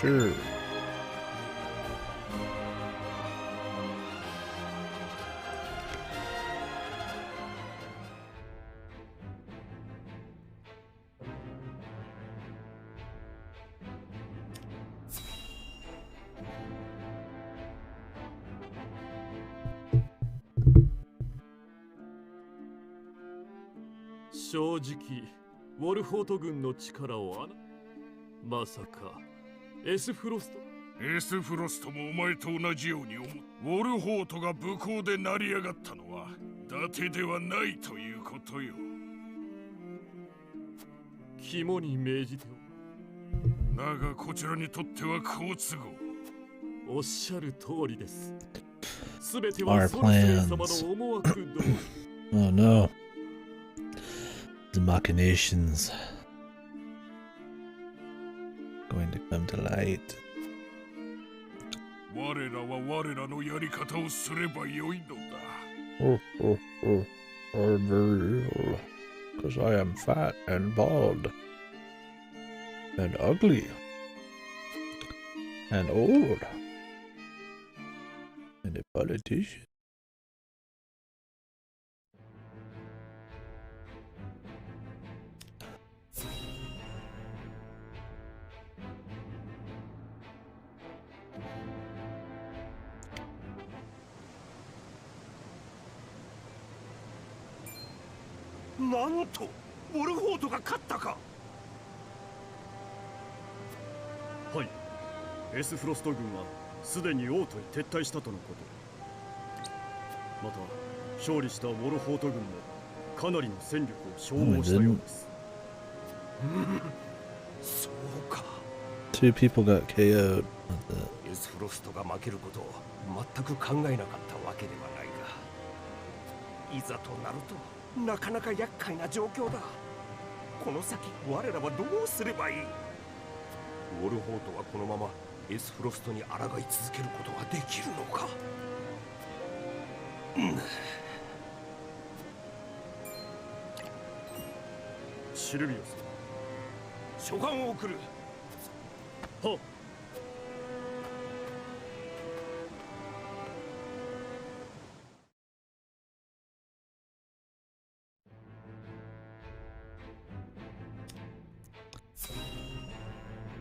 sure. S フロストもお前と同じように思う。ウォルホートが武功で成り上がったのは伊達ではないということよ。肝に銘じてお。だがこちらにとっては好都合。おっしゃる通りです。すべてはソルセイ様の思惑通り。Oh no. The machinations going to come to light. 我らは我らのやり方をすればよいのだ。I'm very ill, because I am fat and bald and ugly and old and a politician. なんとウォルフォートが勝ったか。はい、S フロスト軍はすでに王都へ撤退したとのこと。また勝利したウォルフォート軍もかなりの戦力を消耗したようです。そうか。Two people got KO'd. S フロストが負けることを全く考えなかったわけではないが、いざとなるとなかなか厄介な状況だ。この先我らはどうすればいい。ウォルホートはこのままエスフロストに抗い続けることができるのか。シルビオス、書簡を送る。はっ。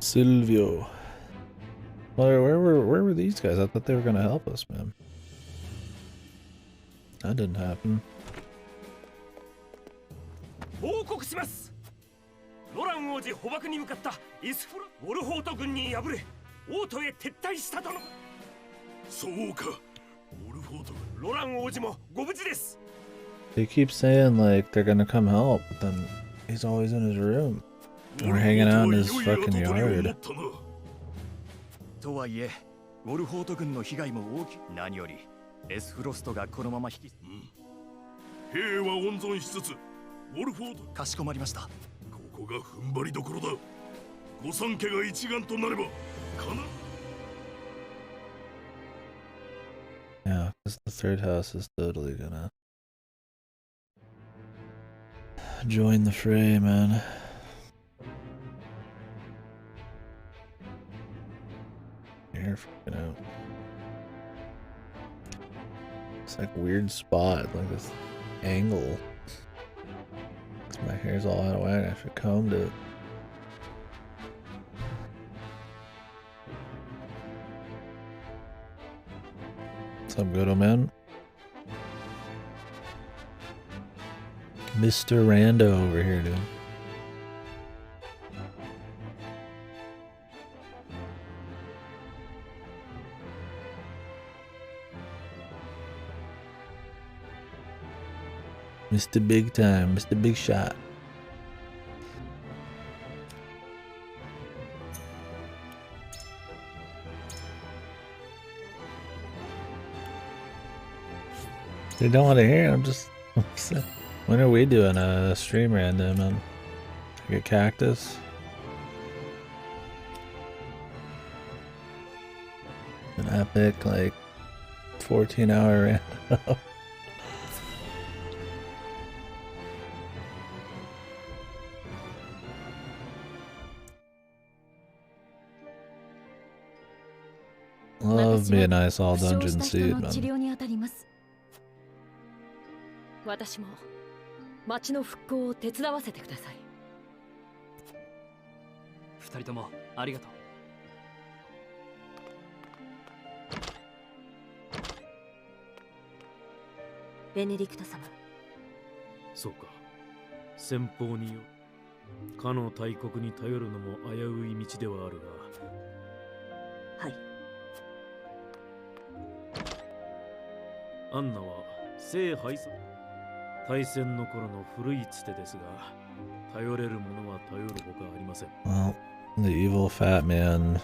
Silvio. Where were these guys? I thought they were gonna help us, man. That didn't happen. 報告します。ロラン王子捕獲に向かったイスフロウォルホート軍に敗れ、王都へ撤退したとの。そうか。ウォルホート軍、ロラン王子もご無事です。They keep saying like they're gonna come help, but then he's always in his room. Or hanging out in his fucking yard. とはいえ、ウォルホート軍の被害も大きい。何よりエスフロストがこのまま引き、兵は温存しつつ、ウォルフォート。かしこまりました。ここが踏ん張りどころだ。御三家が一丸となれば、かな。Yeah, because the third house is totally gonna join the fray, man. Hair freaking out. It's like weird spot, like this angle. My hair's all out of whack. I should combed it. What's up, good old man? Mr. Rando over here, dude. Mr. Big Time, Mr. Big Shot. They don't want to hear. I'm just. When are we doing a stream random and get cactus? An epic like 14-hour random. love me a nice all dungeon seed, 治 man. 療に当たります。私も町の復興を手伝わせてください。二人ともありがとう。ベネディクト様。そうか。先方によ。かの大国に頼るのも危うい道ではあるが。はい。アンナは聖敗戦大戦の頃の古いつてですが、頼れるものは頼るほかありません。Well, the evil fat man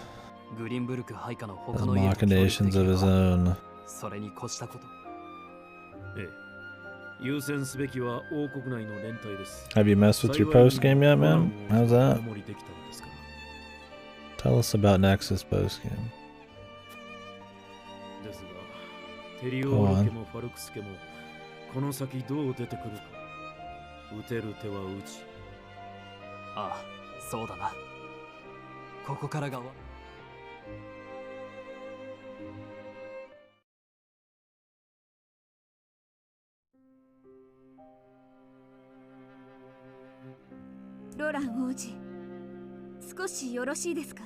グリンブルク配下の has 他の家と協力で machinations き of れ his ば own. それに越したこと。ええ。優先すべきは王国内の連帯です。 Have you messed with your post game yet, man? How's that? 守りできたのですから。 Tell us about Nexus post game. ですが、テリオール家もファルクス家もこの先どう出てくるか。撃てる手は撃ち。ああ、そうだな。ここからがロラン王子、少しよろしいですか？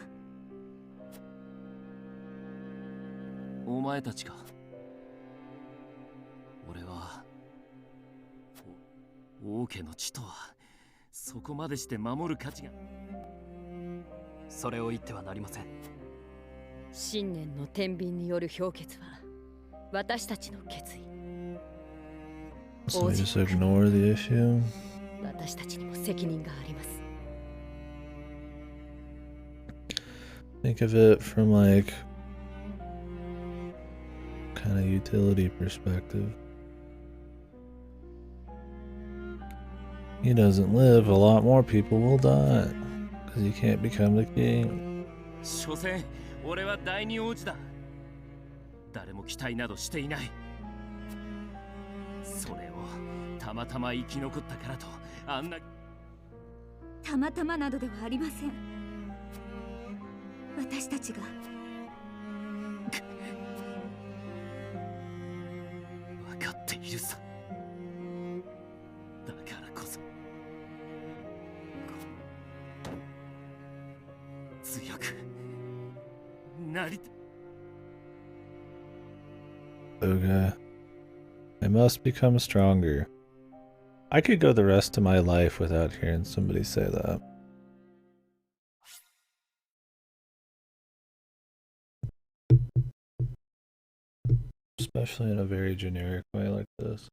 お前たちか。俺は王家の地とはそこまでして守る価値が。それを言ってはなりません。新年の天秤による氷結は私たちの決意。 So we just ignore the issue? 私たちにも責任があります。 Think of it from like kind of utility perspective. He doesn't live, a lot more people will die because he can't become the king. 所詮俺は第二王子だ。誰も期待などしていない。それをたまたま生き残ったからとあんな。たまたまなどではありません。私たちが分かっているさ。だからこそ強くなりた。 Okay. I must become stronger. I could go the rest of my life without hearing somebody say that. Especially in a very generic way like this.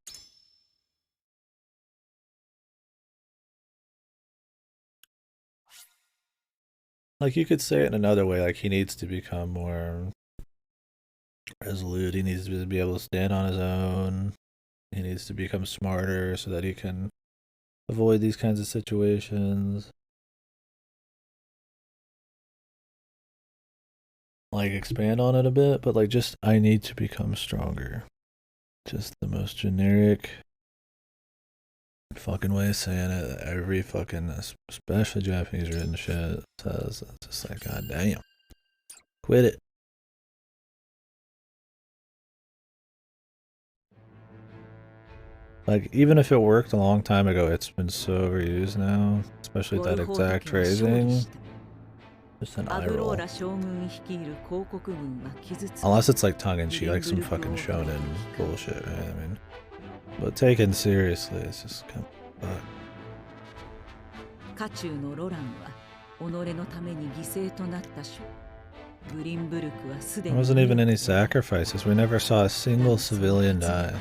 Like, you could say it in another way, like he needs to become more resolute, he needs to be able to stand on his own, he needs to become smarter so that he can avoid these kinds of situations. Like, expand on it a bit, but like, just, I need to become stronger. Just the most generic fucking way of saying it that every fucking, especially Japanese written shit says. It's just like, god damn. Quit it. Like, even if it worked a long time ago, it's been so overused now, especially that exact phrasing. Just an eye roll. Unless it's like tongue-in-cheek, like some fucking shonen bullshit, right? I mean, but taken seriously, it's just kind of fuck. There wasn't even any sacrifices. We never saw a single civilian die.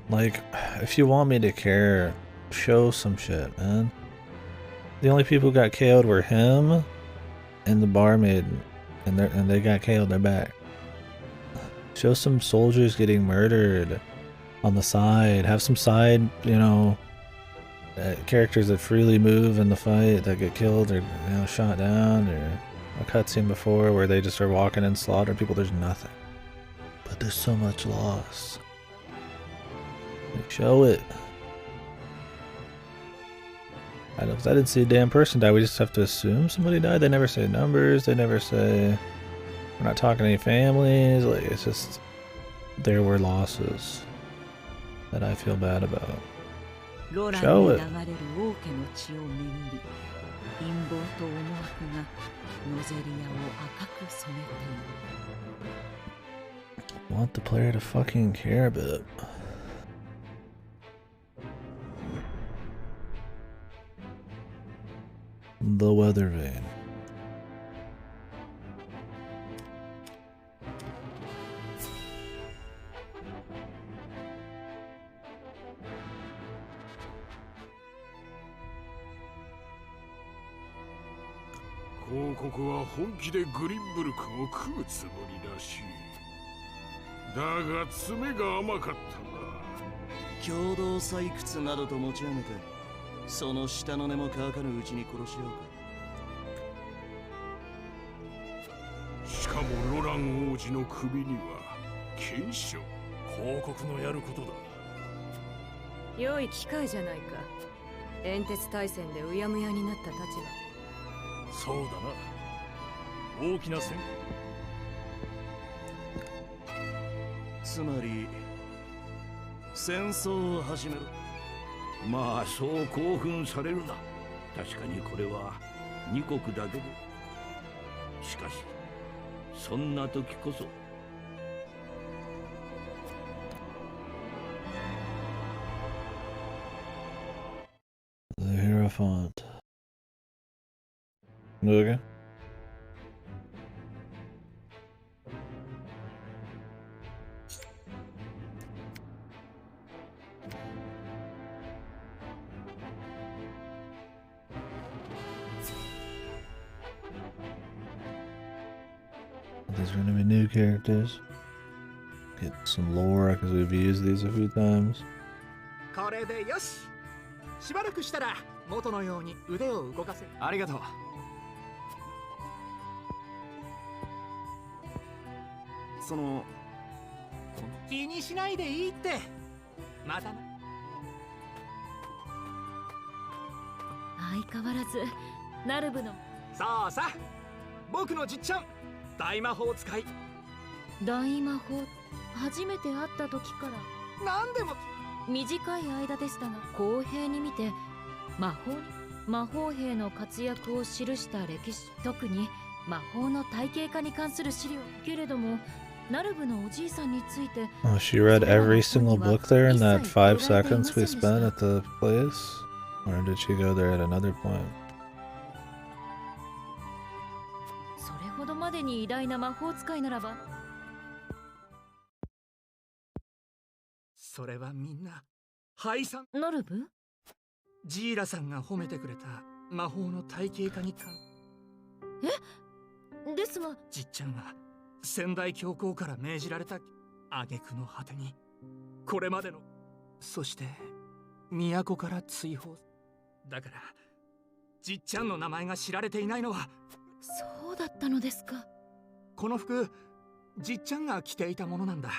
Like, if you want me to care, show some shit, man. The only people who got KO'd were him and the barmaid, and they got KO'd, they're back. Show some soldiers getting murdered on the side. Have some side, you know, characters that freely move in the fight that get killed or, you know, shot down, or a cutscene before where they just are walking and slaughtering people. There's nothing. But there's so much loss. Like, show it. I didn't see a damn person die. We just have to assume somebody died. They never say numbers. They never say. We're not talking to any families. Like, it's just there were losses that I feel bad about. Show it. I want the player to fucking care a bit. The weather vane.良い機会じゃないか。煙鉄大戦でうやむやになったたちは。そうだな。大きな戦。つまり戦争を始める。まあそう興奮されるな。確かにこれは2国だけで。しかしそんな時こそ。The Hierophant. Okay. There's gonna be new characters. Get some lore because we've used these a few times. これでよし。しばらくしたら元のように腕を動かせる。ありがとう。その気にしないでいいって。またな。相変わらずナルブの。そうさ。僕のじっちゃん。大魔法使い。大魔法初めて会った時から何でも短い間でしたが公平に見て魔法兵の活躍を記した歴史、特に魔法の体系化に関する資料けれどもナルブのおじいさんについて。 Oh, she read every single book there in that 5 seconds we spent at the place? Or did she go there at another point? それほどまでに偉大な魔法使いならば。それはみんな敗散。ナルブ？ジーラさんが褒めてくれた魔法の体系化に関。え？ですがじっちゃんは仙台教皇から命じられた挙句の果てにこれまでの、そして都から追放。だからじっちゃんの名前が知られていないのは。そうだったのですか。この服じっちゃんが着ていたものなんだ。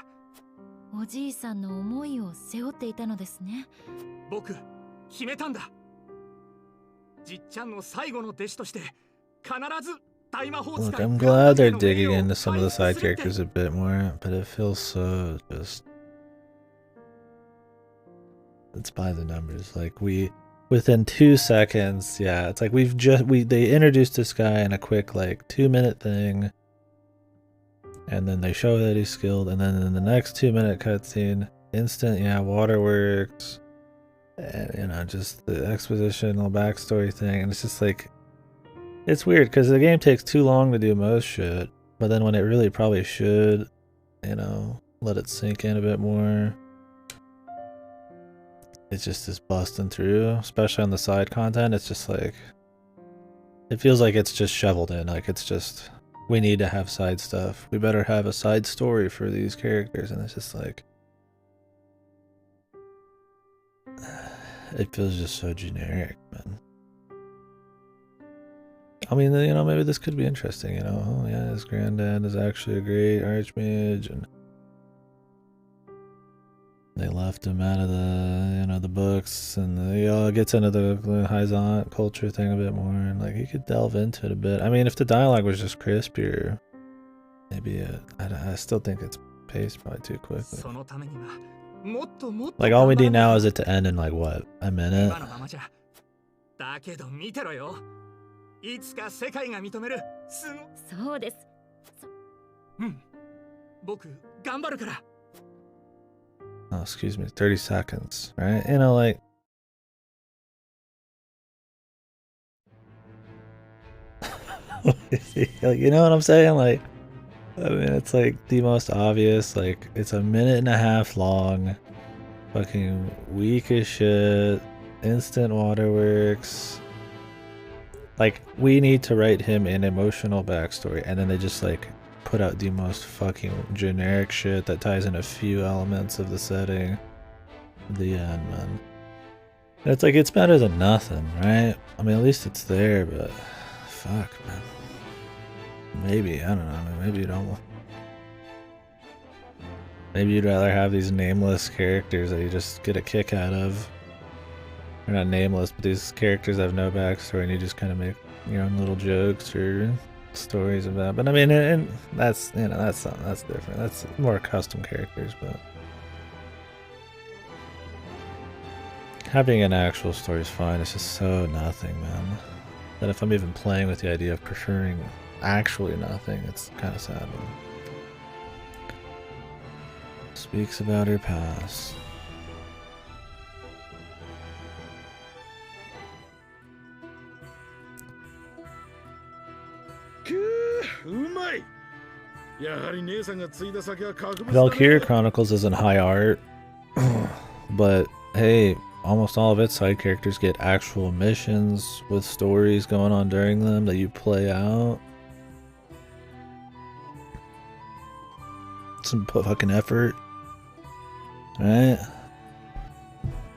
おじいさんの思いを背負っていたのですね。僕決めたんだ。じっちゃんの最後の弟子として必ず大魔法使い。 Look, I'm glad they're digging into some of the side characters a bit more, but it feels so just... It's by the numbers. Like within 2 seconds, yeah, it's like they introduced this guy in a quick like 2-minute thing. And then they show that he's skilled, and then in the next 2-minute cutscene, instant, yeah, waterworks, and you know, just the expositional backstory thing, and it's just like, it's weird because the game takes too long to do most shit, but then when it really probably should, you know, let it sink in a bit more, it just is busting through, especially on the side content. It's just like, it feels like it's just shoveled in, like it's just, we need to have side stuff. We better have a side story for these characters, and it's just like, it feels just so generic, man. I mean, you know, maybe this could be interesting, you know. Oh yeah, his granddad is actually a great archmage, and They left him out of the, the books, and it gets into the Haizan culture thing a bit more, and like you could delve into it a bit. I mean, if the dialogue was just crispier, maybe I still think it's paced probably too quickly. Like all we need now is it to end in like what, a minute? だけど見てろよ。いつか世界が認める。そうです。うん。僕頑張るから。Oh, excuse me, 30 seconds, right? You know, like you know what I'm saying? Like, I mean, it's like the most obvious. Like, it's a minute and a half long, fucking weak as shit, instant waterworks. Like, we need to write him an emotional backstory, and then they just like put out the most fucking generic shit that ties in a few elements of the setting. The end, man. And it's like, it's better than nothing, right? I mean, at least it's there, but fuck, man. Maybe, I don't know, maybe you don't. Maybe you'd rather have these nameless characters that you just get a kick out of. They're not nameless, but these characters have no backstory, and you just kind of make your own little jokes or stories about. But I mean, and that's that's something that's different. That's more custom characters, but having an actual story is fine. It's just so nothing, man. That if I'm even playing with the idea of preferring actually nothing, it's kind of sad. Man. Speaks about her past. Valkyria Chronicles isn't high art, but hey, almost all of its side characters get actual missions with stories going on during them that you play out. Some fucking effort, right?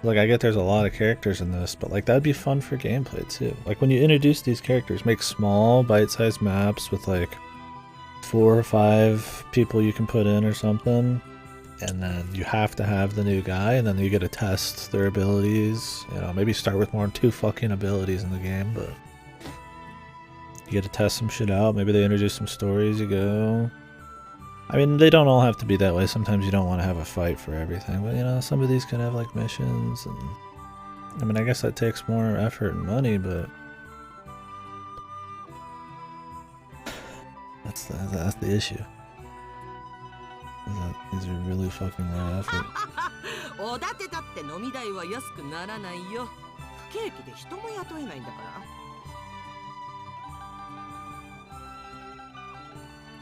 Like, I get there's a lot of characters in this, but like that'd be fun for gameplay too. Like when you introduce these characters, make small bite-sized maps with like 4 or 5 people you can put in or something, and then you have to have the new guy, and then you get to test their abilities. You know, maybe start with more than 2 fucking abilities in the game, but you get to test some shit out. Maybe they introduce some stories. You go. I mean, they don't all have to be that way. Sometimes you don't want to have a fight for everything, but you know, some of these can have like missions, and I mean, I guess that takes more effort and money, but that's the issue. These are really fucking low effort.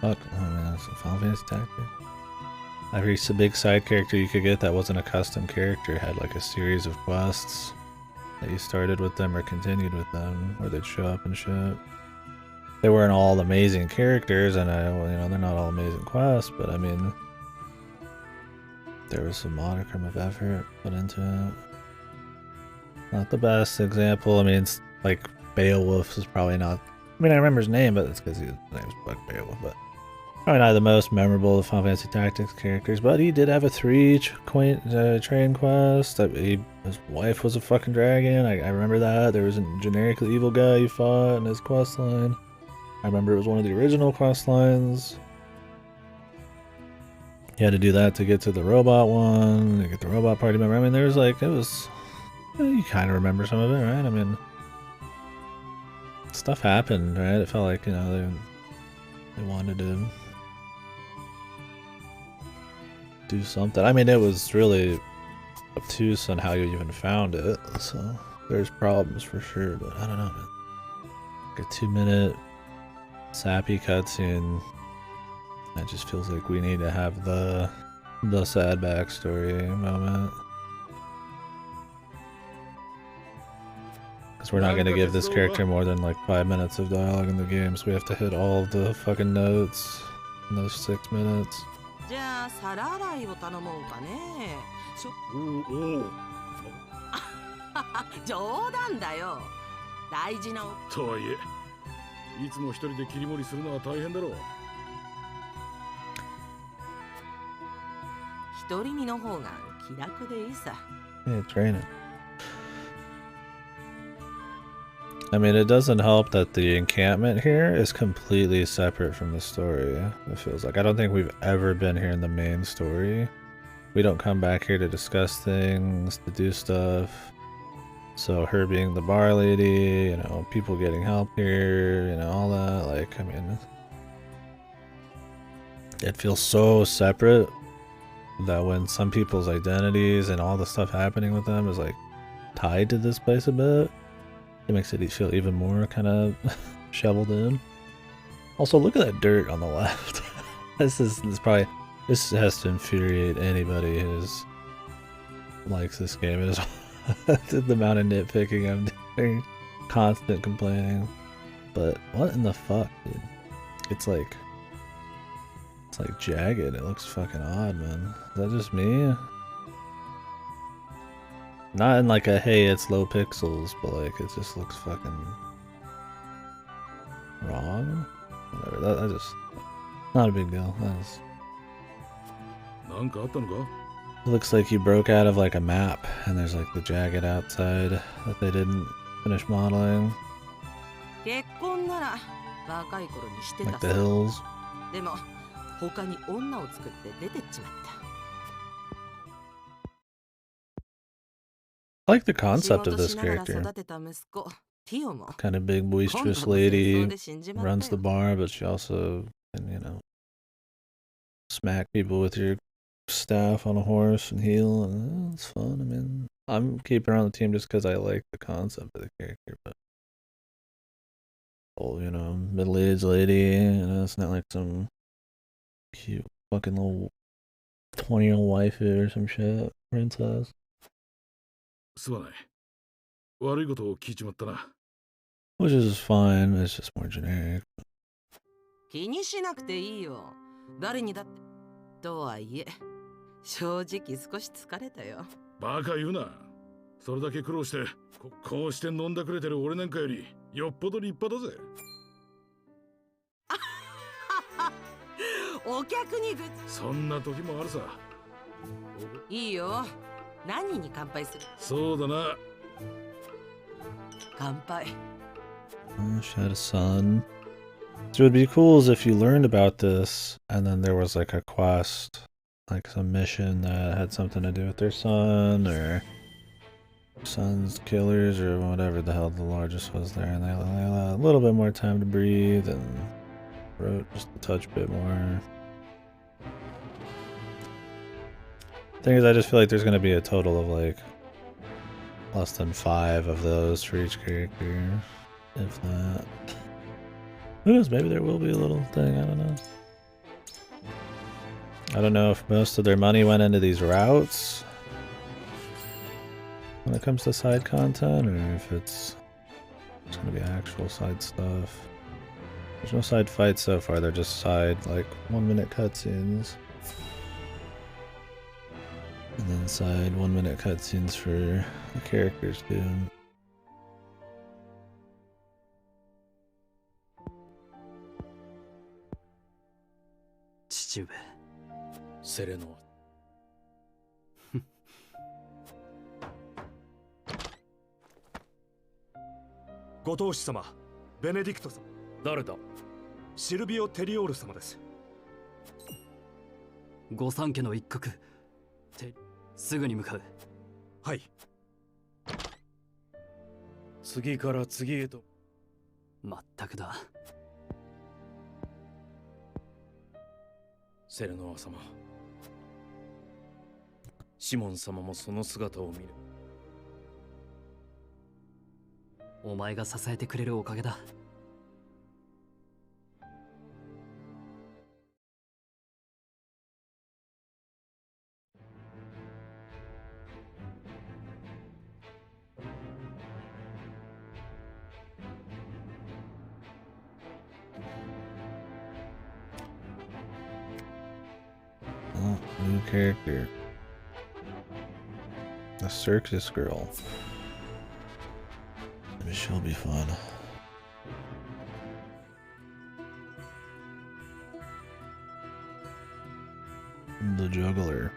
Fuck, I mean, that's a Final Fantasy Tactics. Every big side character you could get that wasn't a custom character had like a series of quests that you started with them or continued with them, or they'd show up and shit. They weren't all amazing characters, and they're not all amazing quests, but I mean, there was some modicum of effort put into it. Not the best example. I mean, it's like Beowulf is probably not. I mean, I remember his name, but it's because his name's Beowulf. But probably not the most memorable of Final Fantasy Tactics characters. But he did have a 3 train quest. His wife was a fucking dragon. I remember that. There was a generically evil guy you fought in his quest line. I remember it was one of the original quest lines. You had to do that to get to the robot one, to get the robot party member. I mean, there was like, you kind of remember some of it, right? I mean, stuff happened, right? It felt like, they wanted to do something. I mean, it was really obtuse on how you even found it, so there's problems for sure, but I don't know, man. Like a 2-minute sappy cutscene. It just feels like we need to have the sad backstory moment. Because we're not going to give this character more than like 5 minutes of dialogue in the game, so we have to hit all of the fucking notes in those 6 minutes. Yeah, it's raining. I mean, it doesn't help that the encampment here is completely separate from the story. It feels like I don't think we've ever been here in the main story. We don't come back here to discuss things, to do stuff. So her being the bar lady, you know, people getting help here, you know, all that. Like, I mean, it feels so separate that when some people's identities and all the stuff happening with them is like tied to this place a bit, it makes it feel even more kind of shoveled in. Also, look at that dirt on the left. This has to infuriate anybody who likes this game. It is the amount of nitpicking I'm doing, constant complaining. But what in the fuck, dude? It's like jagged. It looks fucking odd, man. Is that just me? Not in like a hey, it's low pixels, but like it just looks fucking wrong. Whatever. That just not a big deal. It looks like you broke out of like a map, and there's like the jagged outside that they didn't finish modeling. Like the hills. I like the concept of this character. Kind of big, boisterous lady, runs the bar, but she also can, you know, smack people with your staff on a horse and heal, and it's fun. I mean, I'm keeping her on the team just because I like the concept of the character, but you know, middle-aged lady, you know, it's not like some cute fucking little 20-year-old waifu or some shit, princess. Which is fine, it's just more generic. 気にしなくていいよ。誰にだって。とはいえ、正直少し疲れたよ。バカ言うな。それだけ苦労して、こうして飲んだくれてる俺なんかよりよっぽど立派だぜ。お客にそんな時もあるさ。いいよ。何に乾杯する？そうだな。乾杯。She had a son. So it would be cool is if you learned about this and then there was like a quest, like some mission that had something to do with their son or son's killers or whatever the hell the largest was there, and they had a little bit more time to breathe and wrote just a touch bit more. Thing is, I just feel like there's going to be a total of like less than 5 of those for each character, if that. Who knows, maybe there will be a little thing, I don't know. I don't know if most of their money went into these routes when it comes to side content, or if it's going to be actual side stuff. There's no side fights so far, they're just side, like, 1-minute cutscenes. And then side 1-minute cutscenes for the characters too. Sereno. ご当主様、ベネディクト様。誰だ？シルビオ・テリオール様です。御三家の一角。すぐに向かう。はい。次から次へと。まったくだ。セレノア様。シモン様もその姿を見る。お前が支えてくれるおかげだ。Oh, new character. The circus girl. Maybe she'll be fun. The juggler.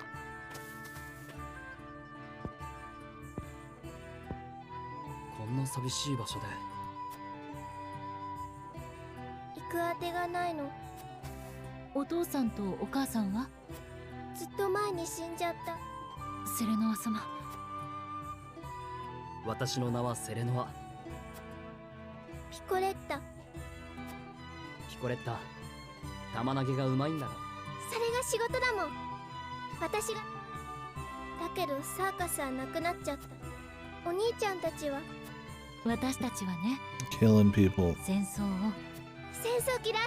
な寂しい場所で。行くあてがないの。お父さんとお母さんは？ずっと前に死んじゃった。セレノア様。私の名はセレノア。ピコレッタ。ピコレッタ、玉投げがうまいんだろ。それが仕事だもん。私が。だけどサーカスはなくなっちゃった。お兄ちゃんたちは？私たちはね、 Killing people. 戦争を。戦争嫌い。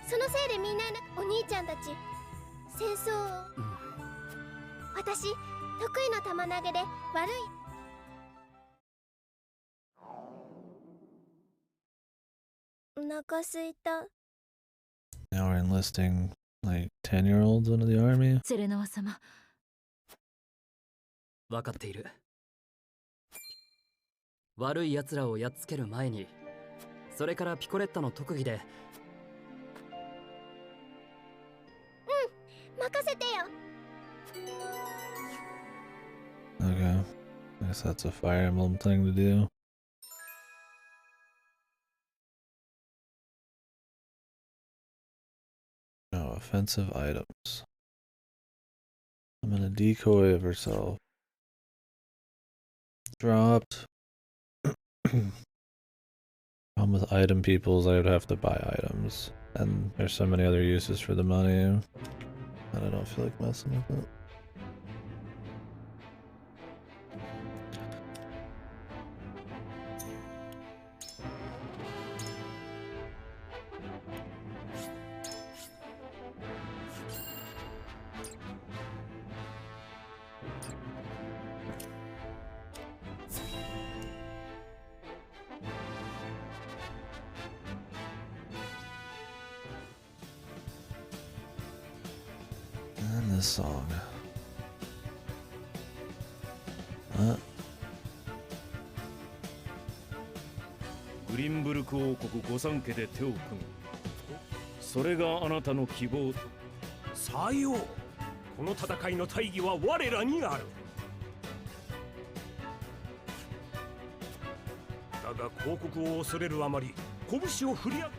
そのせいでみんなお兄ちゃんたち戦争を、私得意の玉投げで悪い。お腹すいた。 Now we're enlisting like 10-year-olds into the army. セレノア様。分かっている。悪い奴らをやっつける前に、それからピコレッタの特技で。任せてよ。 Okay. I guess that's a Fire Emblem thing to do. Oh, offensive items. I'm gonna decoy of herself. Dropped. Problem with item peoples, I would have to buy items. And there's so many other uses for the money that I don't feel like messing with it. And this song. What? グリンブルク王国御三家で手を組む。それがあなたの希望。さよう。この戦いの大義は我らにある。だが広告を恐れるあまり拳を振り上げ、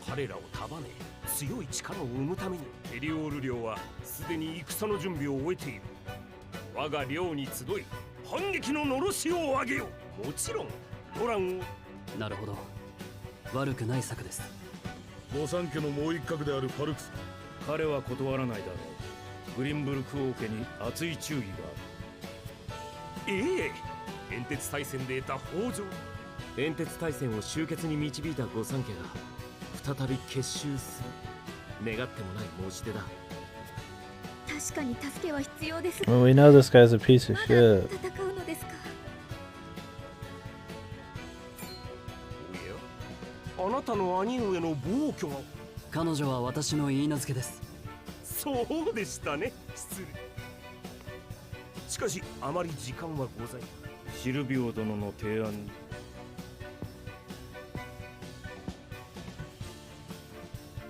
彼らを束ね強い力を生むためにエリオール領はすでに戦の準備を終えている。我が領に集い反撃ののろしを上げよう。もちろんロランを。なるほど。悪くない策です。御三家のもう一角であるパルクス。彼は断らないだろう。グリンブルク王家に熱い忠義がある。ええ、煙鉄大戦で得た北条。煙鉄大戦を終結に導いた御三家が再び結集する。願ってもない申し出だ。確かに助けは必要です。 Well, we know this guy's a piece of shit. 戦うのですか。おや、あなたの兄上の暴挙が。彼女は私の言い名付けです。そうでしたね。失礼。しかしあまり時間はござい。シルビオ殿の提案に。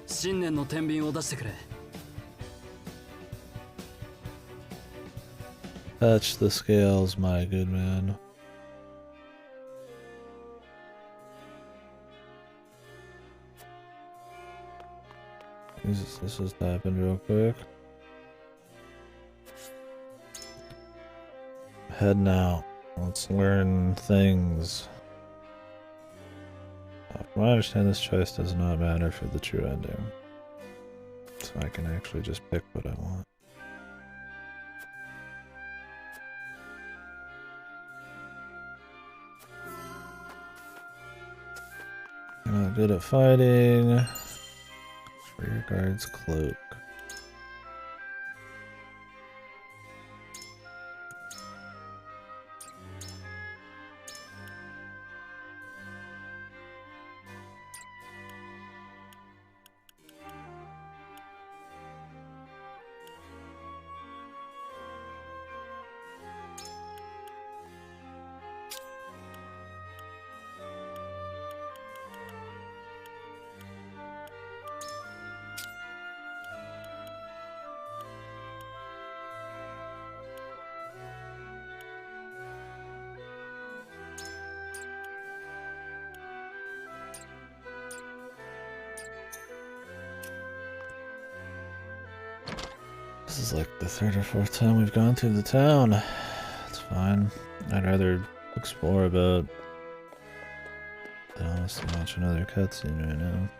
新年の天秤を出してくれ。Touch the scales, my good man. Jesus, this just happened real quick. Heading out. Let's learn things. From what I understand, this choice does not matter for the true ending. So I can actually just pick what I want. You're not good at fighting. Rear guard's cloak. This is like the third or fourth time we've gone through the town. It's fine. I'd rather explore a bit than honestly watch another cutscene right now.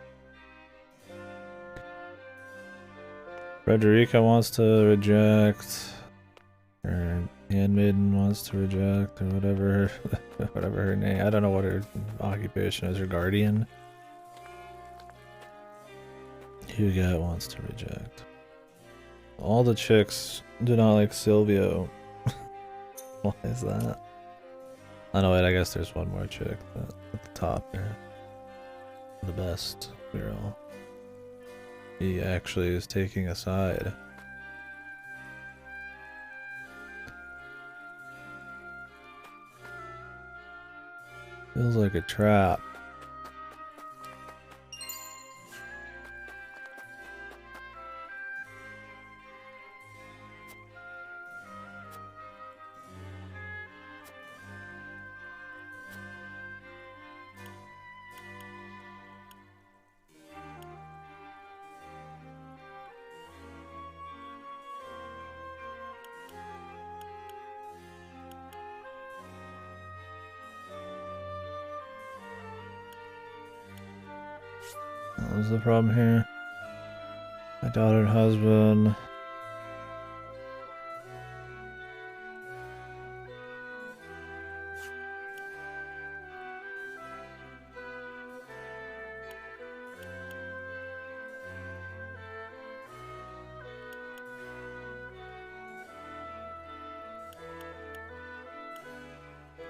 Frederica wants to reject, or Handmaiden wants to reject, or whatever, whatever her name. I don't know what her occupation is. Her guardian. Hugot wants to reject. All the chicks do not like Silvio. Why is that? Oh no, wait, I guess there's one more chick at the top there. The best girl. He actually is taking a side. Feels like a trap. What was the problem here? My daughter and husband.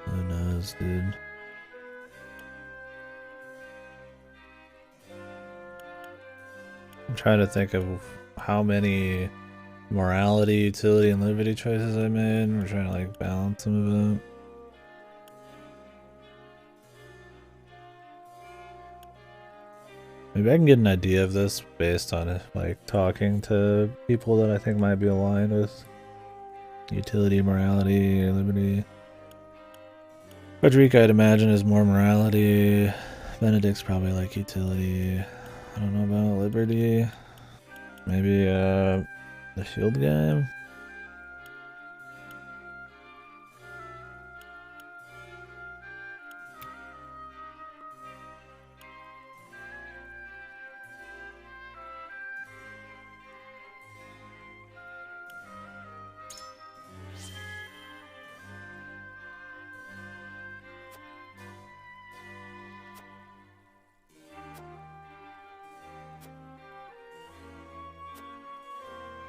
Who knows, dude? I'm trying to think of how many morality, utility, and liberty choices I made. We're trying to like balance some of them. Maybe I can get an idea of this based on like talking to people that I think might be aligned with utility, morality, liberty. Frederica, I'd imagine, is more morality. Benedict's probably like utility. I don't know about liberty. Maybe the shield game.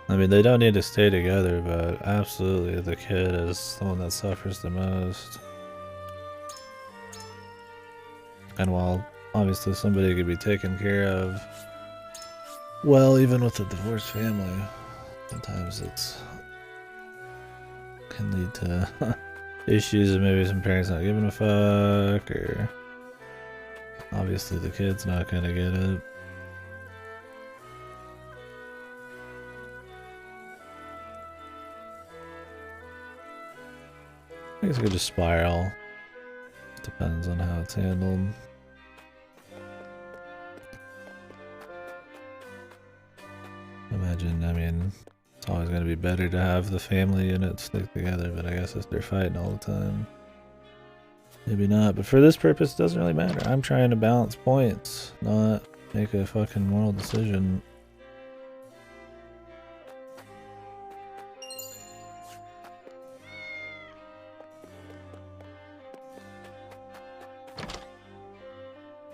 I mean, they don't need to stay together, but absolutely the kid is the one that suffers the most. And while obviously somebody could be taken care of, well, even with a divorced family, sometimes it's can lead to issues of maybe some parents not giving a fuck, or obviously the kid's not gonna get it. I guess it could just spiral. Depends on how it's handled. Imagine, I mean, it's always going to be better to have the family unit stick together, but I guess if they're fighting all the time, maybe not. But for this purpose, it doesn't really matter. I'm trying to balance points, not make a fucking moral decision.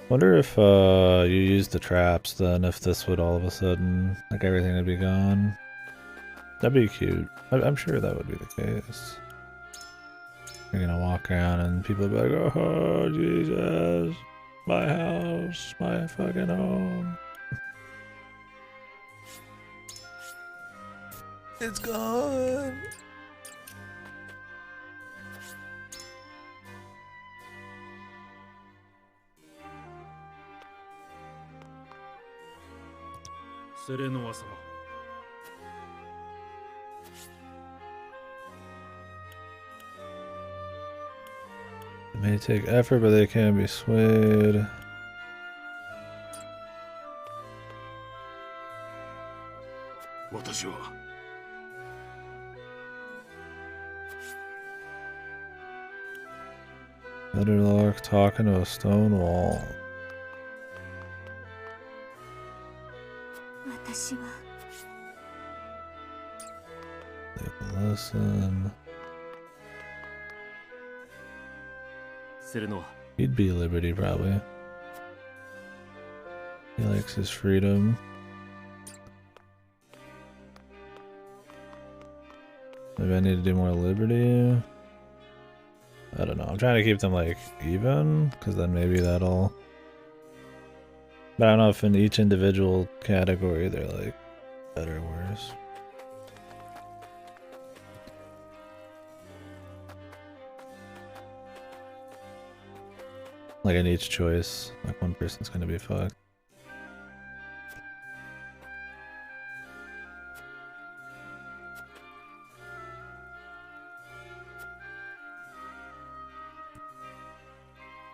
Wonder if you use the traps then, if this would all of a sudden, like everything would be gone. That'd be cute. I'm sure that would be the case. You're gonna walk around and people will be like, oh Jesus, my house, my fucking home. It's gone. Serenoa-sama. It may take effort, but they can be swayed. Better luck talking to a stone wall. 私は Listen. するのは He'd be Liberty, probably. He likes his freedom. Maybe I need to do more Liberty. I don't know. I'm trying to keep them, like, even, because then maybe that'll... But I don't know if in each individual category they're, like, better or worse. Like in each choice, like one person's gonna be fucked.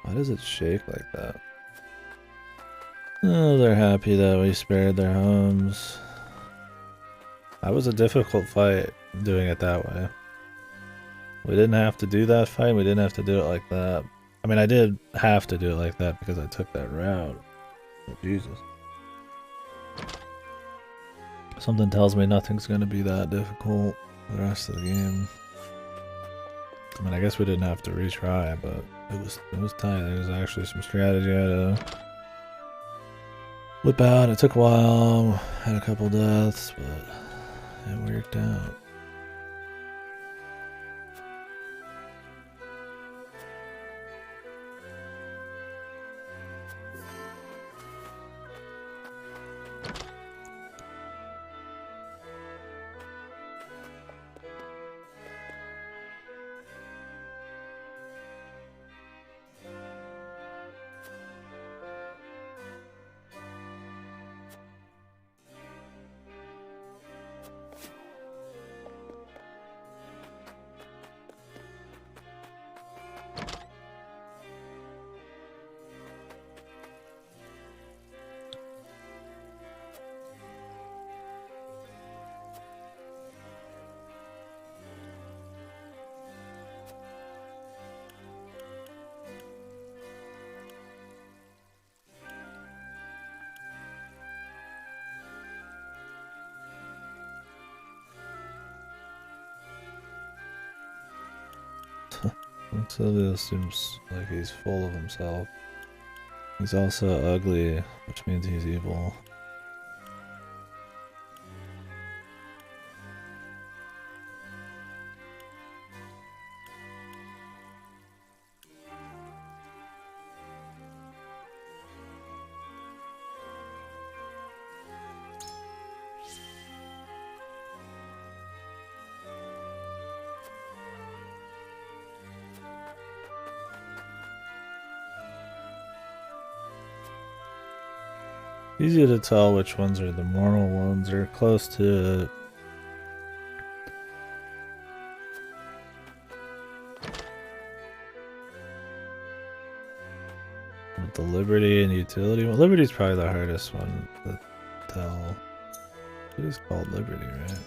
Why does it shake like that? Oh, they're happy that we spared their homes. That was a difficult fight, doing it that way. We didn't have to do that fight, we didn't have to do it like that. I mean, I did have to do it like that because I took that route. Oh, Jesus. Something tells me nothing's gonna be that difficult the rest of the game. I mean, I guess we didn't have to retry, but it was tight. There was actually some strategy I had to whip out. It took a while, had a couple deaths, but it worked out. Sylvia seems like he's full of himself. He's also ugly, which means he's evil. Easy to tell which ones are the moral ones, or close to it. With the Liberty and Utility one. Liberty's probably the hardest one to tell. It is called Liberty, right?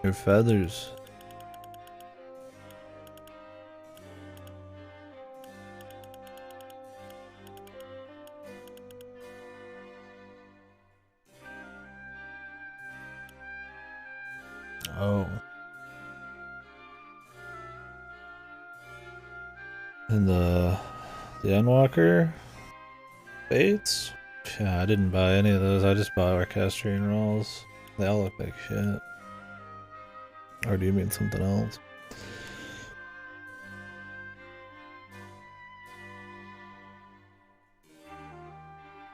Your feathers. Oh. And the Endwalker Fates? Yeah, I didn't buy any of those. I just bought Orchestrion rolls. They all look like shit. Or do you mean something else?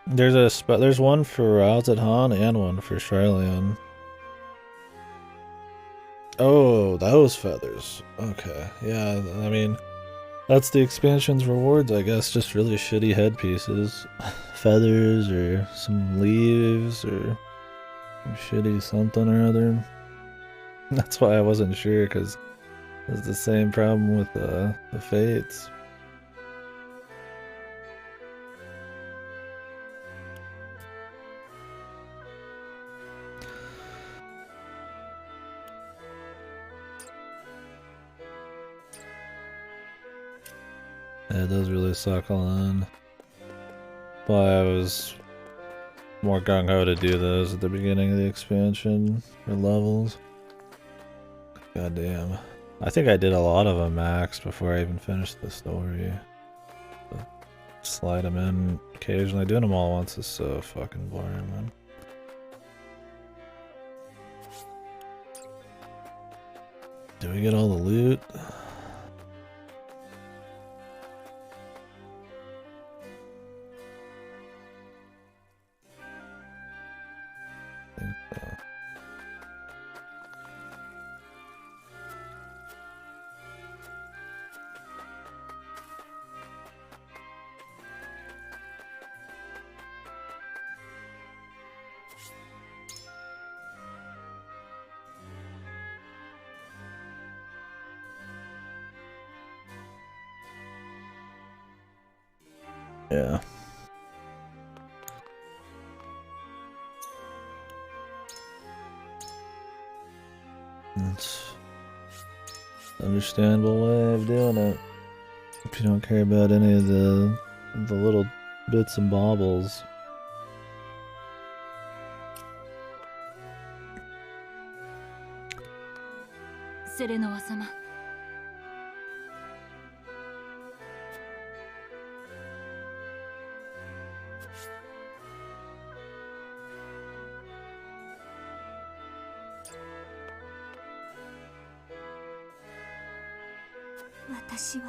There's one for Rowset Han and one for Shylian. Oh, those feathers. Okay, yeah, I mean, That's the expansion's rewards, I guess. Just really shitty headpieces. Feathers or some leaves or some shitty something or other. That's why I wasn't sure, because it's the same problem with the fates. Yeah, it does really suck on. Why I was more gung-ho to do those at the beginning of the expansion for levels. God damn. I think I did a lot of them max before I even finished the story. But slide them in occasionally. Doing them all once is so fucking boring, man. Do we get all the loot? I think so. Yeah. It's an understandable way of doing it. If you don't care about any of the little bits and baubles. Serenoa-sama. 私は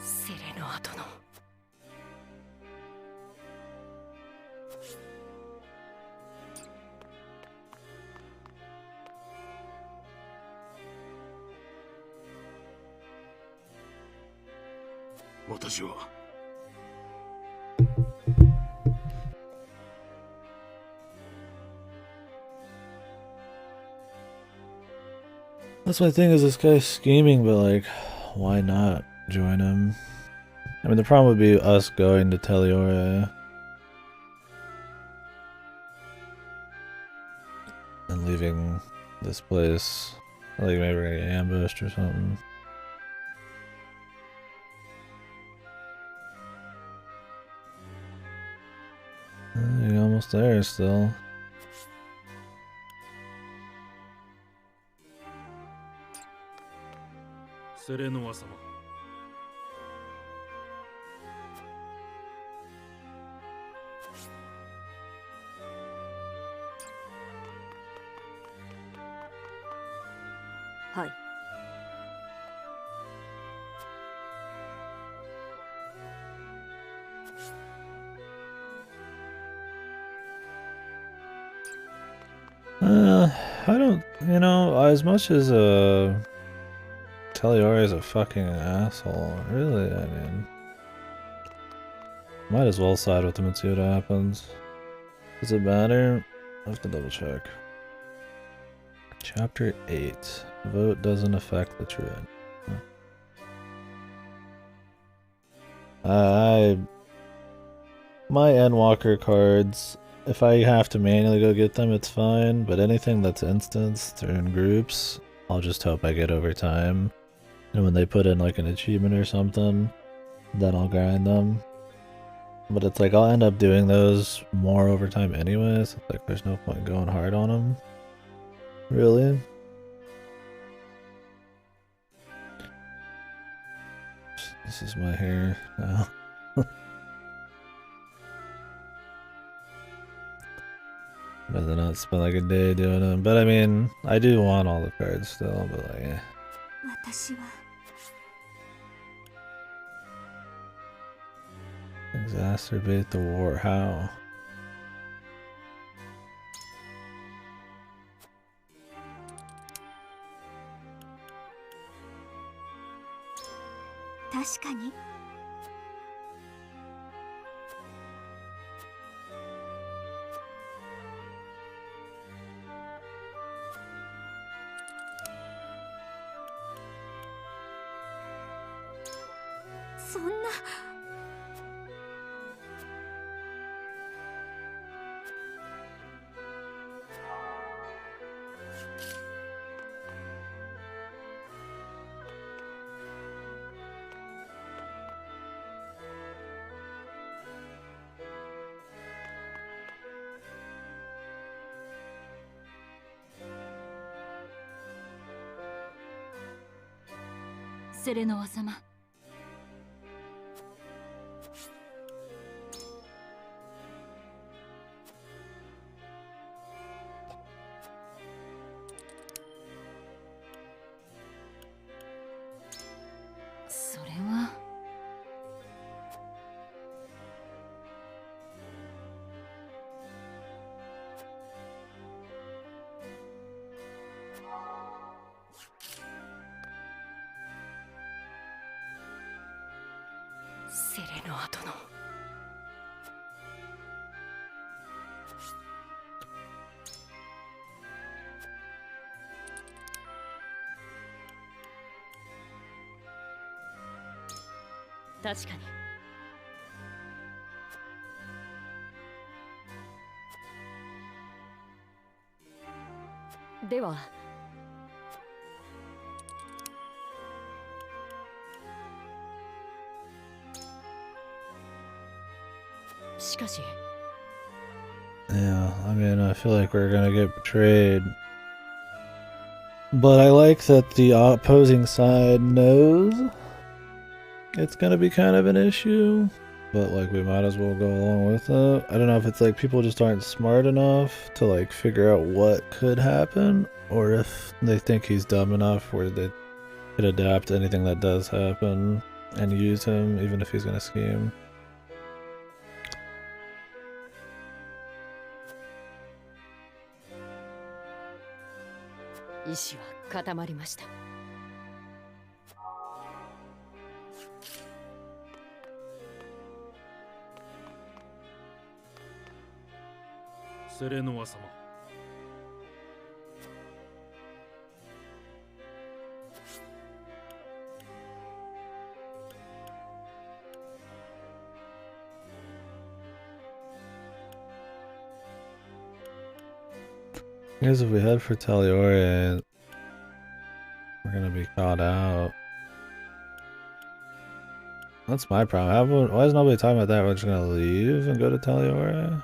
セレノア殿。私は That's my thing, is this guy's scheming, but like, why not join him? I mean, the problem would be us going to Teliore and leaving this place. Like maybe we're gonna get ambushed or something. You're almost there still. Serenoa-sama. はい。I don't, you know, as much as Teliore is a fucking asshole, really, I mean, might as well side with him and see what happens. Does it matter? I have to double check. Chapter 8. Vote doesn't affect the trend. My Endwalker cards, if I have to manually go get them, it's fine, but anything that's instanced or in groups, I'll just hope I get over time. And when they put in like an achievement or something, then I'll grind them. But it's like I'll end up doing those more over time anyways. It's like there's no point going hard on them. Really? This is my hair now. Rather not spend like a day doing them. But I mean, I do want all the cards still, but like, eh. 私は Exacerbate the war. How? 確かに。そんな。セレノア様。それは。セレノア殿。確かに。ではしかし。 Yeah, I mean, I feel like we're gonna get betrayed. But I like that the opposing side knows it's gonna be kind of an issue. But, like, we might as well go along with it. I don't know if it's like people just aren't smart enough to, like, figure out what could happen, or if they think he's dumb enough where they could adapt to anything that does happen and use him, even if he's gonna scheme. 意志は固まりました。セレノア様。I guess if we head for Taliore, we're gonna be caught out. That's my problem. Why is nobody talking about that? We're just gonna leave and go to Taliore?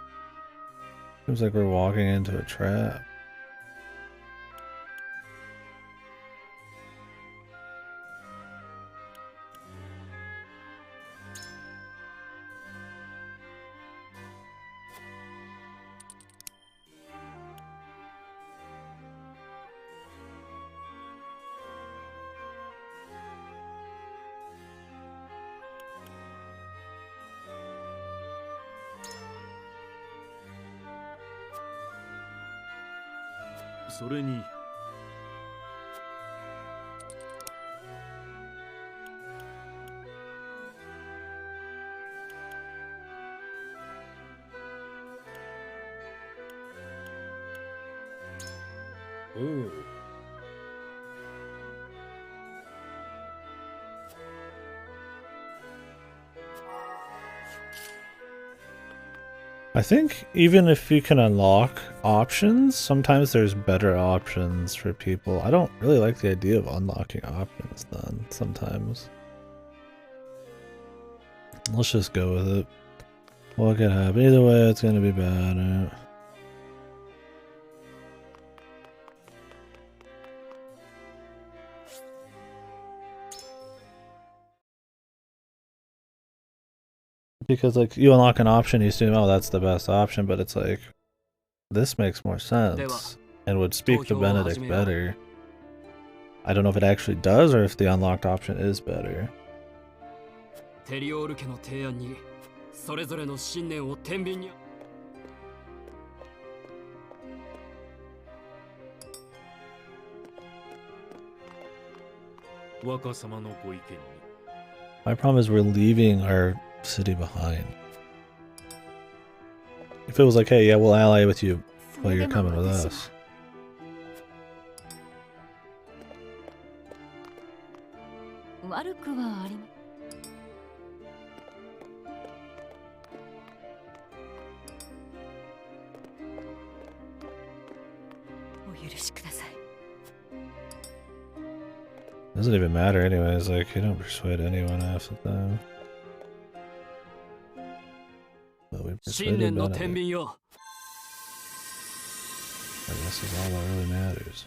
Seems like we're walking into a trap.それにおう。I think even if you can unlock options, sometimes there's better options for people. I don't really like the idea of unlocking options then, sometimes. Let's just go with it. What could happen? Either way, it's gonna be bad. Right? Because, like, you unlock an option, you assume, oh, that's the best option, but it's like, this makes more sense and would speak to Benedict better. I don't know if it actually does or if the unlocked option is better. テリオール家の提案にそれぞれの信念を天秤に。若様のご意見に My problem is we're leaving our city behind. If it was like, hey, yeah, we'll ally with you, but you're coming with us. Doesn't even matter anyways, like, you don't persuade anyone half the time. But we persuaded Benedict. And this is all that really matters.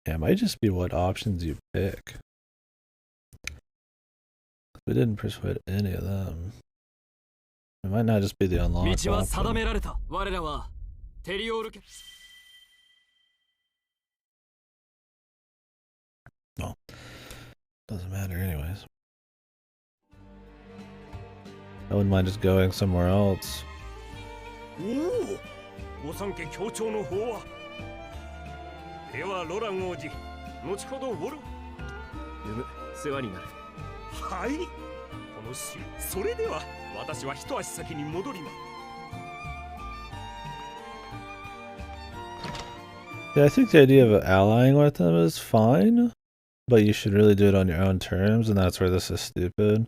Yeah, it might just be what options you pick. We didn't persuade any of them. It might not just be the unlocked option. No. Doesn't matter anyways. I wouldn't mind just going somewhere else. Yeah, I think the idea of allying with them is fine, but you should really do it on your own terms, and that's where this is stupid.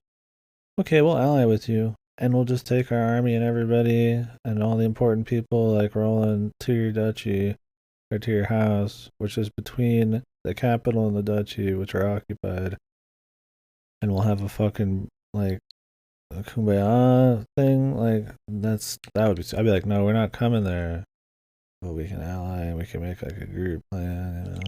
Okay, we'll ally with you, and we'll just take our army and everybody and all the important people, like, rolling to your duchy, or to your house, which is between the capital and the duchy, which are occupied, and we'll have a fucking, like, a kumbaya thing, like, that would be, I'd be like, no, we're not coming there. But we can ally and we can make like a group plan, you know.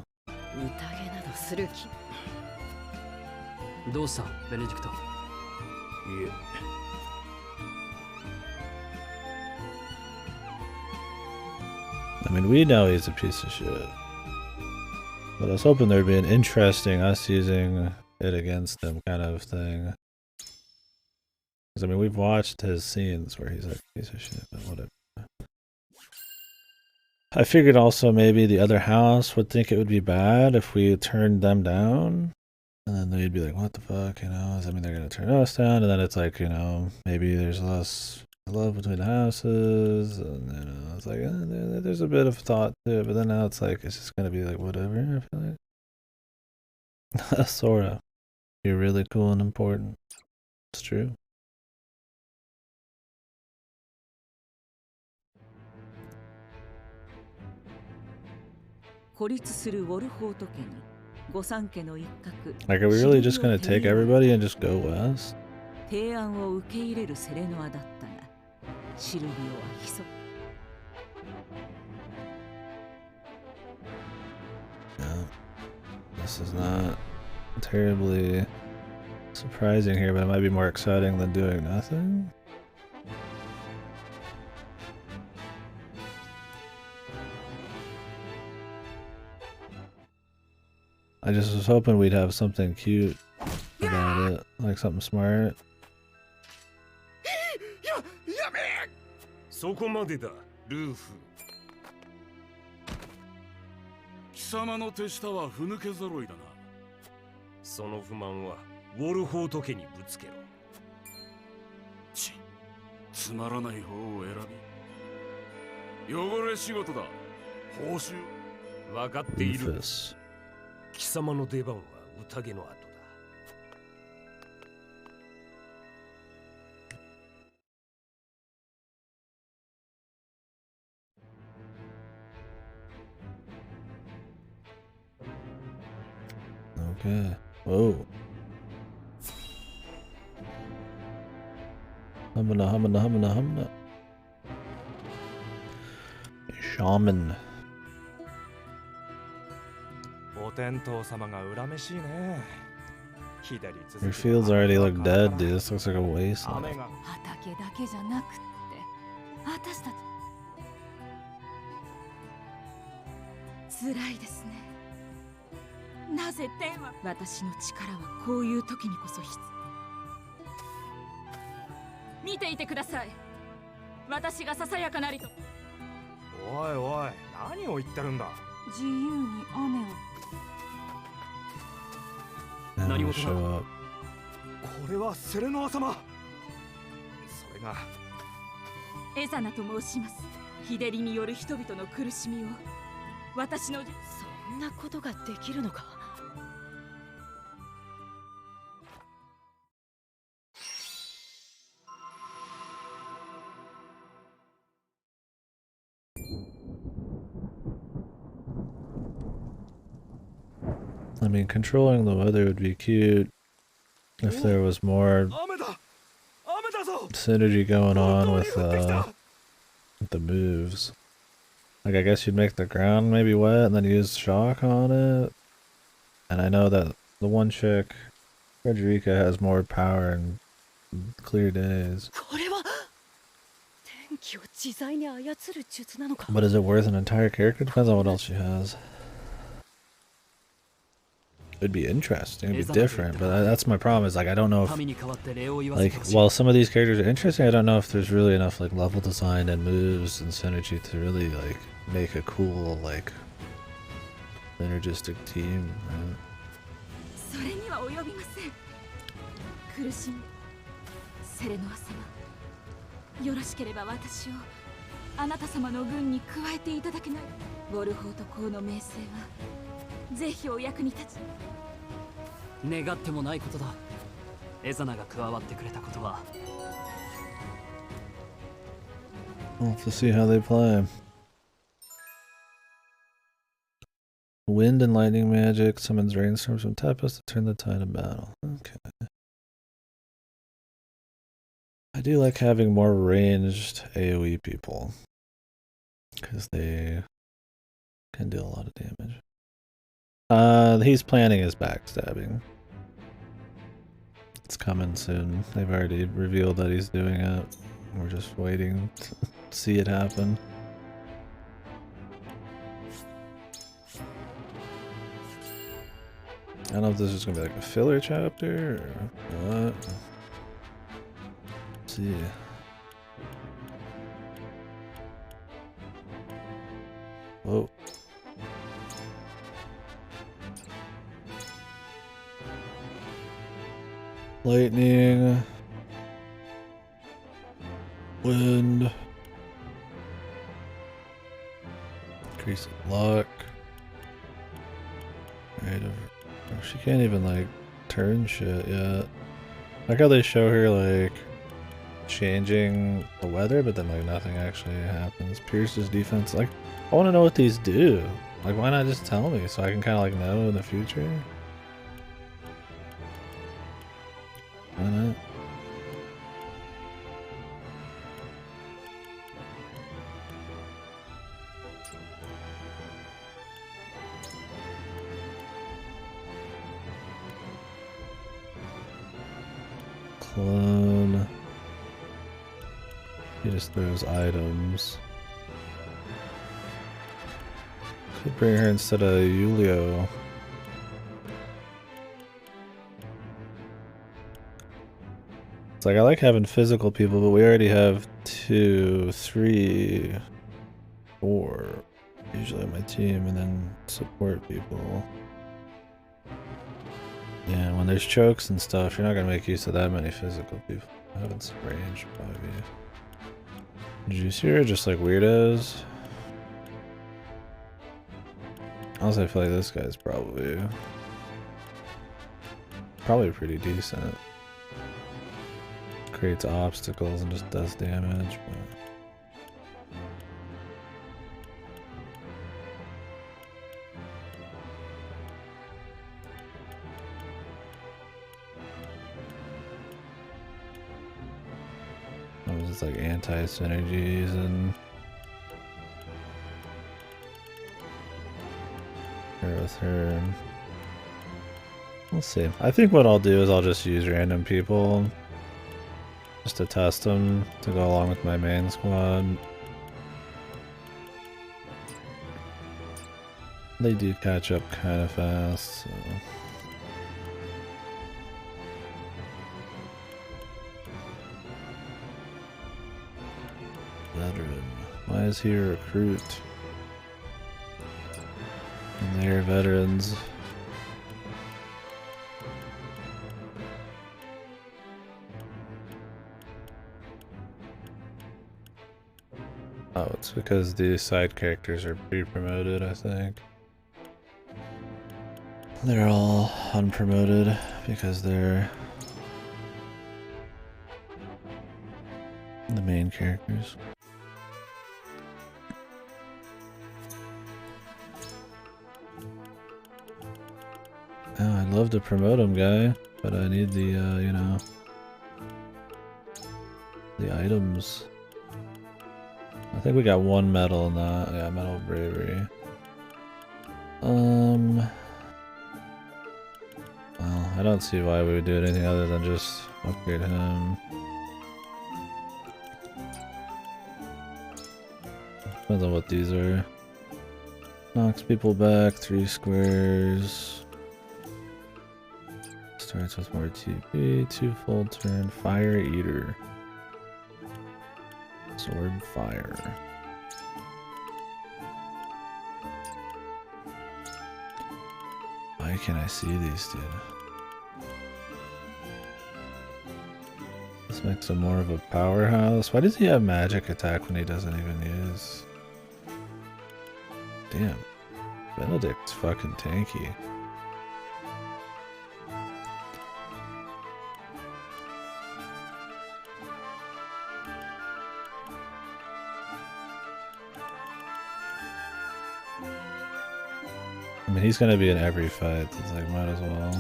I mean, we know he's a piece of shit. But I was hoping there'd be an interesting us using it against him kind of thing. Because, I mean, we've watched his scenes where he's like a piece of shit, but whatever. I figured also maybe the other house would think it would be bad if we turned them down. And then they'd be like, what the fuck, you know? Does that mean they're going to turn us down? And then it's like, you know, maybe there's less love between the houses. And, you know, it's like, there's a bit of thought to it. But then now it's like, it's just going to be like, whatever, I feel like. Sora, you're really cool and important. It's true. Like, are we really just gonna take everybody and just go west? Yeah, this is not terribly surprising here, but it might be more exciting than doing nothing. I just was hoping we'd have something cute about it, like something smart. Rufus. 貴様の出番は宴の後だ。Okay. Whoa. Humana. Shaman. Your fields already look dead, dude. This looks like a wasteland. おいおい、何を言ってるんだ。自由に雨を。 And 何 we 事だ。 show up. これはセレノア様。それがエザナと申します。日照りによる人々の苦しみを私の。そんなことができるのか。I mean, controlling the weather would be cute if there was more synergy going on with the moves. Like, I guess you'd make the ground maybe wet and then use shock on it. And I know that the one chick, Frederica, has more power and clear days. これは天気を自在に操る術なのか。 But is it worth an entire character? Depends on what else she has. It'd be interesting, it'd be different, but that's my problem, is like I don't know if, like, while some of these characters are interesting, I don't know if there's really enough like level design and moves and synergy to really like make a cool like synergistic team. それには及びません。苦しみセレノア様、よろしければ私をあなた様の軍に加えていただけない。ウォルホート公の名声はぜひお役に立ち。願ってもないことだ。エザナが加わってくれたことは。We'll have to see how they play. Wind and lightning magic summons rainstorms from Tempest to turn the tide of battle. Okay. I do like having more ranged AoE people, because they can deal a lot of damage. He's planning his backstabbing. It's coming soon. They've already revealed that he's doing it. We're just waiting to see it happen. I don't know if this is gonna be like a filler chapter or what. Let's see. Whoa. Lightning, wind, increase luck. Right, she can't even like turn shit yet. Like how they show her like changing the weather, but then like nothing actually happens. Pierce's defense, like I want to know what these do. Like, why not just tell me so I can kind of like know in the future? Why not? Clone. He just throws items. Could bring her instead of Julio. It's like I like having physical people, but we already have 2, 3, 4 usually on my team, and then support people. Yeah, and when there's chokes and stuff, you're not gonna make use of that many physical people. Heaven's range should probably be juicier, just like weirdos. Also, I feel like this guy's probably pretty decent. Creates obstacles and just does damage, but it's like anti-synergies and her with her. We'll see. I think what I'll do is I'll just use random people just to test them to go along with my main squad. They do catch up kind of fast, so. Veteran. Why is he a recruit? And they're veterans. Oh, it's because the side characters are pre-promoted, I think. They're all unpromoted because they're the main characters. Oh, I'd love to promote him, guy, but I need the, you know, the items. I think we got one medal in that. Yeah, medal of bravery. Well, I don't see why we would do anything other than just upgrade him. Depends on what these are. Knocks people back 3 squares. Starts with more TP, 2 full turn, Fire Eater. Sword Fire. Why can't I see these, dude? This makes him more of a powerhouse. Why does he have magic attack when he doesn't even use? Damn. Benedict's fucking tanky. I mean, he's gonna be in every fight. It's like, might as well.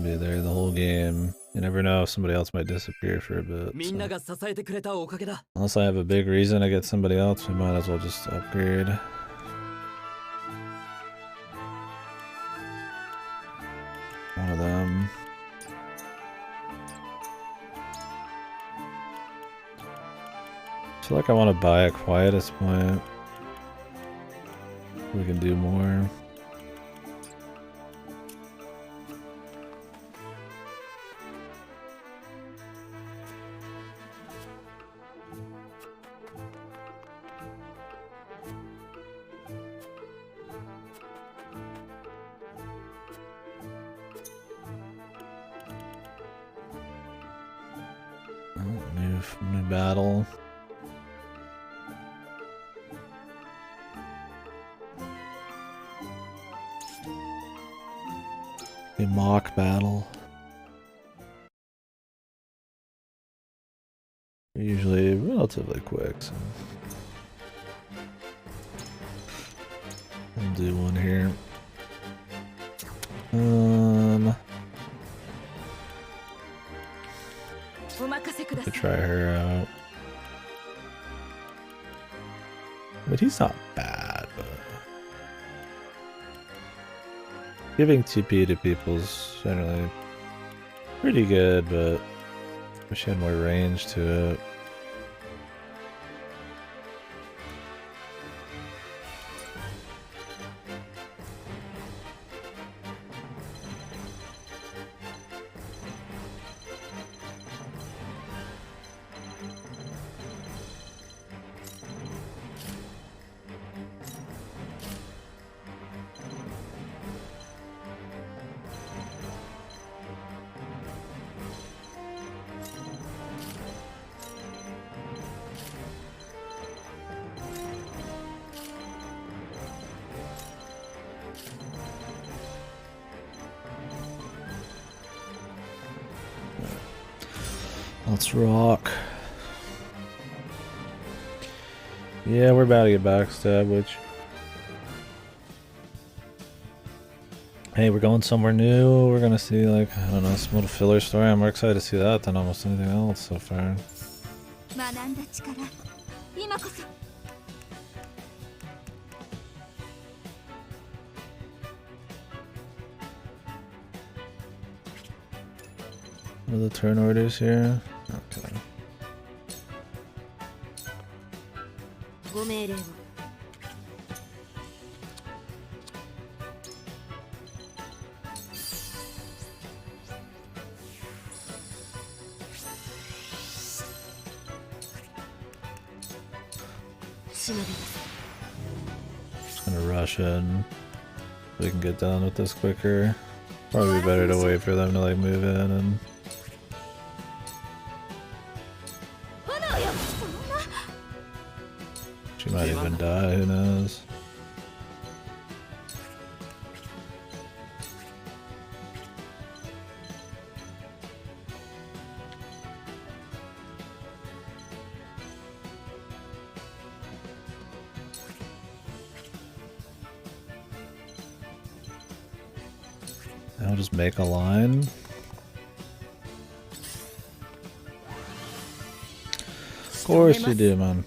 Be there the whole game. You never know if somebody else might disappear for a bit. So. Unless I have a big reason to get somebody else, we might as well just upgrade. One of them. I feel like I want to buy a Quietus point. We can do more. New battle. A mock battle. They're usually relatively quick, so I'll do one here. To try her out. But he's not bad, but giving TP to people's generally pretty good, but wish he had more range to it. Let's rock. Yeah, we're about to get backstab, which... Hey, we're going somewhere new. We're gonna see, like, I don't know, some little filler story. I'm more excited to see that than almost anything else so far. What are the turn orders here? Okay. Just gonna rush in. We can get done with this quicker. Probably better to wait for them to like move in and. She might even die, who knows? I'll just make a line. Of course you do, man.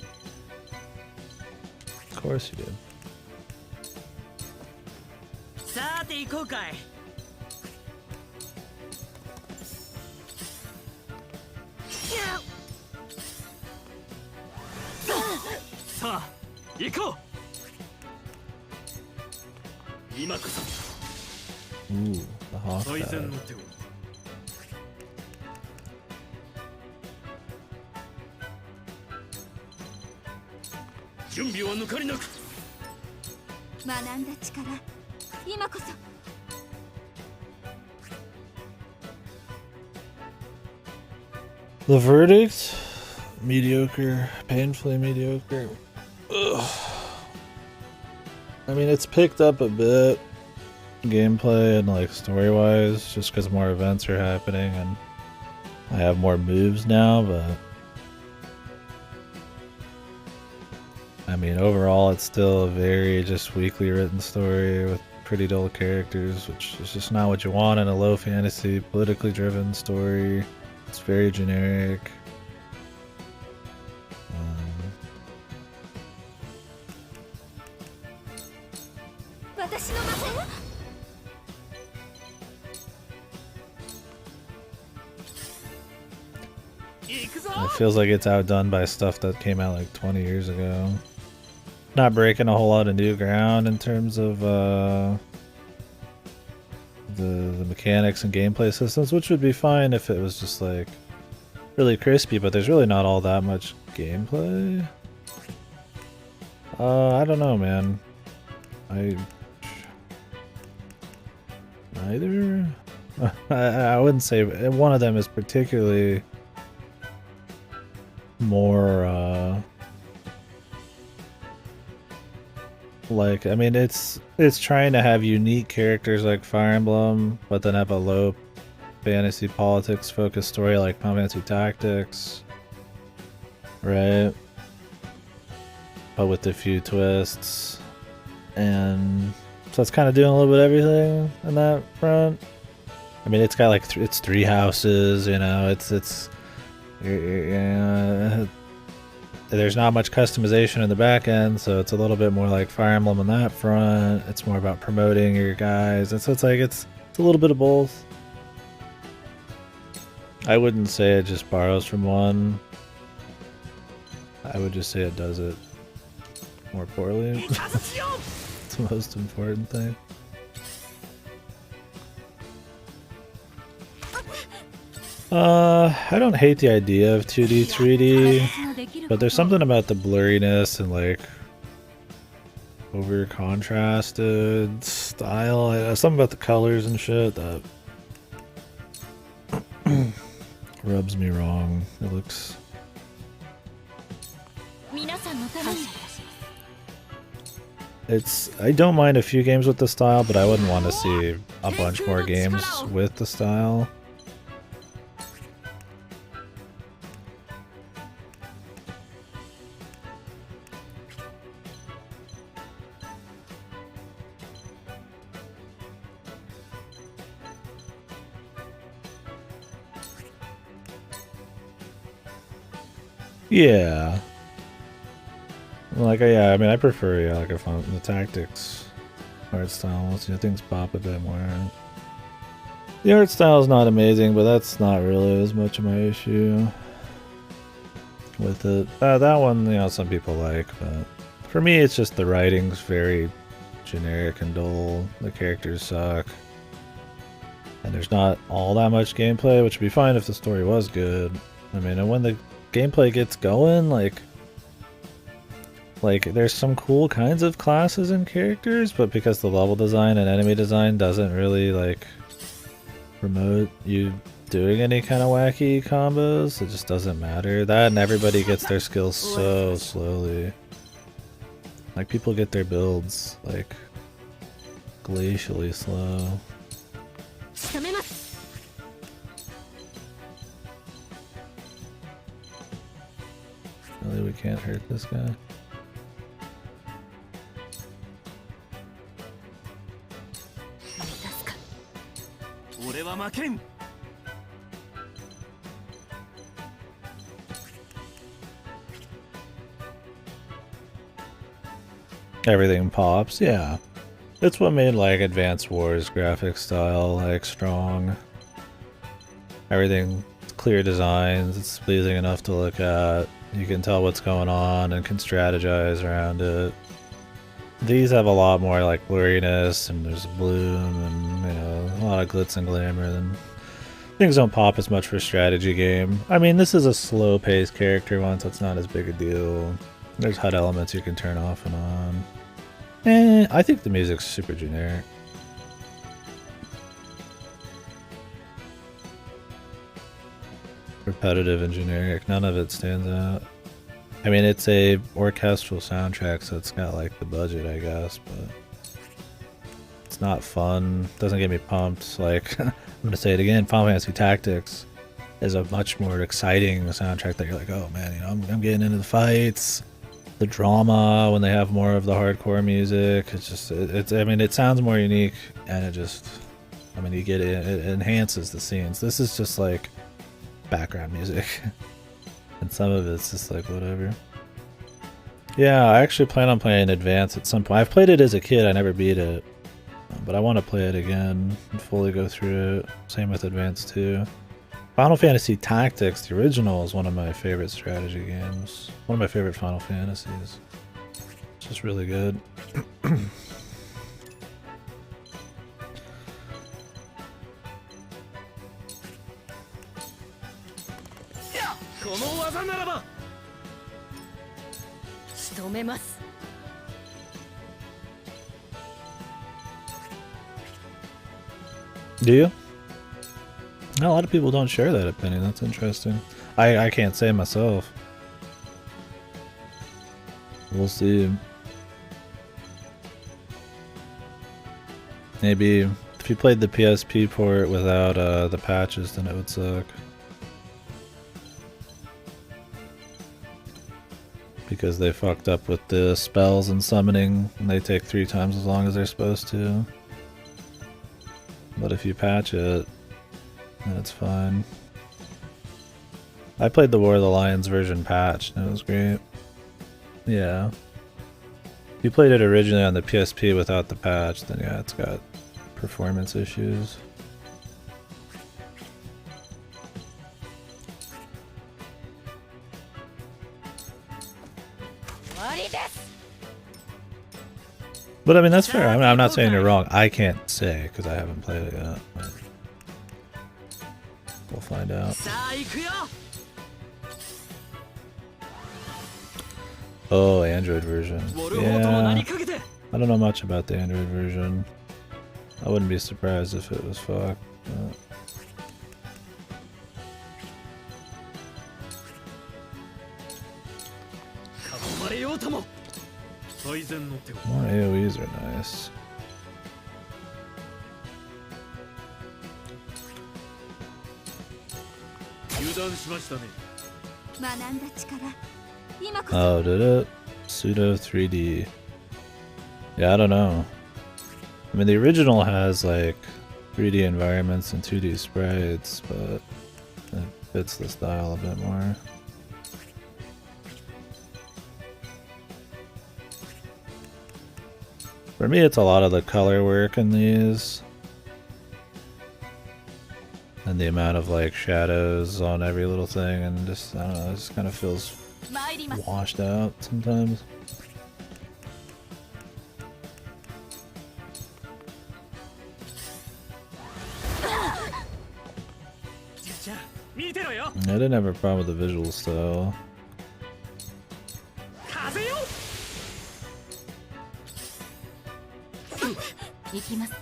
Of course you do. Ooh, the hawk dive. 準備は抜かりなく。学んだ力、今こそ。The verdict? Mediocre. Painfully mediocre. Ugh. I mean, it's picked up a bit, gameplay and like story-wise, just because more events are happening and I have more moves now, but I mean, overall, it's still a very just weakly written story with pretty dull characters, which is just not what you want in a low fantasy, politically driven story. It's very generic. It feels like it's outdone by stuff that came out like 20 years ago. Not breaking a whole lot of new ground in terms of the mechanics and gameplay systems, which would be fine if it was just like really crispy, but there's really not all that much gameplay. I don't know, man. Neither. I wouldn't say one of them is particularly more like, I mean, it's trying to have unique characters like Fire Emblem, but then have a low fantasy politics focused story like Final Fantasy Tactics, right? But with a few twists, and so it's kind of doing a little bit of everything in that front. I mean, it's got like it's 3 houses, you know. There's not much customization in the back end, so it's a little bit more like Fire Emblem on that front. It's more about promoting your guys, and so it's like it's a little bit of both. I wouldn't say it just borrows from one. I would just say it does it more poorly. It's the most important thing. I don't hate the idea of 2D, 3D, but there's something about the blurriness and like over contrasted style, something about the colors and shit that rubs me wrong. It looks... I don't mind a few games with the style, but I wouldn't want to see a bunch more games with the style. Yeah. Like, yeah, I mean, I prefer, like the tactics art style. Things pop a bit more. The art style is not amazing, but that's not really as much of my issue with it. That one, some people like, but for me, it's just the writing's very generic and dull. The characters suck. And there's not all that much gameplay, which would be fine if the story was good. I mean, and when the gameplay gets going, like, Like, there's some cool kinds of classes and characters, but because the level design and enemy design doesn't really, like, promote you doing any kind of wacky combos, it just doesn't matter. That and everybody gets their skills so slowly. Like, people get their builds, like, glacially slow. Really, we can't hurt this guy. Everything pops, yeah. That's what made like Advance Wars graphic style like strong. Everything clear designs, it's pleasing enough to look at. You can tell what's going on and can strategize around it. These have a lot more like blurriness and there's bloom and, you know, a lot of glitz and glamour. Than things don't pop as much for a strategy game. I mean, this is a slow-paced character one, so it's not as big a deal. There's HUD elements you can turn off and on. I think the music's super generic. Repetitive and generic. None of it stands out. I mean, it's a orchestral soundtrack, so it's got like the budget, I guess, but it's not fun. Doesn't get me pumped. Like, I'm gonna say it again, Final Fantasy Tactics is a much more exciting soundtrack that you're like, oh man, you know, I'm getting into the fights, the drama when they have more of the hardcore music. It's just, I mean, it sounds more unique, and it just, I mean, you get it, it enhances the scenes. This is just like background music. And some of it's just like whatever. Yeah, I actually plan on playing Advance at some point. I've played it as a kid, I never beat it. But I want to play it again and fully go through it. Same with Advance 2. Final Fantasy Tactics, the original, is one of my favorite strategy games. One of my favorite Final Fantasies. It's just really good. Do you? No, a lot of people don't share that opinion. That's interesting. I can't say myself. We'll see. Maybe if you played the PSP port without the patches, then it would suck. Because they fucked up with the spells and summoning, and they take 3 times as long as they're supposed to. But if you patch it, then it's fine. I played the War of the Lions version patched, and it was great. Yeah. If you played it originally on the PSP without the patch, then yeah, it's got performance issues. But I mean, that's fair. I'm not saying you're wrong. I can't say because I haven't played it yet. But we'll find out. Oh, Android version. Yeah. I don't know much about the Android version. I wouldn't be surprised if it was fucked. More AoEs are nice. Oh, did it? Pseudo 3D. Yeah, I don't know. I mean, the original has like 3D environments and 2D sprites, but it fits the style a bit more. For me, it's a lot of the color work in these. And the amount of like shadows on every little thing, and just, I don't know, it just kind of feels washed out sometimes. I didn't have a problem with the visual style. きますか。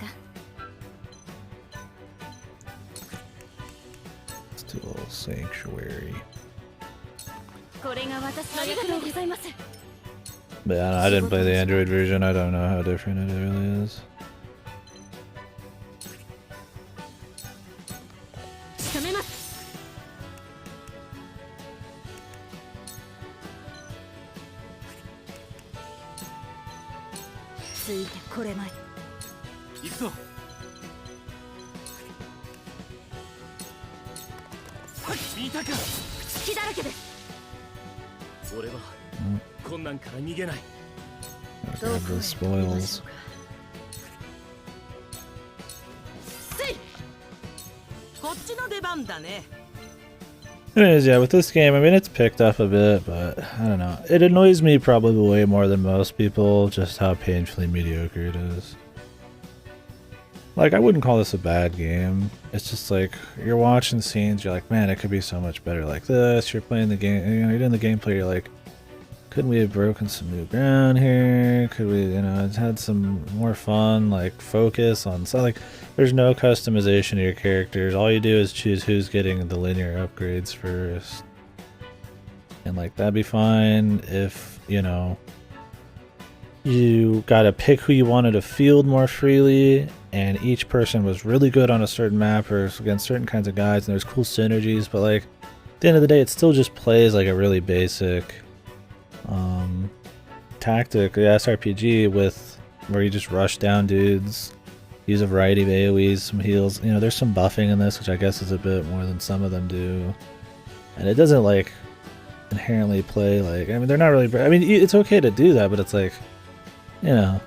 Still Sanctuary. これが私のありがとうございます。 But I didn't play the Android version. I don't know how different it really is. 仕留めます。 ついてこれまい。行くぞ。見たか。隙だらけです。俺は困難から逃げない。 Grab the spoils. こっちの出番だね。 Anyways, yeah, with this game, I mean, it's picked up a bit, but I don't know. It annoys me probably way more than most people, just how painfully mediocre it is. Like, I wouldn't call this a bad game. It's just like, you're watching scenes, you're like, man, it could be so much better like this. You're playing the game, you know, you're doing the gameplay, you're like, couldn't we have broken some new ground here? Could we, you know, had some more fun, like, focus on, so like, there's no customization of your characters. All you do is choose who's getting the linear upgrades first. And, like, that'd be fine if, you know, you gotta pick who you wanted to field more freely, and each person was really good on a certain map or against certain kinds of guys, and there's cool synergies, but, like, at the end of the day, it still just plays like a really basic tactic, the SRPG, with where you just rush down dudes, use a variety of AoEs, some heals. You know, there's some buffing in this, which I guess is a bit more than some of them do. And it doesn't, like, inherently play like, I mean, they're not really, I mean, it's okay to do that, but it's like, you know,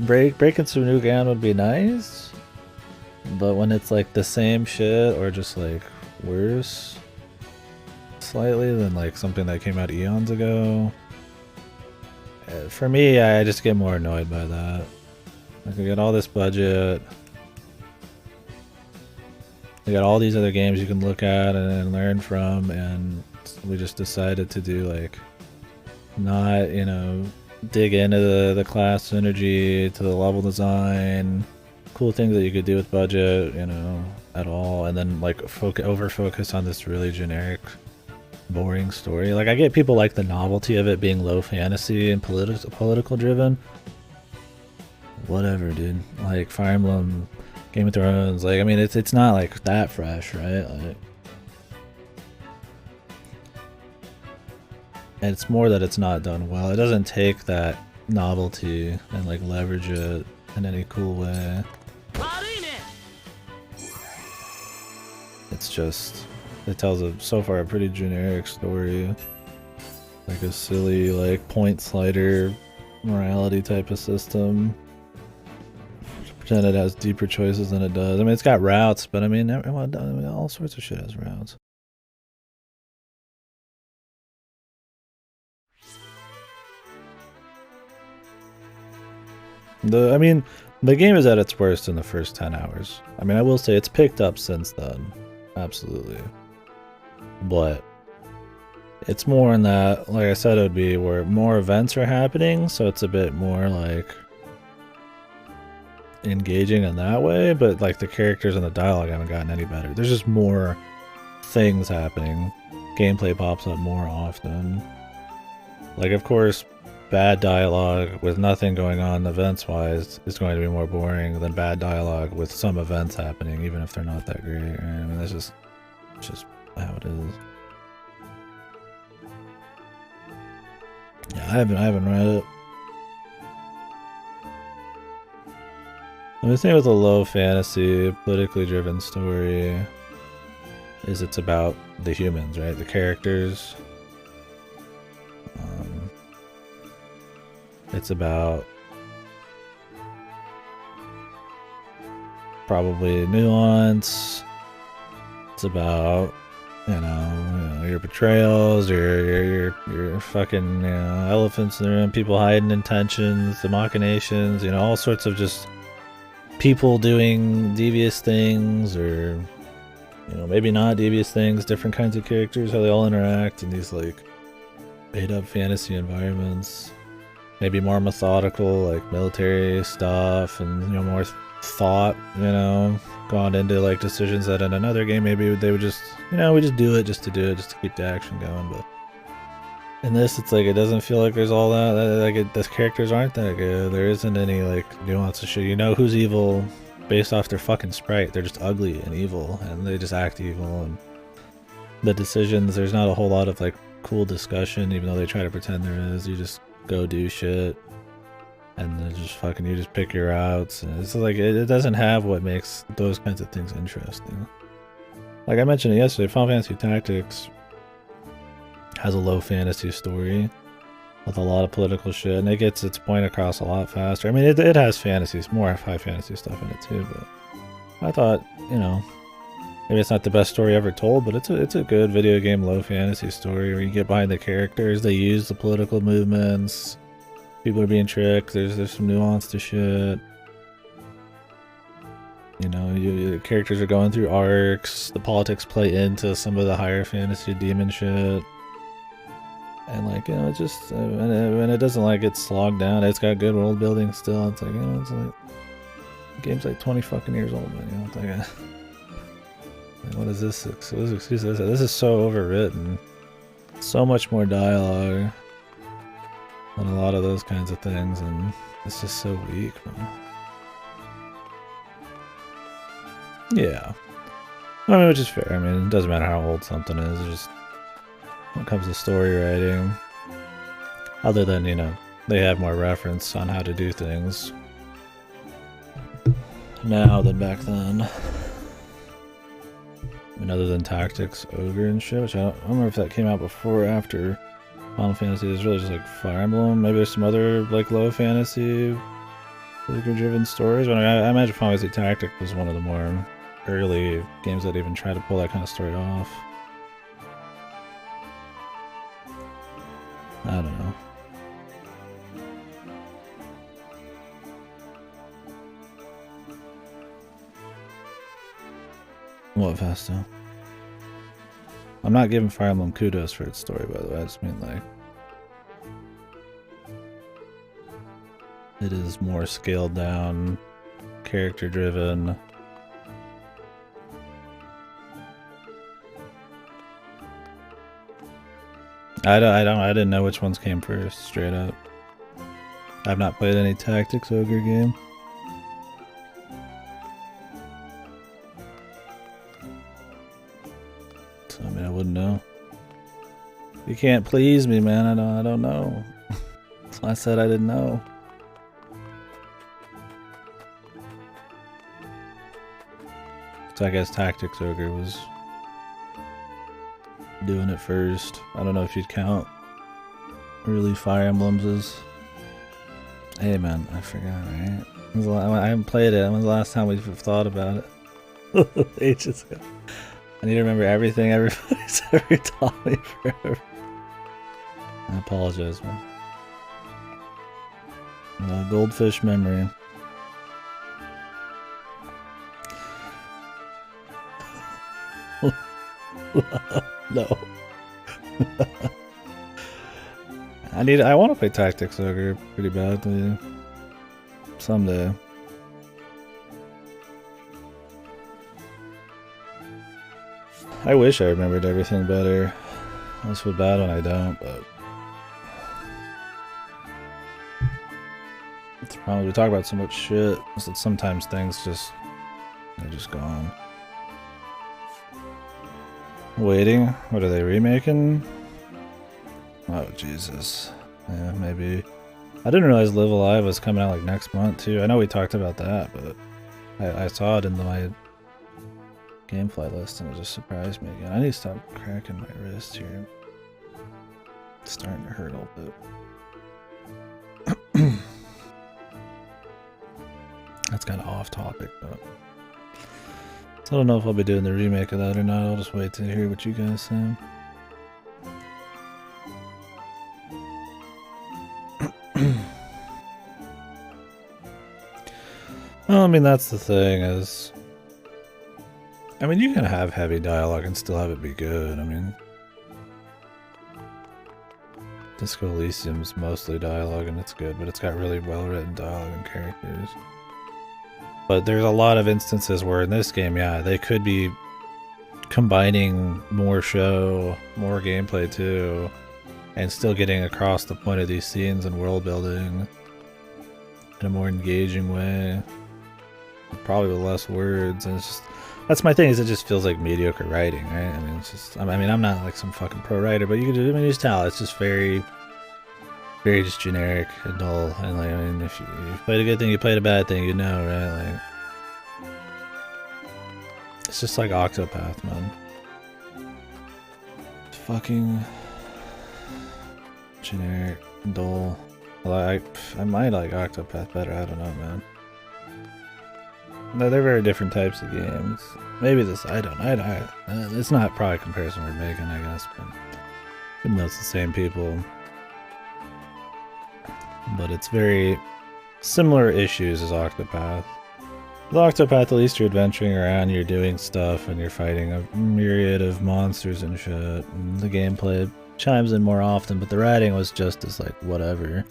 breaking some new ground would be nice, but when it's like the same shit or just like worse slightly than like something that came out eons ago, for me, I just get more annoyed by that. Like, we got all this budget, we got all these other games you can look at and learn from, and we just decided to do, like, not, you know, dig into the class synergy, to the level design, cool things that you could do with budget, you know, at all, and then, like, over focus on this really generic, boring story. Like, I get people like the novelty of it being low fantasy and political driven. Whatever, dude. Like, Fire Emblem, Game of Thrones, like, I mean, it's not like that fresh, right? Like, and it's more that it's not done well. It doesn't take that novelty and, like, leverage it in any cool way. It's just, it tells so far a pretty generic story, like a silly, like, point slider morality type of system. Pretend it has deeper choices than it does. I mean, it's got routes, but I mean, all sorts of shit has routes. I mean, the game is at its worst in the first 10 hours. I mean, I will say it's picked up since then. Absolutely. But it's more in that, like I said, it would be where more events are happening, so it's a bit more, like, engaging in that way, but, like, the characters and the dialogue haven't gotten any better. There's just more things happening. Gameplay pops up more often. Like, of course, bad dialogue with nothing going on events-wise is going to be more boring than bad dialogue with some events happening, even if they're not that great. Right? I mean, that's just how it is. Yeah, I haven't read it. And the thing with a low fantasy, politically driven story is it's about the humans, right? The characters. It's about probably nuance. It's about, you know, your betrayals, your fucking, you know, elephants in the room, people hiding intentions, the machinations, you know, all sorts of just people doing devious things, or, you know, maybe not devious things, different kinds of characters, how they all interact in these, like, made up fantasy environments. maybe more methodical, like military stuff, and you know, more thought, you know, gone into like decisions that in another game maybe they would just, you know, we just do it just to do it, just to keep the action going. But in this, it's like it doesn't feel like there's all that. Like the characters aren't that good. There isn't any like nuance of shit. You know who's evil based off their fucking sprite. They're just ugly and evil, and they just act evil. And the decisions, there's not a whole lot of like cool discussion, even though they try to pretend there is. You just go do shit, and then just fucking you just pick your routes. And it's like it doesn't have what makes those kinds of things interesting. Like I mentioned it yesterday, Final Fantasy Tactics has a low fantasy story with a lot of political shit, and it gets its point across a lot faster. I mean, it has fantasies, more high fantasy stuff in it too, but I thought, you know, maybe it's not the best story ever told, but it's a good video game low fantasy story where you get behind the characters, they use the political movements, people are being tricked, there's some nuance to shit. You know, the characters are going through arcs, the politics play into some of the higher fantasy demon shit. And like, you know, it just, and it doesn't like get slogged down. It's got good world building still. It's like, you know, it's like, the game's like 20 fucking years old, man. You know, it's like, what is this? Excuse this. This is so overwritten. So much more dialogue than a lot of those kinds of things, and it's just so weak, man. Yeah. I mean, which is fair. I mean, it doesn't matter how old something is. It's just, when it comes to story writing, other than, you know, they have more reference on how to do things now than back then. I mean, other than Tactics, Ogre, and shit, which I don't remember if that came out before or after Final Fantasy. It's really just like Fire Emblem. Maybe there's some other like low fantasy, figure-driven stories. But I imagine Final Fantasy Tactics was one of the more early games that even tried to pull that kind of story off. I don't know. What, Festo? I'm not giving Fire Emblem kudos for its story, by the way. I just mean, like, it is more scaled down, character driven. I didn't know which ones came first, straight up. I've not played any Tactics Ogre game. So, I mean, I wouldn't know. You can't please me, man. I don't know. That's why I said I didn't know. So I guess Tactics Ogre was doing it first. I don't know if you'd count early Fire Emblems as... Hey man, I forgot, right? I haven't played it. When's the last time we've thought about it? Ages ago. I need to remember everything everybody's ever taught me forever. I apologize, man. Goldfish memory. No. I want to play Tactics Ogre pretty badly. Someday. I wish I remembered everything better. I just feel bad when I don't, but it's the problem. We talk about so much shit that sometimes things just, they're just gone. Waiting? What are they remaking? Oh Jesus. Yeah, maybe. I didn't realize Live Alive was coming out like next month too. I know we talked about that, but I saw it in my Gamefly list and it just surprised me again. I need to stop cracking my wrist here. It's starting to hurt a little bit. That's kind of off topic, but I don't know if I'll be doing the remake of that or not. I'll just wait to hear what you guys say. Well, I mean, that's the thing is... I mean, you can have heavy dialogue and still have it be good. I mean... Disco Elysium's mostly dialogue and it's good, but it's got really well written dialogue and characters. But there's a lot of instances where in this game, yeah, they could be combining more show, more gameplay too, and still getting across the point of these scenes and world building in a more engaging way. Probably with less words, and it's just, that's my thing, is it just feels like mediocre writing, right? I mean, it's just, I mean, I'm not like some fucking pro writer, but you can just tell, it's just very just generic and dull, and like, I mean, if you played a good thing, you played a bad thing, you know, right? Like, it's just like Octopath, man. It's fucking generic and dull. Like, I might like Octopath better, I don't know, man. No, they're very different types of games. Maybe this, I don't, it's not probably a comparison we're making, I guess, but even though it's the same people. But it's very similar issues as Octopath. With Octopath, at least you're adventuring around, you're doing stuff, and you're fighting a myriad of monsters and shit. And the gameplay chimes in more often, but the writing was just as like, whatever.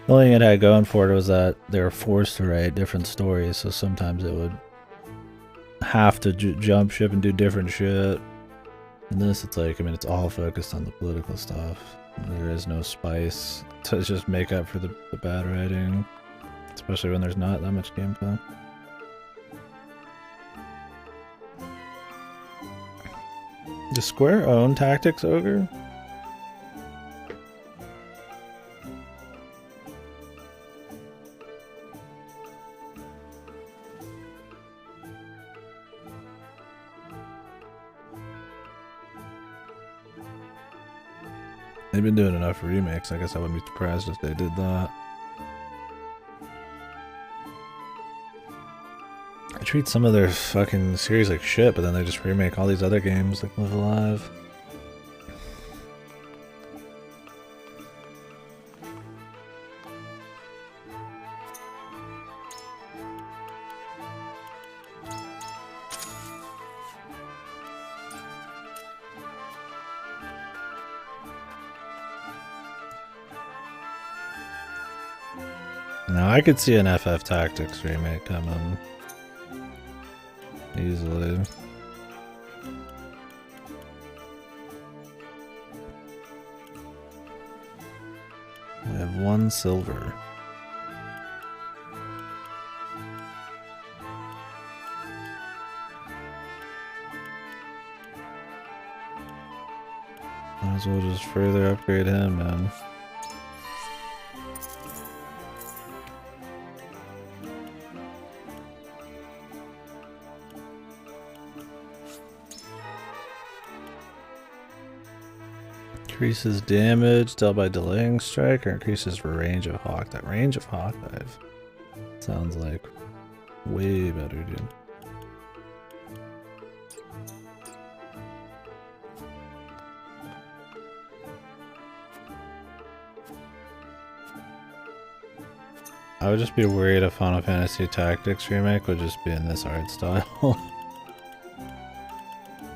The only thing it had going for it was that they were forced to write different stories, so sometimes it would have to jump ship and do different shit. In this, it's like, I mean, it's all focused on the political stuff. There is no spice to just make up for the bad writing, especially when there's not that much gameplay. Does Square own Tactics Ogre? They've been doing enough remakes, I guess I wouldn't be surprised if they did that. I treat some of their fucking series like shit, but then they just remake all these other games like Live Alive. Now I could see an FF Tactics remake coming easily. We have 1 silver. Might as well just further upgrade him, man. Increases damage dealt by delaying strike, or increases range of Hawk. That range of Hawk dive sounds like way better, dude. I would just be worried if Final Fantasy Tactics remake would just be in this art style.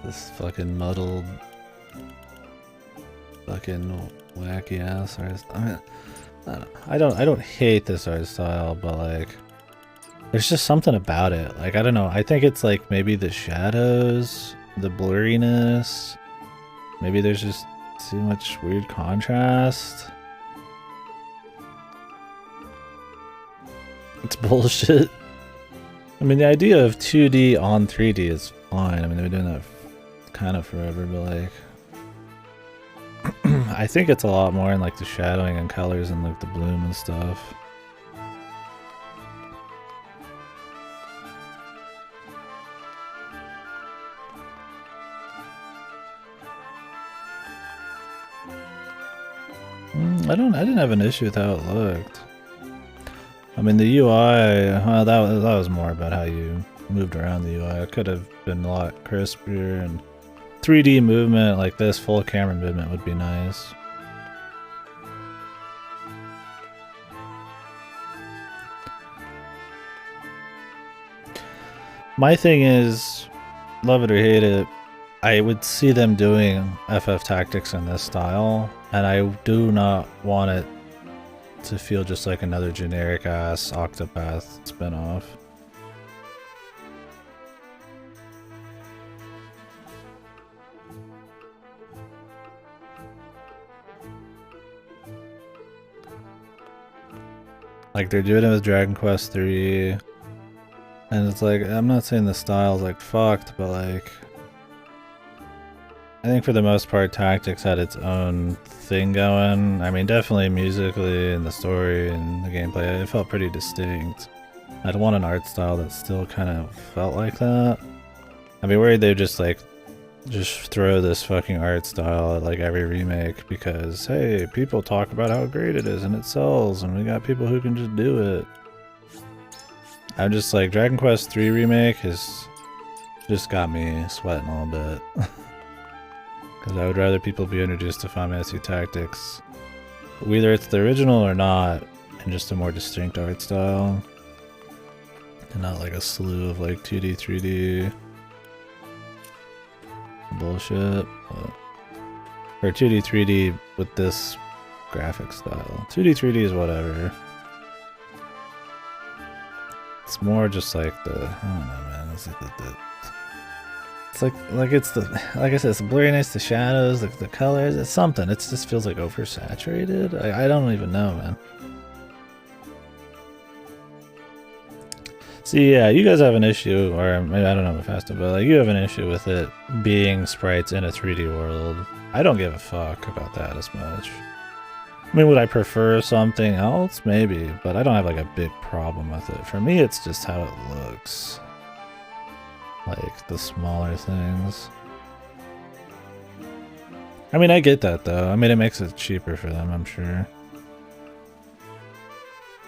This fucking muddled, fucking wacky ass art style. I don't hate this art style, but like, there's just something about it. Like, I don't know. I think it's like maybe the shadows, the blurriness. Maybe there's just too much weird contrast. It's bullshit. I mean, the idea of 2D on 3D is fine. I mean, they've been doing that kind of forever, but like, I think it's a lot more in like the shadowing and colors and like the bloom and stuff. I didn't have an issue with how it looked. I mean, the UI, well, that was more about how you moved around the UI. It could have been a lot crispier, and 3D movement like this, full camera movement would be nice. My thing is, love it or hate it, I would see them doing FF Tactics in this style And I do not want it to feel just like another generic ass Octopath spinoff. Like they're doing it with Dragon Quest 3, and it's like, I'm not saying the style's like fucked, but like I think for the most part Tactics had its own thing going. I mean, definitely musically and the story and the gameplay, it felt pretty distinct. I'd want an art style that still kind of felt like that. I'd be worried they'd just throw this fucking art style at like every remake because, hey, people talk about how great it is and it sells and we got people who can just do it. I'm just like, Dragon Quest 3 remake has just got me sweating a little bit. Because I would rather people be introduced to Final Fantasy Tactics, whether it's the original or not, and just a more distinct art style. And not like a slew of like 2D, 3D bullshit, or 2D 3D with this graphic style. 2D 3D is whatever. It's more just like I don't know, man. It's like it's the, like I said, it's the blurriness, the shadows, the colors. It's something. It just feels like oversaturated. I don't even know, man. See, yeah, you guys have an issue, or maybe I don't know if Fasta, but like you have an issue with it being sprites in a 3D world. I don't give a fuck about that as much. I mean, would I prefer something else? Maybe, but I don't have like a big problem with it. For me, it's just how it looks. Like the smaller things. I mean, I get that though. I mean, it makes it cheaper for them, I'm sure.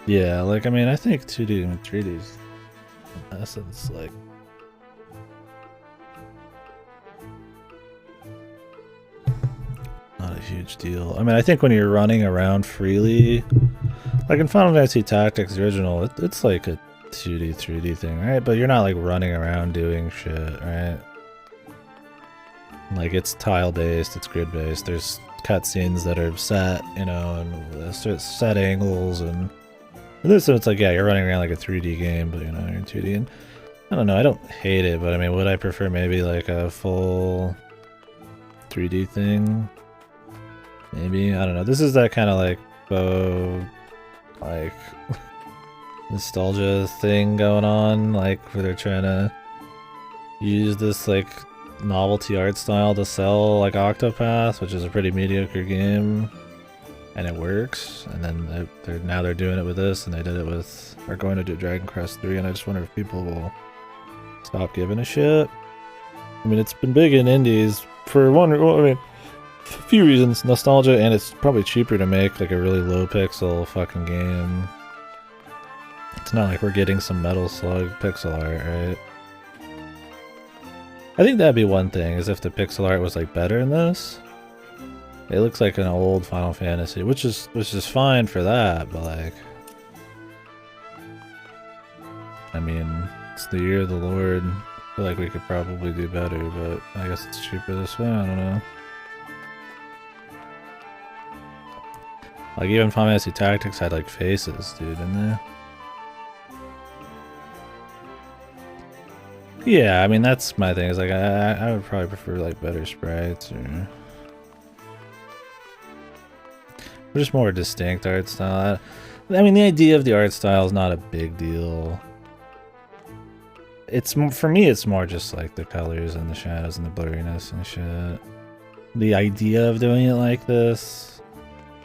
Yeah, like, I mean, I think 2D and 3D's in essence, like, not a huge deal. I mean, I think when you're running around freely, like in Final Fantasy Tactics original, it's like a 2D, 3D thing, right? But you're not like running around doing shit, right? Like it's tile based, it's grid based. There's cutscenes that are set, you know, and set angles, and this, it's like, yeah, you're running around like a 3D game, but you know, you're in 2D. And I don't know, I don't hate it, but I mean, would I prefer maybe like a full 3D thing? Maybe, I don't know. This is that kind of like like nostalgia thing going on, like where they're trying to use this like novelty art style to sell like Octopath, which is a pretty mediocre game, and it works. And then now they're doing it with this, and they did it with, are going to do Dragon Quest 3, and I just wonder if people will stop giving a shit. I mean, it's been big in indies for one, well, I mean, a few reasons. Nostalgia, and it's probably cheaper to make like a really low pixel fucking game. It's not like we're getting some Metal Slug pixel art, right? I think that'd be one thing, is if the pixel art was like better in this. It looks like an old Final Fantasy, which is fine for that, but like, I mean, it's the year of the Lord. I feel like we could probably do better, but I guess it's cheaper this way, I don't know. Like even Final Fantasy Tactics had like faces, dude, in there. Yeah, I mean, that's my thing, is like, I would probably prefer like better sprites, or just more distinct art style. I mean, the idea of the art style is not a big deal. It's, for me, it's more just like the colors and the shadows and the blurriness and shit. The idea of doing it like this,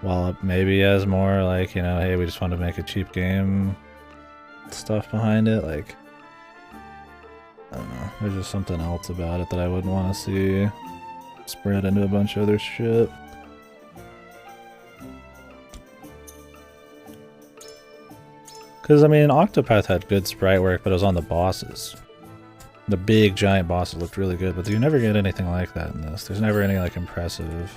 while it maybe has more like, you know, hey, we just want to make a cheap game stuff behind it, like, I don't know, there's just something else about it that I wouldn't want to see spread into a bunch of other shit. Because, I mean, Octopath had good sprite work, but it was on the bosses. The big, giant bosses looked really good, but you never get anything like that in this. There's never any, like, impressive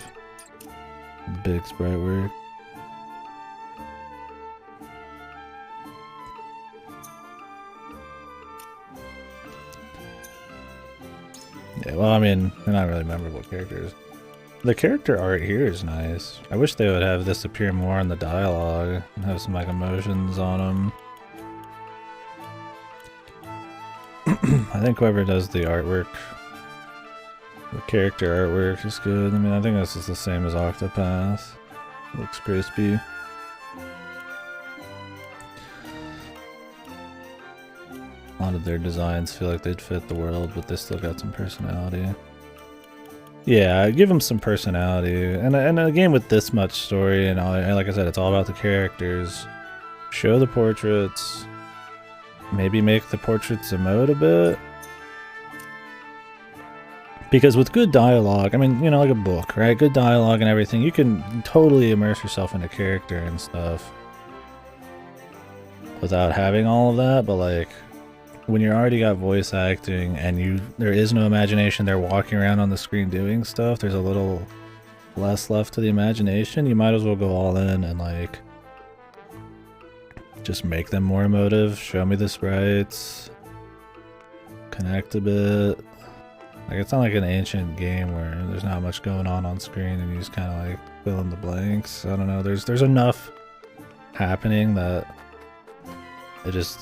big sprite work. Yeah, well, I mean, they're not really memorable characters. The character art here is nice. I wish they would have this appear more in the dialogue and have some like emotions on them. I think whoever does the artwork, the character artwork is good. I mean, I think this is the same as Octopath. Looks crispy. A lot of their designs feel like they'd fit the world, but they still got some personality. Yeah, give them some personality. And a game with this much story, and like I said, it's all about the characters. Show the portraits. Maybe make the portraits emote a bit. Because with good dialogue, I mean, you know, like a book, right? Good dialogue and everything, you can totally immerse yourself in a character and stuff without having all of that. But like, when you already got voice acting and there is no imagination, they're walking around on the screen doing stuff, there's a little less left to the imagination. You might as well go all in and like just make them more emotive, show me the sprites, connect a bit. Like, it's not like an ancient game where there's not much going on screen and you just kind of like fill in the blanks. I don't know, there's enough happening that it just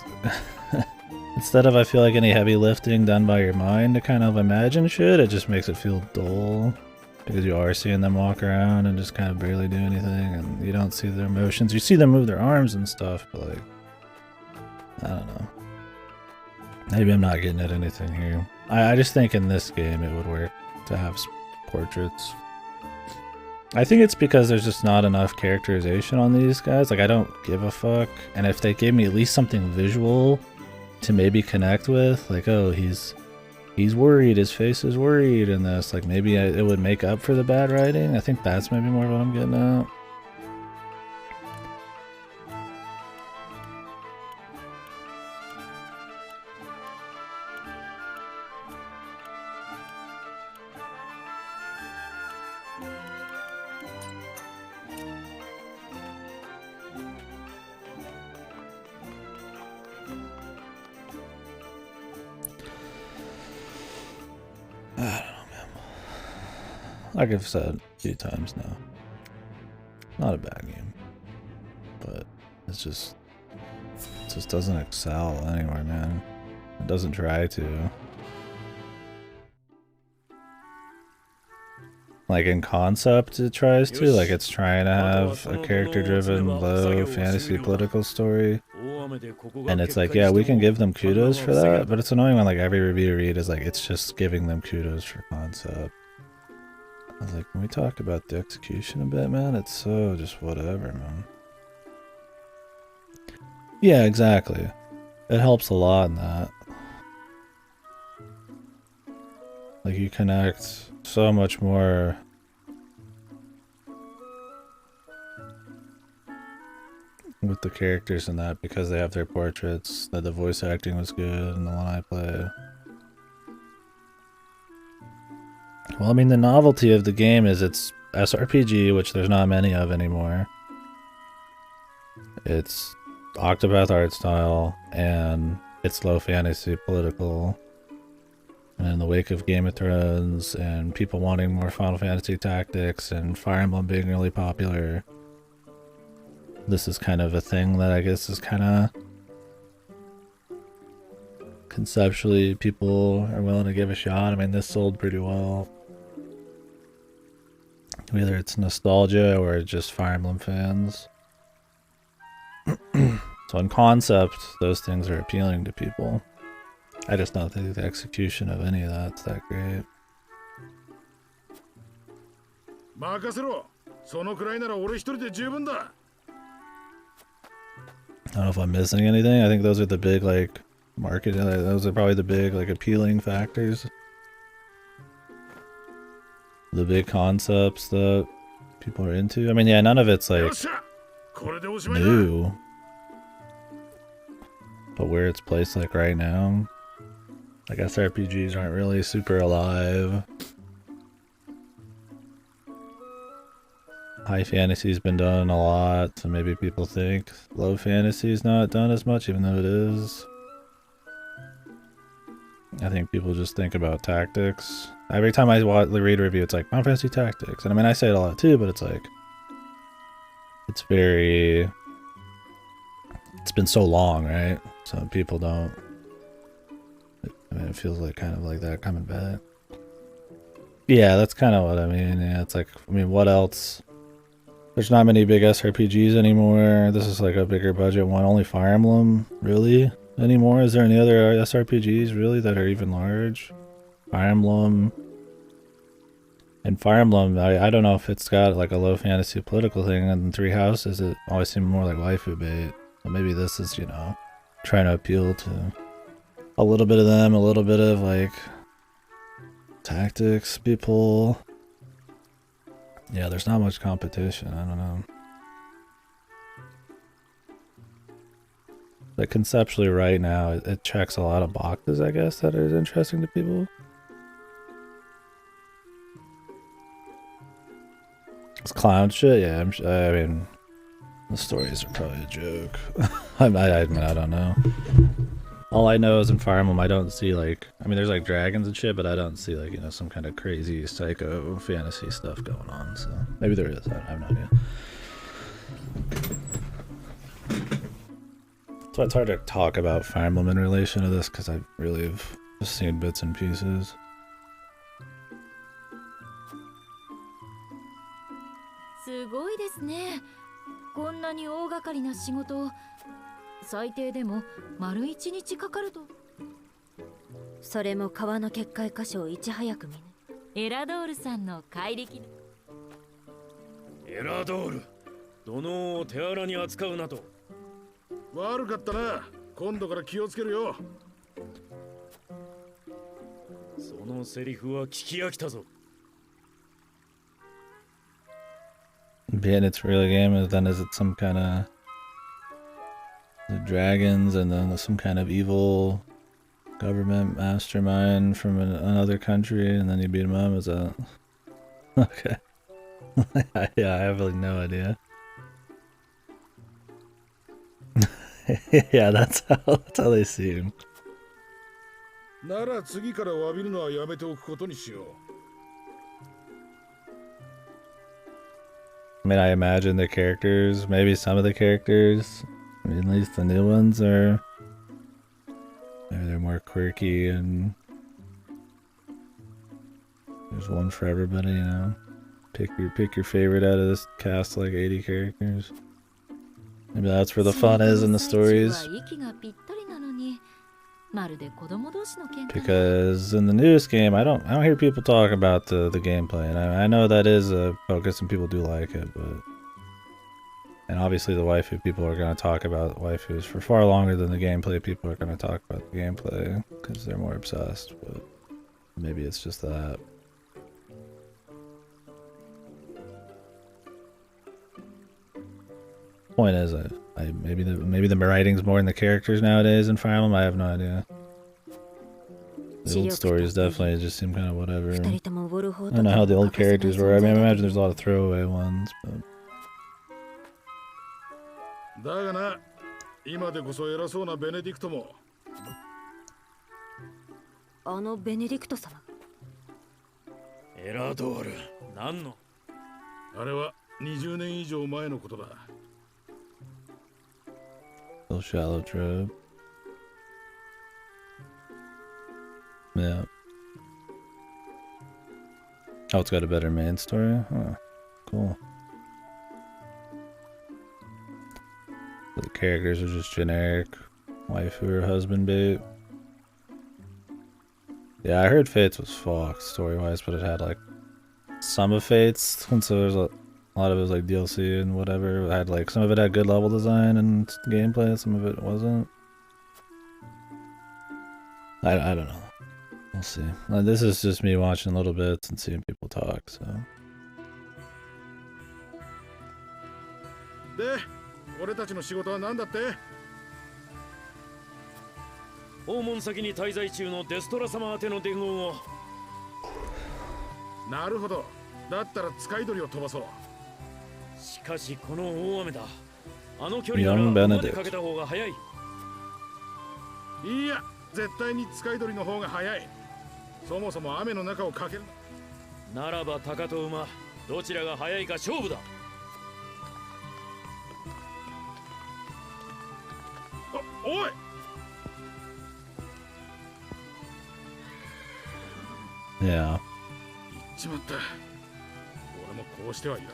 instead of, I feel like, any heavy lifting done by your mind to kind of imagine shit, it just makes it feel dull. Because you are seeing them walk around and just kind of barely do anything, and you don't see their emotions. You see them move their arms and stuff, but like, I don't know. Maybe I'm not getting at anything here. I just think in this game it would work to have portraits. I think it's because there's just not enough characterization on these guys. Like, I don't give a fuck. And if they gave me at least something visual to maybe connect with, like, oh, he's worried, his face is worried in this, like maybe it would make up for the bad writing. I think that's maybe more what I'm getting at. I don't know, man. Like I've said a few times now, not a bad game, but it just doesn't excel anywhere, man. It doesn't try to. Like in concept, it tries to. Like it's trying to have a character-driven, low fantasy political story. And it's like, yeah, we can give them kudos for that, but it's annoying when like every review you read is like, it's just giving them kudos for concept. I was like, can we talk about the execution a bit, man? It's so just whatever, man. Yeah, exactly. It helps a lot in that. Like you connect so much more with the characters in that because they have their portraits, that the voice acting was good in the one I played. Well, I mean, the novelty of the game is it's SRPG, which there's not many of anymore. It's Octopath art style, and it's low fantasy political. And in the wake of Game of Thrones, and people wanting more Final Fantasy Tactics, and Fire Emblem being really popular, this is kind of a thing that I guess is kind of conceptually people are willing to give a shot. I mean, this sold pretty well. Whether it's nostalgia or just Fire Emblem fans. So in concept, those things are appealing to people. I just don't think the execution of any of that's that great. I don't know if I'm missing anything. I think those are the big, like, marketing. Those are probably the big, like, appealing factors. The big concepts that people are into. I mean, yeah, none of it's, like, new. But where it's placed, like, right now, I guess RPGs aren't really super alive. High fantasy's been done a lot, so maybe people think low fantasy's not done as much, even though it is. I think people just think about tactics. Every time I read a review, it's like Final Fantasy Tactics, and I mean I say it a lot too, but it's like it's very. It's been so long, right? So people don't. I mean, it feels like kind of like that coming back. Yeah, that's kind of what I mean. Yeah, it's like, I mean, what else? There's not many big SRPGs anymore. This is like a bigger budget one. Only Fire Emblem, really, anymore? Is there any other SRPGs, really, that are even large? Fire Emblem. And Fire Emblem, I don't know if it's got like a low fantasy political thing. And Three Houses, it always seemed more like waifu bait. So maybe this is, you know, trying to appeal to a little bit of them, a little bit of like tactics people. Yeah, there's not much competition. I don't know. But conceptually right now, it checks a lot of boxes, I guess, that is interesting to people. It's clown shit? Yeah, I mean, the stories are probably a joke. I don't know. All I know is in Fire Emblem, I don't see like, I mean, there's like dragons and shit, but I don't see like, you know, some kind of crazy psycho fantasy stuff going on. So maybe there is. I have no idea. So it's hard to talk about Fire Emblem in relation to this because I really have just seen bits and pieces.すごいですね。こんなに大掛かりな仕事を最低でも丸一日かかると。それも川の結界箇所をいち早く見ぬ。エラドールさんの怪力。エラドール、土のうを手荒に扱うなと。悪かったな。今度から気をつけるよ。そのセリフは聞き飽きたぞ。Being its real game, and then is it some kind of the dragons and then some kind of evil government mastermind from another country, and then you beat him up? Is that okay? Yeah, I have like no idea. Yeah, that's how they seem. なら次から詫びるのはやめておくことにしよう。I mean, I imagine the characters, maybe some of the characters, I mean, at least the new ones are, maybe they're more quirky and there's one for everybody, you know. Pick your favorite out of this cast, like 80 characters. Maybe that's where the fun is in the stories. Because in the newest game, I don't hear people talk about the gameplay, and I know that is a focus and people do like it, but and obviously the waifu people are going to talk about waifus for far longer than the gameplay people are going to talk about the gameplay because they're more obsessed. But maybe it's just that. Point is, maybe the writing's more in the characters nowadays in Fire Emblem. I have no idea. The old stories definitely just seem kind of whatever. I don't know how the old characters were. I mean, I imagine there's a lot of throwaway ones, but. だがな、今でこそ偉そうなベネディクトも。あのベネディクト様。エラドール、何の？あれは20年以上前のことだ。Little shallow trope. Yeah. Oh, it's got a better main story? Huh. Cool. The characters are just generic waifu or husband bait. Yeah, I heard Fates was fucked story-wise, but it had like some of Fates, and so there's a lot of it was like DLC and whatever. It had like some of it had good level design and gameplay, some of it wasn't. I don't know. We'll see. This is just me watching little bits and seeing people talk, so. で、俺たちの仕事は何だって？訪問先に滞在中のデストラ様宛ての伝言を。なるほど。だったら使い鳥を飛ばそう。しかしこの大雨だ。あの距離なら馬でかけた方が早い。いや、絶対に使い鳥の方が早い。そもそも雨の中を駆ける。ならば鷹と馬、どちらが早いか勝負だ。おい。Yeah. 行っちまった。俺もこうしてはいらん。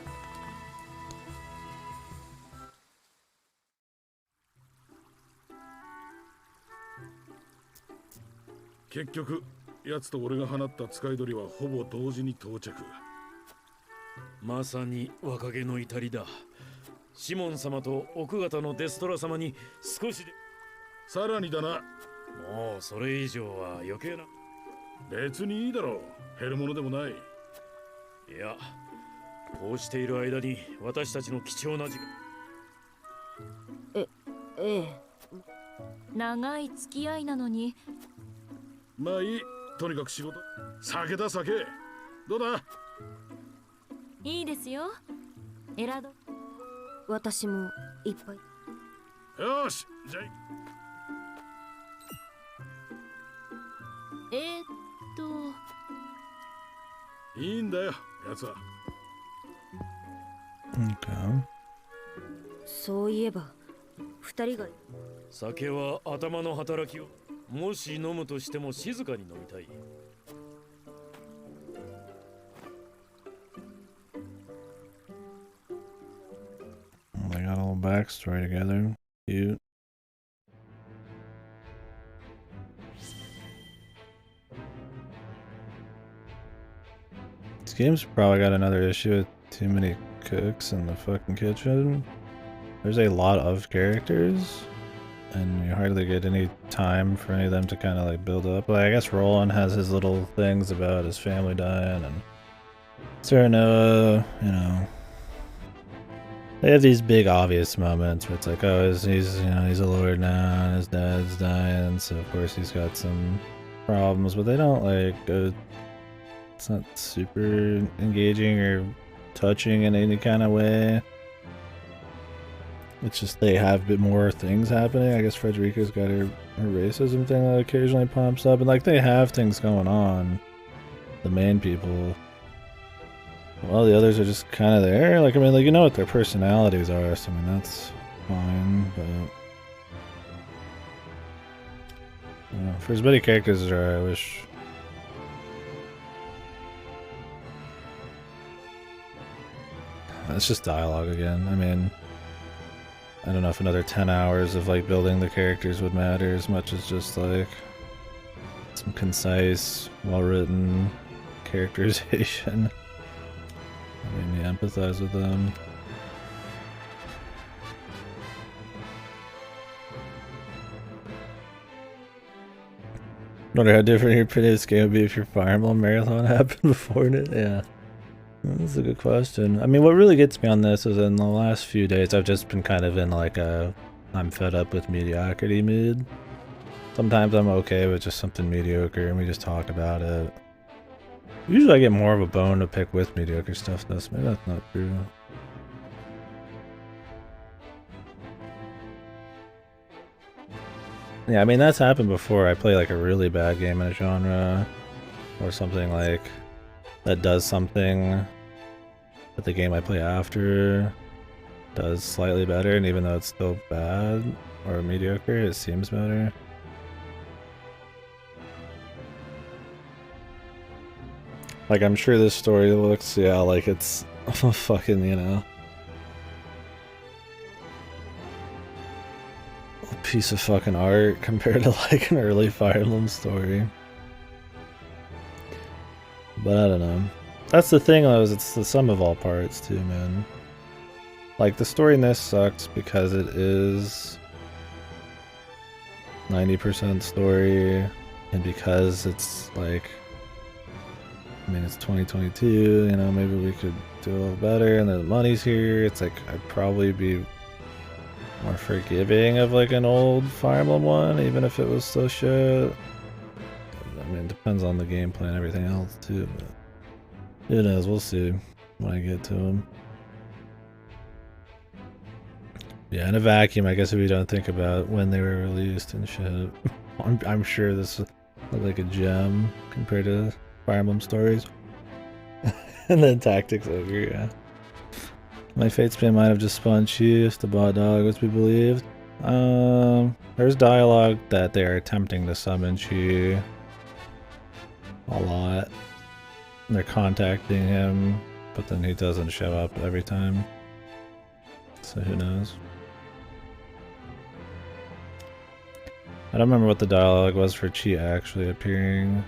結局、奴と俺が放った使い鳥はほぼ同時に到着。まさに若気の至りだ。シモン様と奥方のデストラ様に少しで。さらにだな。もうそれ以上は余計な。別にいいだろう。減るものでもない。いや、こうしている間に私たちの貴重な時間。ええ。長い付き合いなのに。まあいい。とにかく仕事。酒だ酒。どうだ。いいですよ。エラド。私もいっぱい。よし、じゃあ。いいんだよ、やつは。Okay. そういえば、二人が。酒は頭の働きを。もし飲むとしても静かに飲みたい。They got a little backstory together. Cute. This game's probably got another issue with too many cooks in the fucking kitchen. There's a lot of characters, and you hardly get any time for any of them to kind of like build up. Like, I guess Roland has his little things about his family dying, and Serenoa, you know. They have these big obvious moments where it's like, oh, he's a lord now, and his dad's dying, so of course he's got some problems, but they don't like go. It's not super engaging or touching in any kind of way. It's just they have a bit more things happening. I guess Frederica's got her racism thing that occasionally pops up, and like they have things going on. The main people. Well, the others are just kind of there. Like, I mean, like, you know what their personalities are, so I mean, that's fine, but... You know, for as many characters as there are, I wish... It's just dialogue again. I mean... I don't know if another 10 hours of, like, building the characters would matter as much as just, like... some concise, well-written characterization. I mean, you empathize with them. Wonder how different your previous game would be if your Fire Emblem marathon happened before it. Yeah, that's a good question. I mean, what really gets me on this is in the last few days, I've just been kind of in like a I'm fed up with mediocrity mood. Sometimes I'm okay with just something mediocre and we just talk about it. Usually I get more of a bone to pick with mediocre stuff though, so maybe that's not true. Yeah, I mean that's happened before. I play like a really bad game in a genre, or something like that does something that the game I play after does slightly better, and even though it's still bad or mediocre, it seems better. Like, I'm sure this story looks, yeah, like it's fucking, you know, a piece of fucking art compared to like an early Fire Emblem story. But I don't know. That's the thing though, is it's the sum of all parts too, man. Like, the story in this sucks because it is 90% story, and because it's like, I mean, it's 2022, you know, maybe we could do a little better, and the money's here. It's like, I'd probably be more forgiving of like an old Fire Emblem one, even if it was so shit. I mean, it depends on the gameplay and everything else too, but who knows, we'll see when I get to them. Yeah, in a vacuum, I guess if you don't think about when they were released and shit. I'm sure this is like a gem compared to Fire Emblem stories. And then Tactics Ogre, yeah. My fate spin might have just spawned Chiefs, the bot dog was to be believed. There's dialogue that they are attempting to summon Chi a lot. They're contacting him, but then he doesn't show up every time. So who knows? I don't remember what the dialogue was for Chi actually appearing.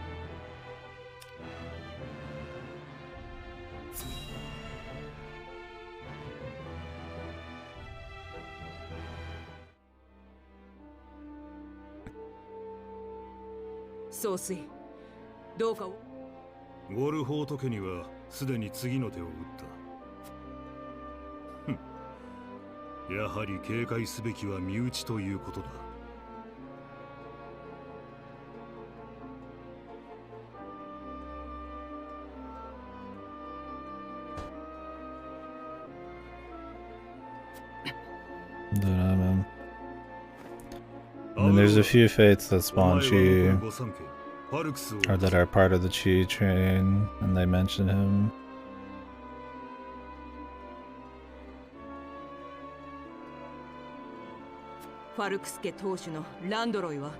So, ウォルホート家にはすでに次の手を打った。やはり警戒すべきは身内ということだ。Don't know, man. I mean, there's a few fates that spawn Chi, or that are part of the Chi train, and they mention him. ファルクス家当主のランドロイは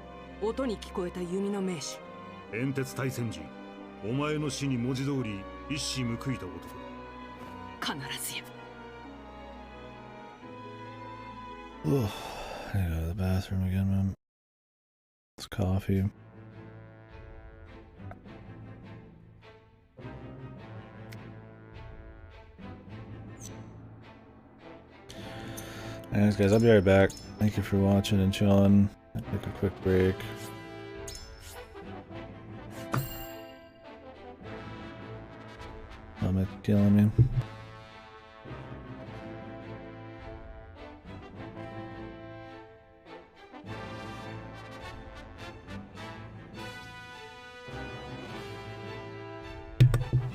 音に聞こえた弓の名手。煙鉄大戦時、お前の死に文字通り一矢報いた男だ。必ずや。Ugh, I gotta go to the bathroom again, man. It's coffee. Anyways, guys, I'll be right back. Thank you for watching and chilling. I'll take a quick break. I'm killing me.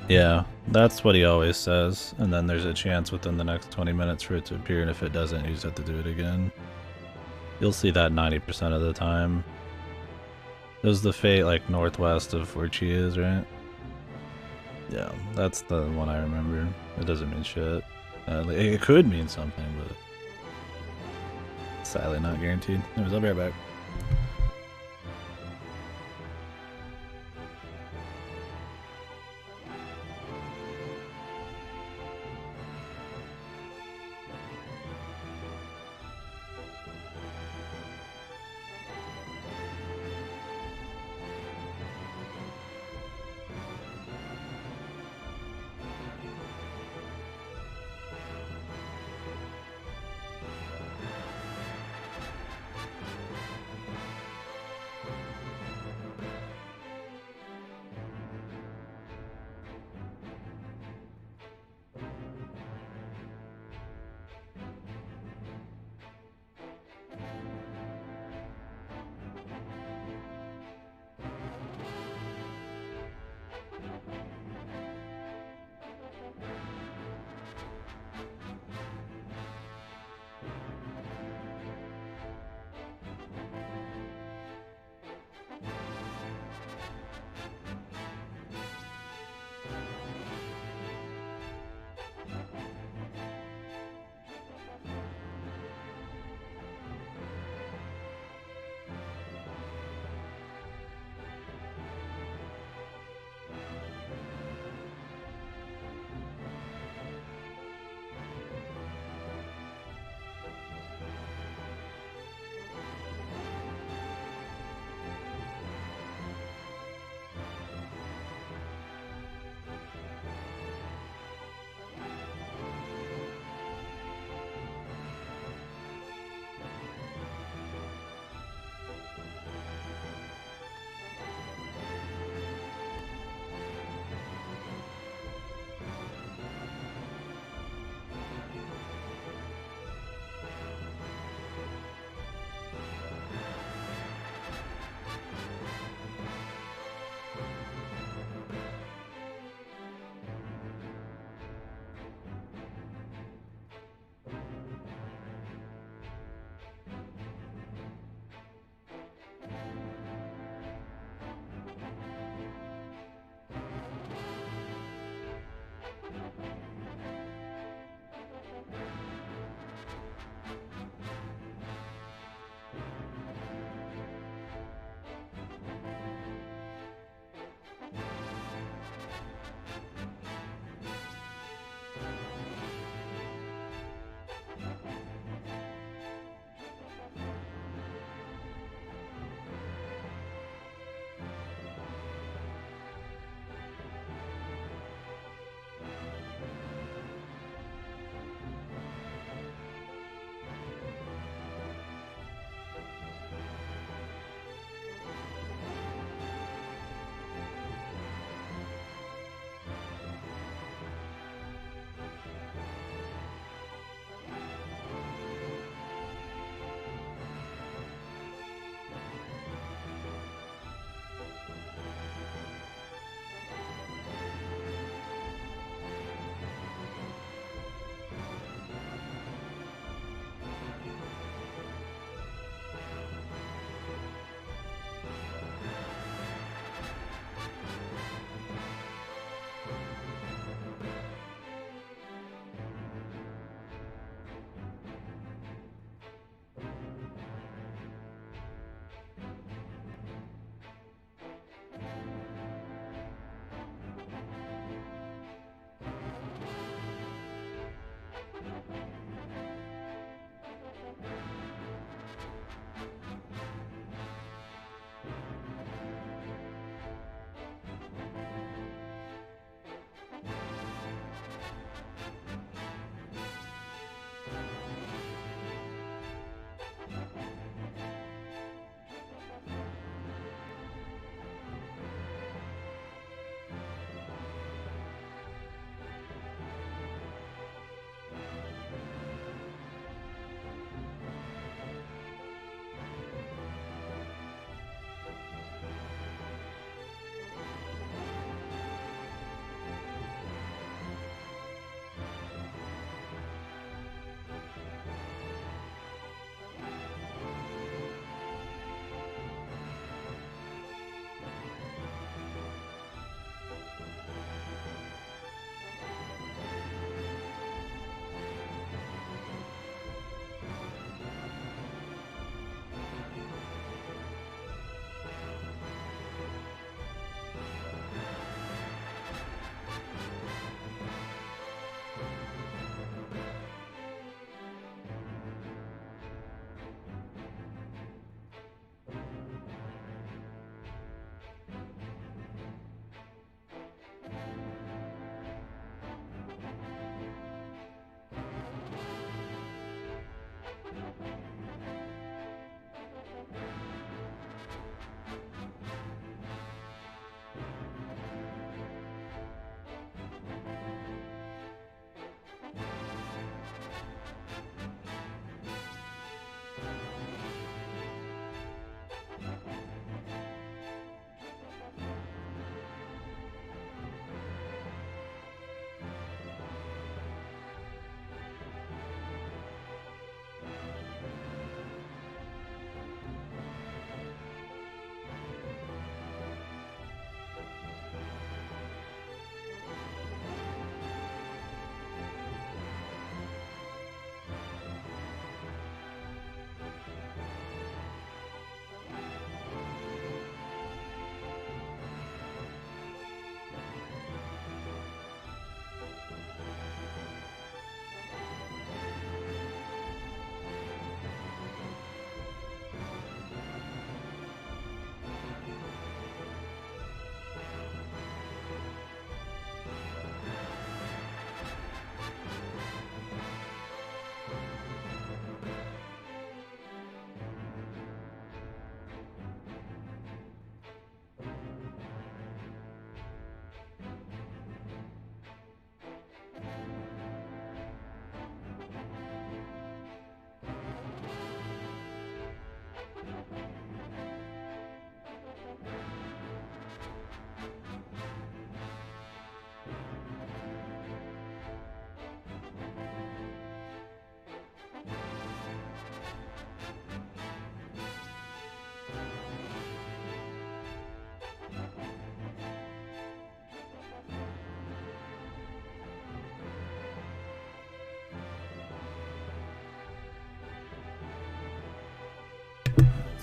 Yeah, that's what he always says, and then there's a chance within the next 20 minutes for it to appear, and if it doesn't, you just have to do it again. You'll see that 90% of the time. There's the fate, like, northwest of where Chi is, right? Yeah, that's the one I remember. It doesn't mean shit. It could mean something, but sadly not guaranteed. Anyways, I'll be right back.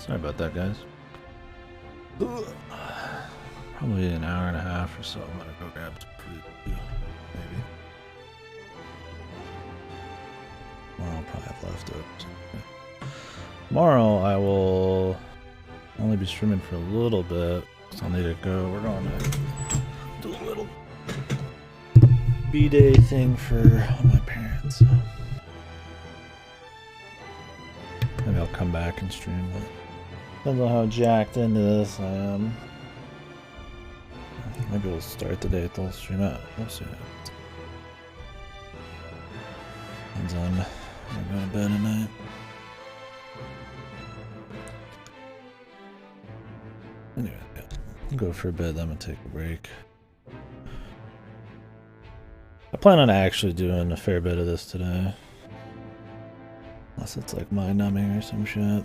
Sorry about that, guys. Probably an hour and a half or so. I'm gonna go grab some food, maybe. Tomorrow I'll probably have leftovers. Tomorrow I will only be streaming for a little bit, so I'll need to go. We're going to do a little B-Day thing for all my parents. So maybe I'll come back and stream, but depends on how jacked into this I am. Maybe we'll start the day with the whole stream out. We'll see. Depends on when I go to bed at night. Anyway, yeah. I'll go for a bit, then I'm gonna take a break. I plan on actually doing a fair bit of this today. Unless it's like mind numbing or some shit.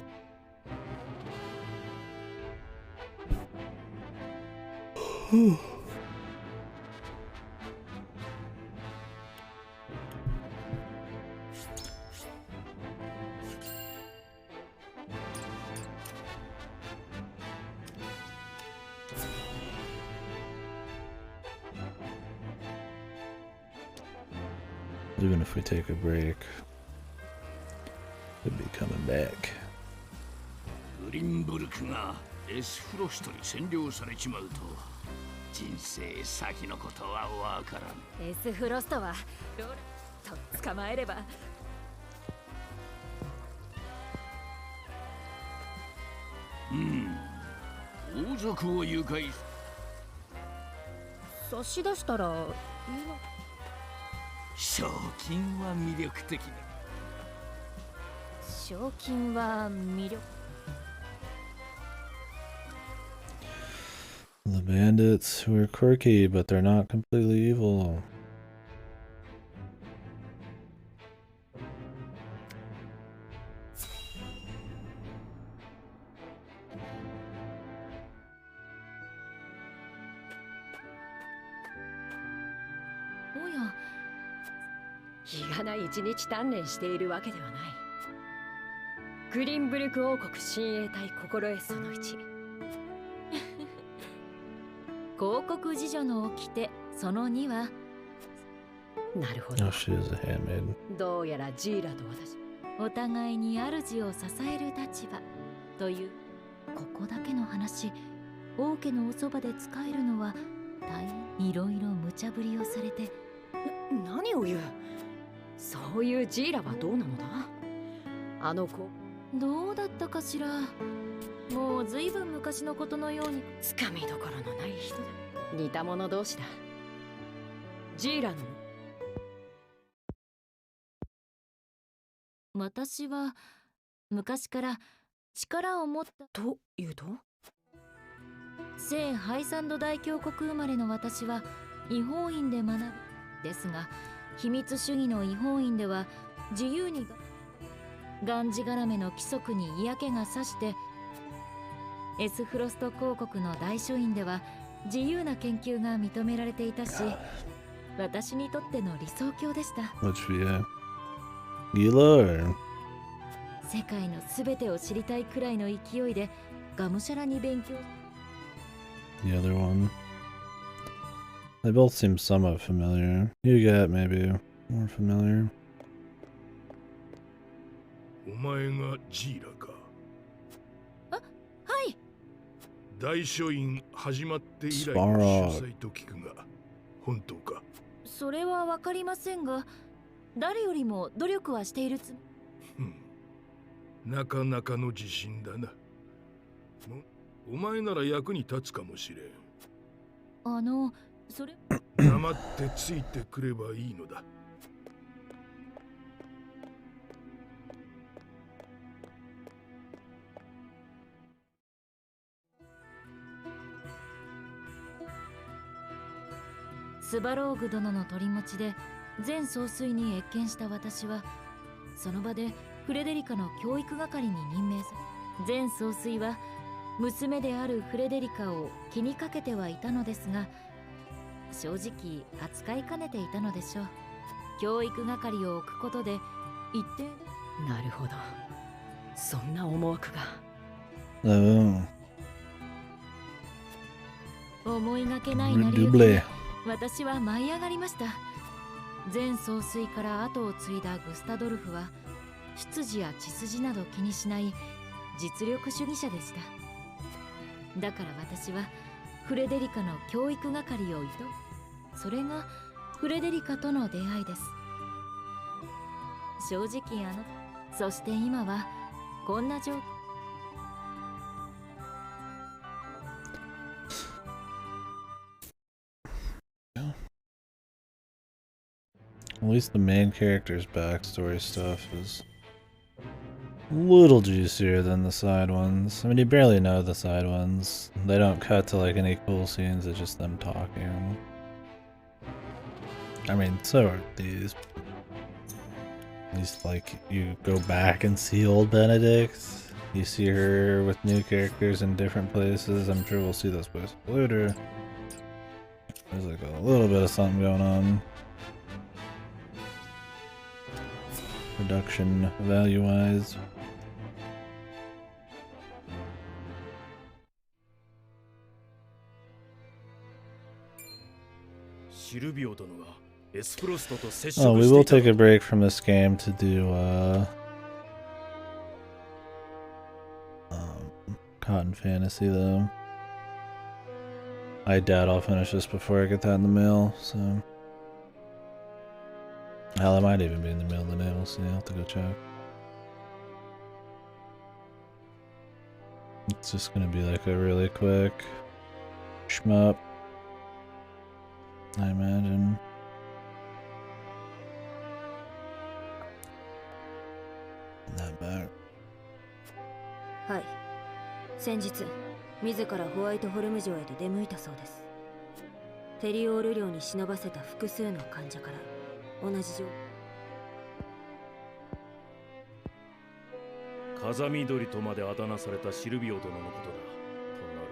Even if we take a break, we'll be coming back. グリンブルクがエスフロストに占領されちまうと人生先のことはわからん。エスフロストはロールと捕まえれば。王族を誘拐差し出したらいいの。賞金は魅力的だ。賞金は魅力。The bandits who are quirky, but they're not completely evil. Oh yeah. 日がない一日鍛錬しているわけではない。グリンブルク王国親衛隊心得その1。広告次女の掟その2は。なるほど。Oh, she is a handmaid. どうやらジーラと私。お互いに主を支える立場というここだけの話。王家のおそばで使えるのは大変いろいろ無茶ぶりをされて。何を言う。そういうジーラはどうなのだ。あの子どうだったかしら。もうずいぶん昔のことのように。つかみどころのない人だ。似た者同士だ。ジーラの私は昔から力を持ったというと、聖ハイサンド大教国生まれの私は違法院で学ぶ。ですが秘密主義の違法院では自由にがんじがらめの規則に嫌気がさして、エスフロスト公国の大書院では自由な研究が認められていたし、私にとっての理想郷でした。世界のすべてを知りたいくらいの勢いでがむしゃらに勉強。The other one. They both seem somewhat familiar. You get maybe more familiar. お前がジーラか。あ、はい。大書院始まって以来の主催と聞くが、本当か。それはわかりませんが、誰よりも努力はしているつ。なかなかの自信だな。お前なら役に立つかもしれん。それ黙ってついてくればいいのだ。スバローグ殿の取り持ちで全総帥に謁見した私は、その場でフレデリカの教育係に任命され、全総帥は娘であるフレデリカを気にかけてはいたのですが、正直扱いかねていたのでしょう。教育係を置くことで一定。なるほど、そんな思惑が。Oh. 思いがけない成り行きで私は舞い上がりました。前総帥から後を継いだグスタドルフは出自や血筋など気にしない実力主義者でした。だから私はフレデリカの教育係をそれがフレデリカとの出会いです。正直そして今はこんな状況。At least the main character's backstory stuff is a little juicier than the side ones. I mean, you barely know the side ones. They don't cut to like any cool scenes, it's just them talking. I mean, so are these. At least like you go back and see old Benedict. You see her with new characters in different places. I'm sure we'll see this place later. There's like a little bit of something going on. Production value-wise. Oh, we will take a break from this game to do Cotton Fantasy though. I doubt I'll finish this before I get that in the mail, so hell, it might even be in the mail today, we'll see, I'll have to go check. It's just gonna be like a really quick shmup, I imagine. Not bad. はい。先日、自らホワイトホルム城へと出向いたそうです。テリオール領に忍ばせた複数の患者から同じ状風見鳥とまであだ名されたシルビオ殿のことだ。となる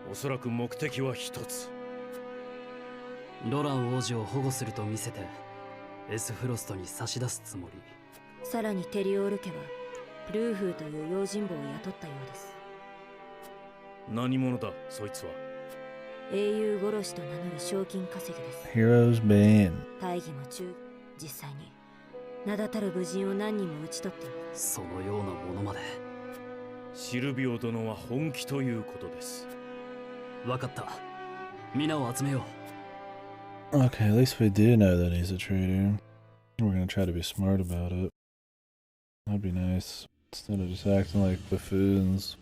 と、おそらく目的は一つ。ロラン王子を保護すると見せてエスフロストに差し出すつもり。さらにテリオール家はプルーフーという用心棒を雇ったようです。何者だそいつは。英雄殺しと名乗る賞金稼ぎです。 Hero's Bane。 大義も実際に名だたる武人を何人も討ち取ってそのようなものまで。シルビオ殿は本気ということです。わかった。皆を集めよう。Okay, at least we do know that he's a traitor. We're gonna try to be smart about it. That'd be nice. Instead of just acting like buffoons.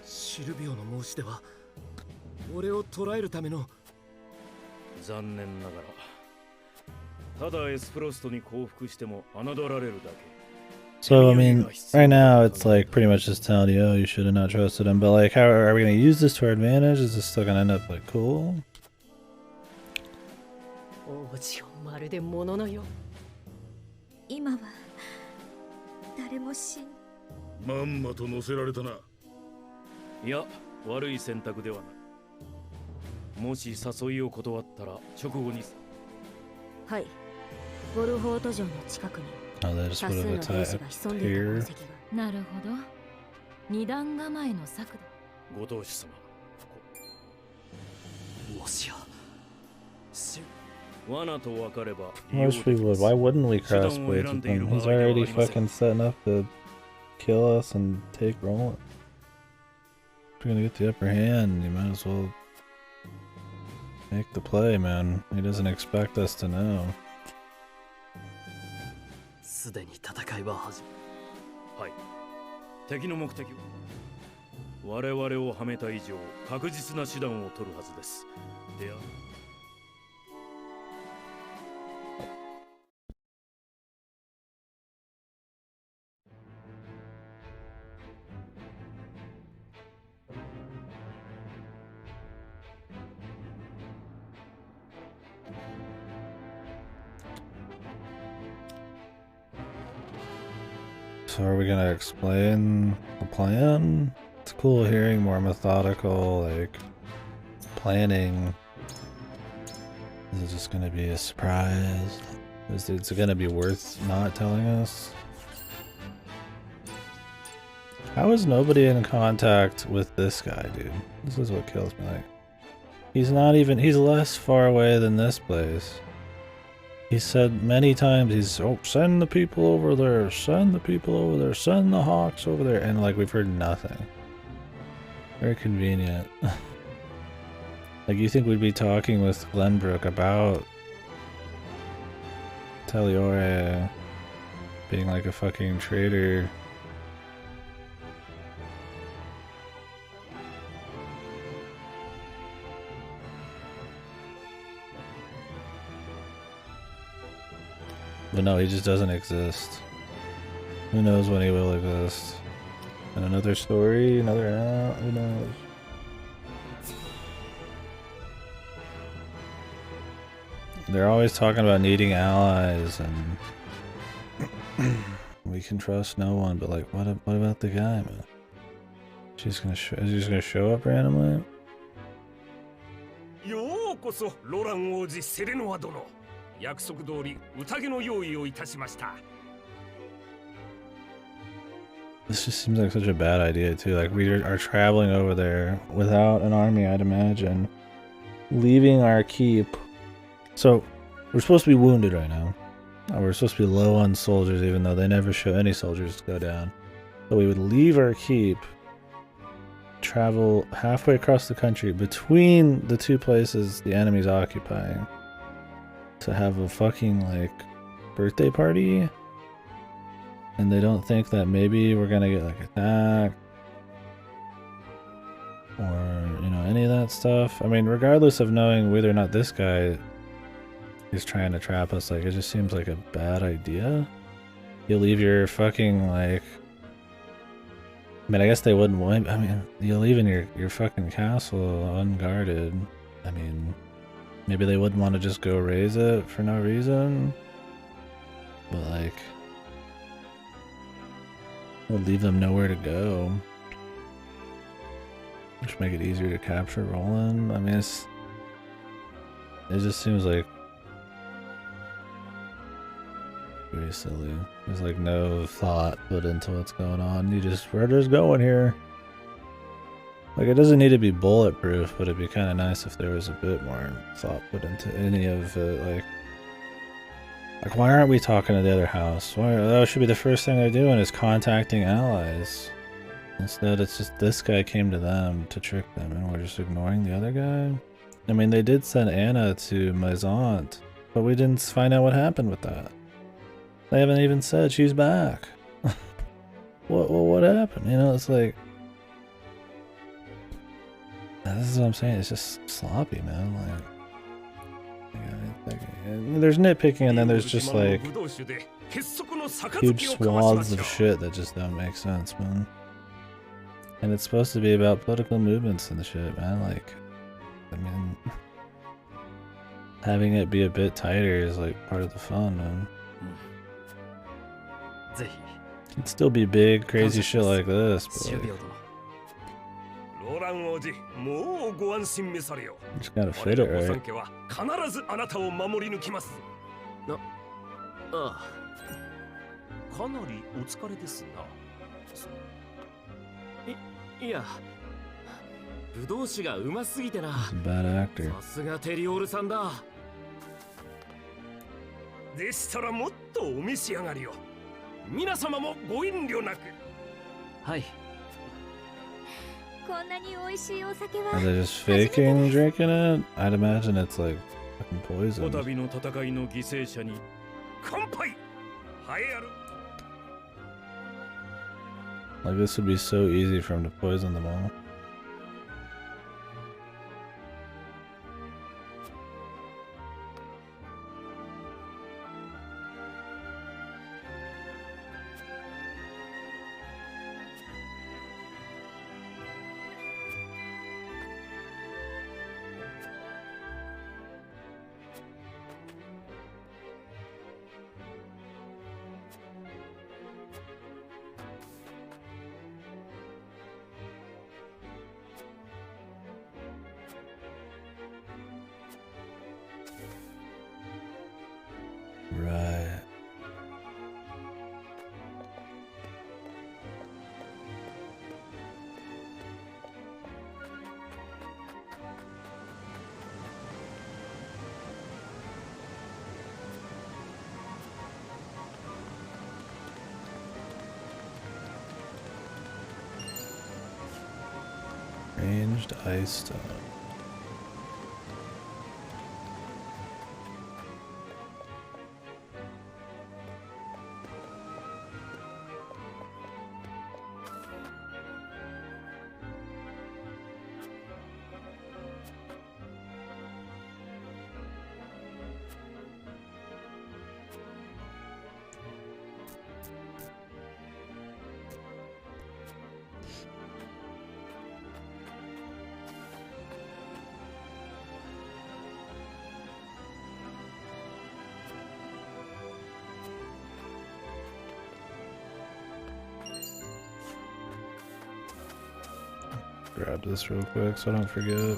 シルビオの申し出は俺を捕らえるための。残念ながらただエスフロストに降伏しても侮られるだけ。 So, I mean, right now it's like pretty much just telling you, oh, you should have not trusted him, but like, how are we gonna use this to our advantage? Is this still gonna end up like cool? 王子をまるで物のよ。今は誰もまんまと乗せられたな。いや、悪い選択ではない。もし誘いを断ったら直後に。はい。ボルホート城の近くに多数の兵士が潜んでいた痕跡が。なるほど。二段構えの策だ。ご当主様。もしや。罠と分かれば。 Most people would. Why wouldn't we cross blades with him? He's already fucking setting up to kill us and take Roland. If we're gonna get the upper hand, you might as well make the play, man. He doesn't expect us to know. すでに戦いは始め。はい。敵の目的は我々をはめた以上確実な手段を取るはずです。では。So are we gonna explain the plan? It's cool hearing more methodical, like, planning. Is it just gonna be a surprise? Is it gonna be worth not telling us? How is nobody in contact with this guy, dude? This is what kills me. Like, he's not even, he's less far away than this place. He said many times, he's, oh, send the people over there, send the people over there, send the hawks over there. And like, we've heard nothing. Very convenient. Like, you think we'd be talking with Glenbrook about Taliore being like a fucking traitor. But no, he just doesn't exist. Who knows when he will exist? And another story, another out, who knows? They're always talking about needing allies and we can trust no one, but like, what about the guy, man? Is he just gonna show up randomly? ようこそロラン王子セレノア殿。約束通り宴の用意をいたしました。 This just seems like such a bad idea too. Like, we are traveling over there without an army, I'd imagine. Leaving our keep. So, we're supposed to be wounded right now. We're supposed to be low on soldiers, even though they never show any soldiers go down. So we would leave our keep, travel halfway across the country between the two places the enemy's occupying, to have a fucking, like, birthday party. And they don't think that maybe we're gonna get, like, attacked. Or, you know, any of that stuff. I mean, regardless of knowing whether or not this guy is trying to trap us, like, it just seems like a bad idea. You leave your fucking, like... I mean, I guess they wouldn't want... I mean, you leave in your fucking castle unguarded. I mean, maybe they wouldn't want to just go raise it for no reason. But, like... would leave them nowhere to go. Which make it easier to capture Roland. I mean, it just seems like very silly. There's like no thought put into what's going on. We're just going here. Like, it doesn't need to be bulletproof, but it'd be kind of nice if there was a bit more thought put into any of it. Like, why aren't we talking to the other house? Why, that should be the first thing they're doing, is contacting allies. Instead, it's just this guy came to them to trick them, and we're just ignoring the other guy. I mean, they did send Anna to Maisont, but we didn't find out what happened with that. They haven't even said she's back. What happened? You know, it's like... This is what I'm saying, it's just sloppy, man. There's nitpicking, and then there's just like huge swaths of shit that just don't make sense, man. And it's supposed to be about political movements and shit, man. Like, I mean, having it be a bit tighter is like part of the fun, man. It'd still be big, crazy shit like this, but like, just gotta fit it right. 必ずあなたを守り抜きます。ああ、かなりお疲れですな。いや、武道士がうますぎてな。Bad actor. さすがテリオールさんだ。でしたらもっとお召し上がりを。皆様もご遠慮なく。はい。 こんなに美味しいお酒は Are they just faking drinking it? I'd imagine it's like fucking poison. こたびの戦いの犠牲者に乾杯。栄えある。 Like, this would be so easy for him to poison them all. Right. Singed ice stone. Grab this real quick so I don't forget.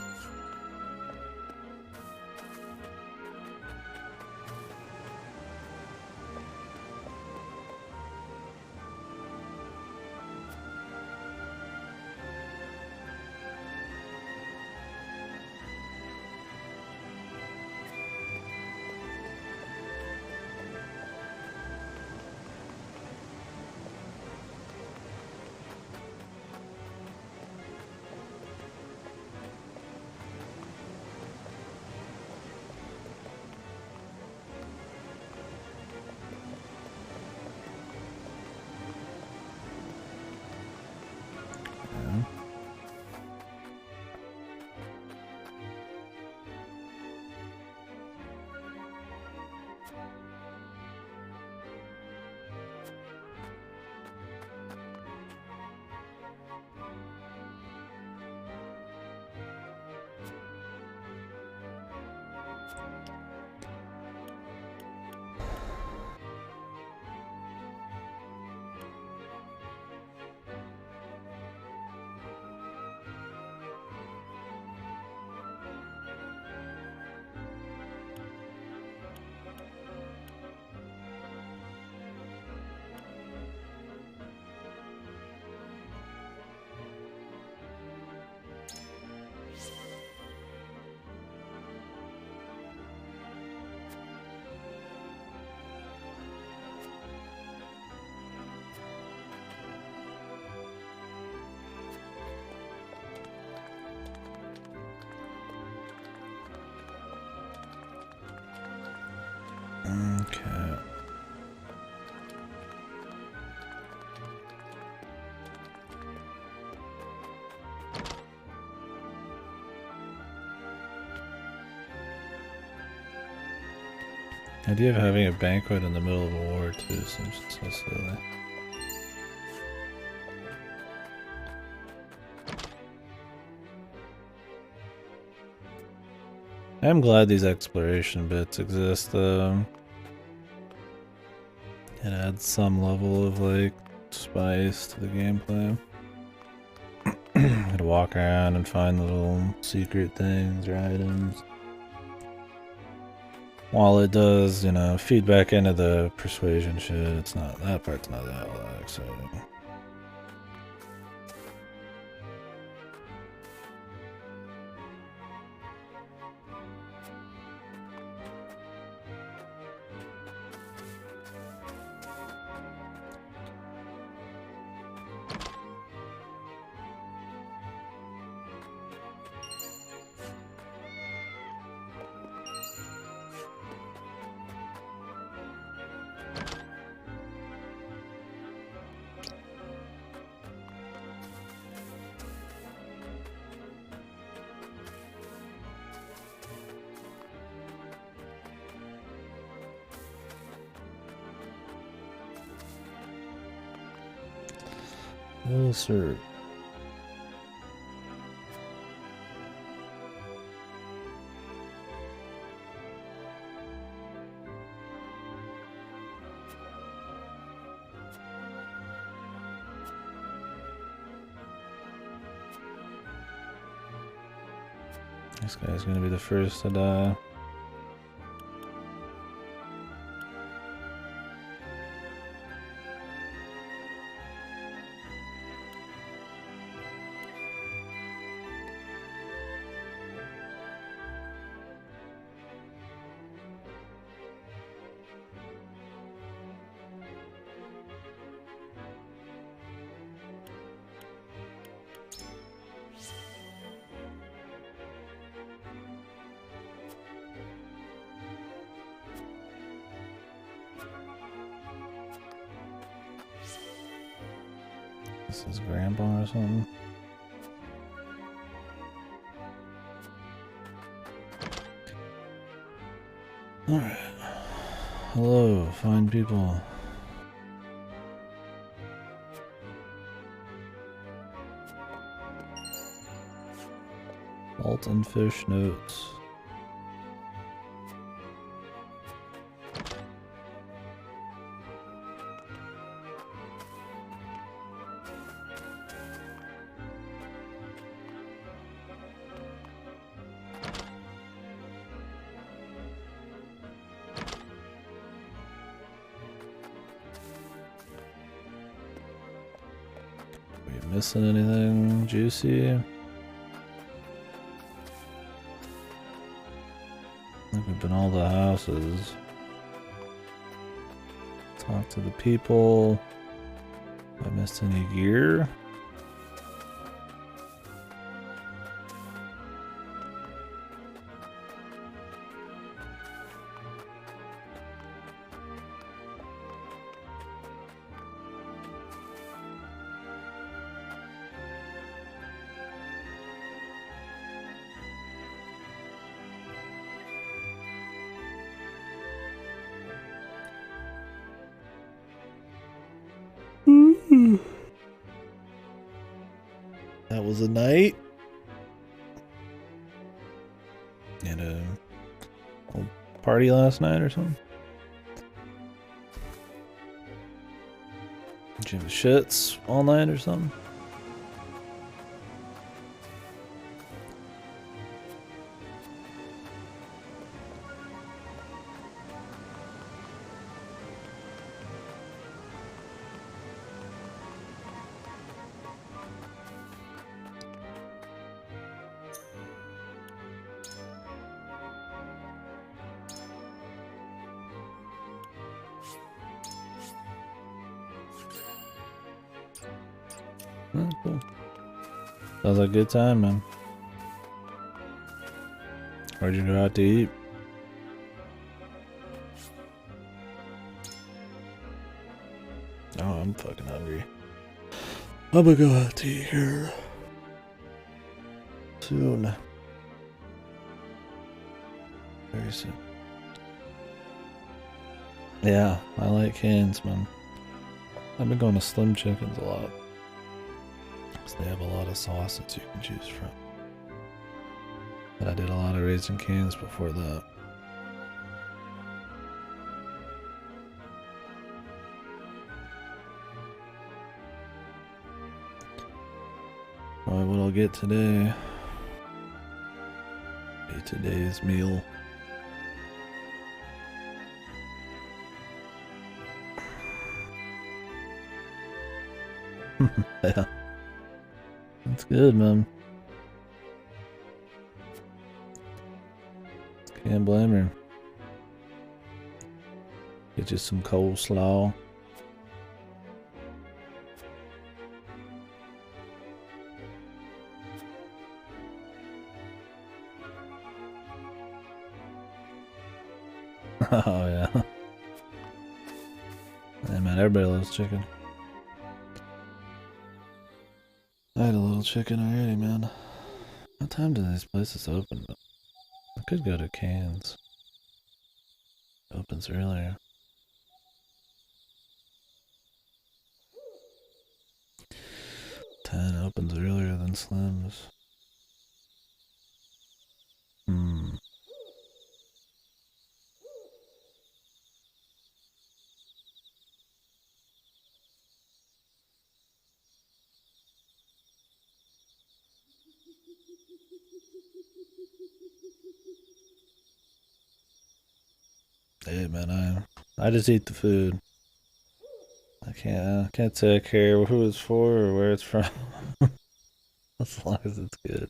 Okay. The idea of having a banquet in the middle of a war too seems so silly. I'm glad these exploration bits exist though. It adds some level of like spice to the gameplay. I'd walk around and find little secret things or items. While it does, you know, feed back into the persuasion shit, it's not, that part's not that all that exciting. Oh, sir. This guy's gonna be the first to die. This is grandpa or something. Alright. Hello, fine people. Salt and fish notes. Missing anything juicy? I think we've been all the houses. Talk to the people. Have I missed any gear? That was a night. Had a old party last night or something. Did you have shits all night or something? Oh, cool. Sounds like a good time, man. Where'd you go out to eat? Oh, I'm fucking hungry. I'm gonna go out to eat here soon. Very soon. Yeah, I like cans, man. I've been going to Slim Chickens a lot. They have a lot of sauces you can choose from. But I did a lot of Raisin Cans before that. Probably what I'll get today. Be today's meal. Yeah. That's good, man. Can't blame her. Get you some coleslaw. Oh, yeah. Hey, man, everybody loves chicken. I had a little chicken already, man. What time do these places open? I could go to Cans. It opens earlier. 10 opens earlier than Slim's. Hey, man, I just eat the food. I can't say I care who it's for or where it's from. As long as it's good.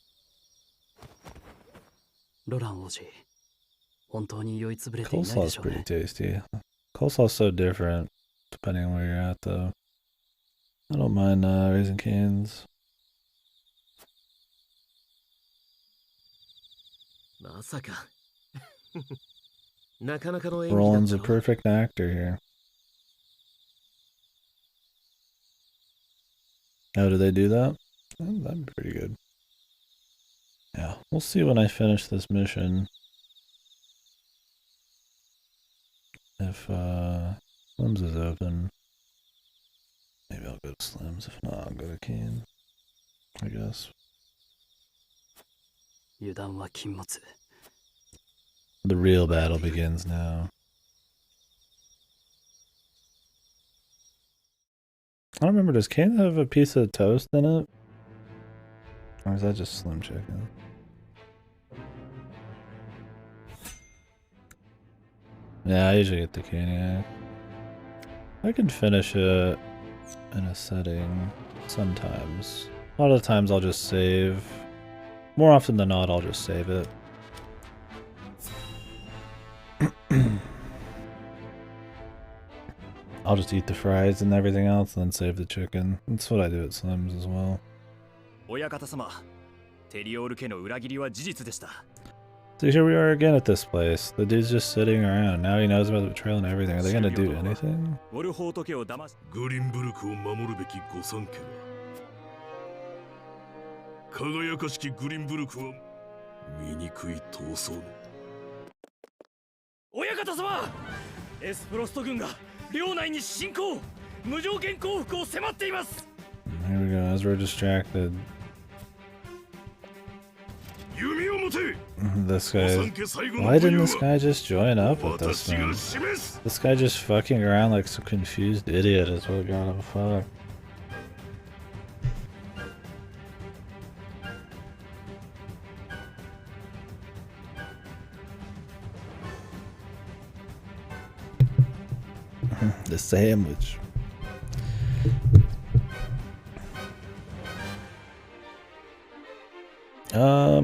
ロラン王子、本当に酔いつぶれていないで Coleslaw's しょうね。 pretty tasty. Coleslaw's so different depending on where you're at, though. I don't mind Raisin Canes. まさか。なかなかの演技だ Roland's った a ろ。 perfect actor here. Oh, do they do that? Oh, that'd be pretty good. Yeah, we'll see when I finish this mission. If Slims is open, maybe I'll go to Slims. If not, I'll go to Keen, I guess. The real battle begins now. I don't remember, does Kane have a piece of toast in it? Or is that just Slim Chicken? Yeah, I usually get the Caniac. I can finish it in a setting sometimes. A lot of the times I'll just save. More often than not, I'll just save it. I'll just eat the fries and everything else and then save the chicken. That's what I do at Slim's as well. So here we are again at this place. The dude's just sitting around. Now he knows about the betrayal and everything. Are they gonna do anything? Here we go, as we're distracted. This guy. Why didn't this guy just join up with this man? This guy just fucking around like some confused idiot is what got him fucked. The sandwich.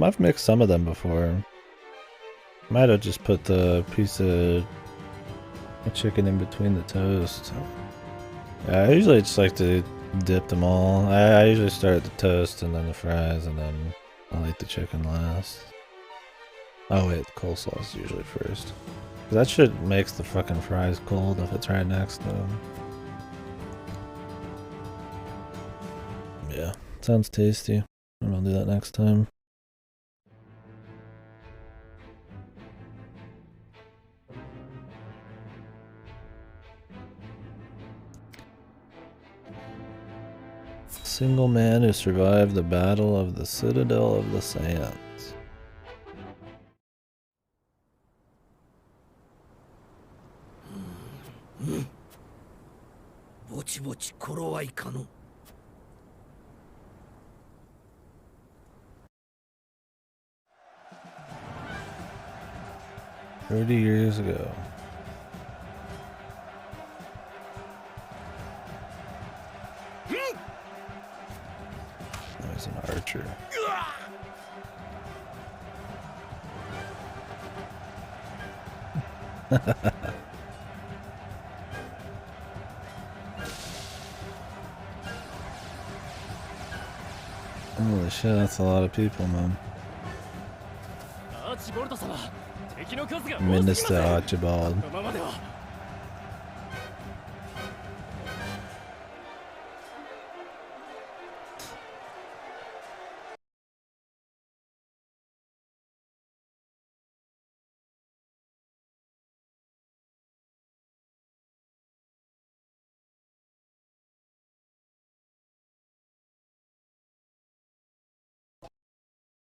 I've mixed some of them before. Might have just put the piece of chicken in between the toast. I usually just like to dip them all. I usually start at the toast and then the fries and then I'll eat the chicken last. Oh wait, the coleslaw is usually first. That shit makes the fucking fries cold if it's right next to them. Yeah, sounds tasty. I'll do that next time. Single man who survived the battle of the Citadel of the Sands. Bochi bochi korowai kano. 30 years ago. He's an archer. Holy shit, that's a lot of people, man. Minister Archibald.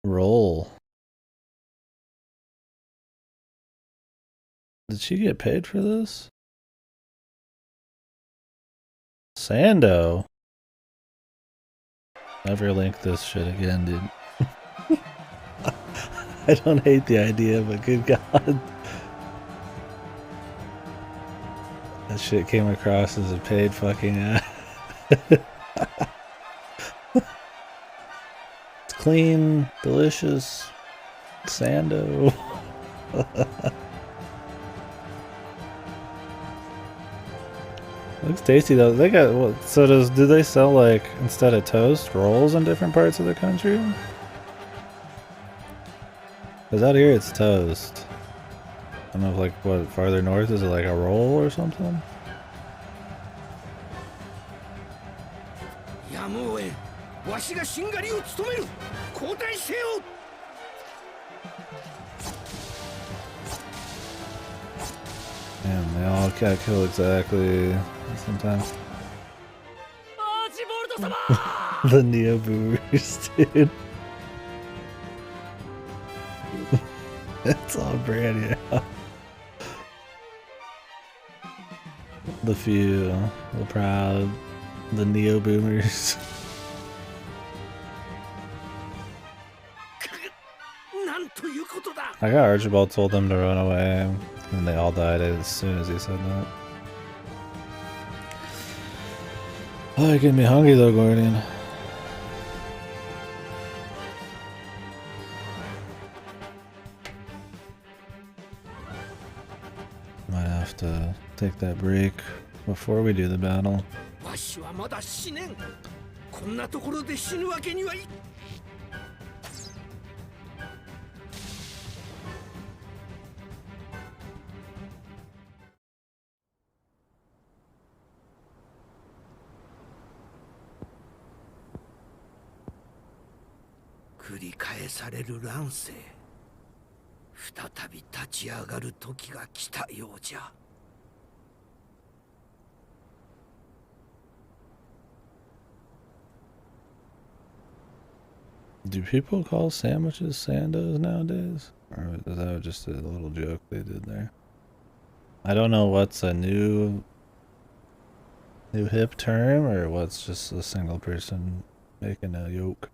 Roll. Did she get paid for this? Sando. Never link this shit again, dude. I don't hate the idea, but good God. That shit came across as a paid fucking ad. It's clean, delicious. Sando. Looks tasty though. They got what? So do they sell like instead of toast rolls in different parts of the country? Cause out here it's toast. I don't know if like what farther north is it like a roll or something? わしがしんがりを務める。交代せよ。Damn, they all got killed exactly the same time. The Neo Boomers, dude. It's all brand new. The few, the proud, the Neo Boomers. I got Archibald told them to run away, and they all died as soon as he said that. Oh, you're getting me hungry though, Guardian. Might have to take that break before we do the battle. Do people call sandwiches sandos nowadays? Or is that just a little joke they did there? I don't know what's a new hip term or what's just a single person making a yoke.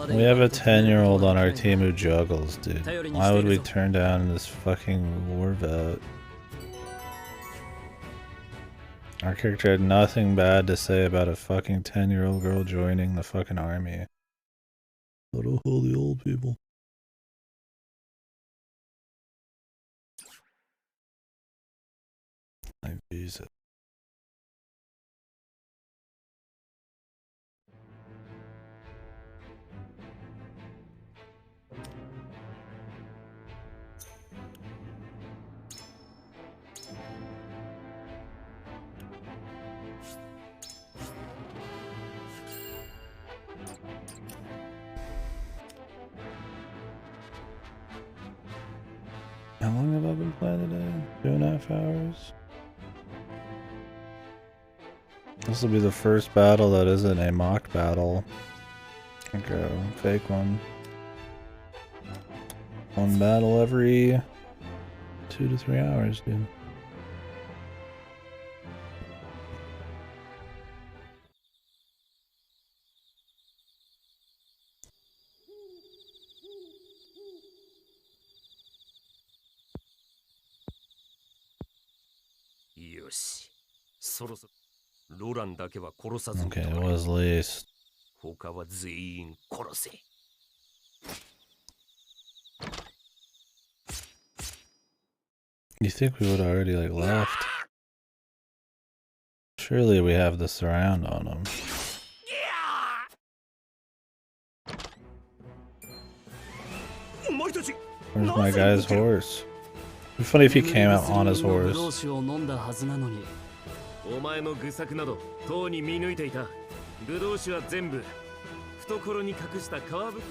We have a 10-year-old on our team who juggles, dude. Why would we turn down this fucking war vet? Our character had nothing bad to say about a fucking 10-year-old girl joining the fucking army. But oh, the old people. I use it. How long have I been playing today? 2.5 hours? This will be the first battle that isn't a mock battle. Like a fake one. One battle every 2 to 3 hours, dude. Okay, it was least. You think we would have already like left? Surely we have the surround on them. Where's my guy's horse? It'd be funny if he came out on his horse. お前の愚策などとうに見抜いていた。ブドウ酒は全部懐に隠した皮ぶ。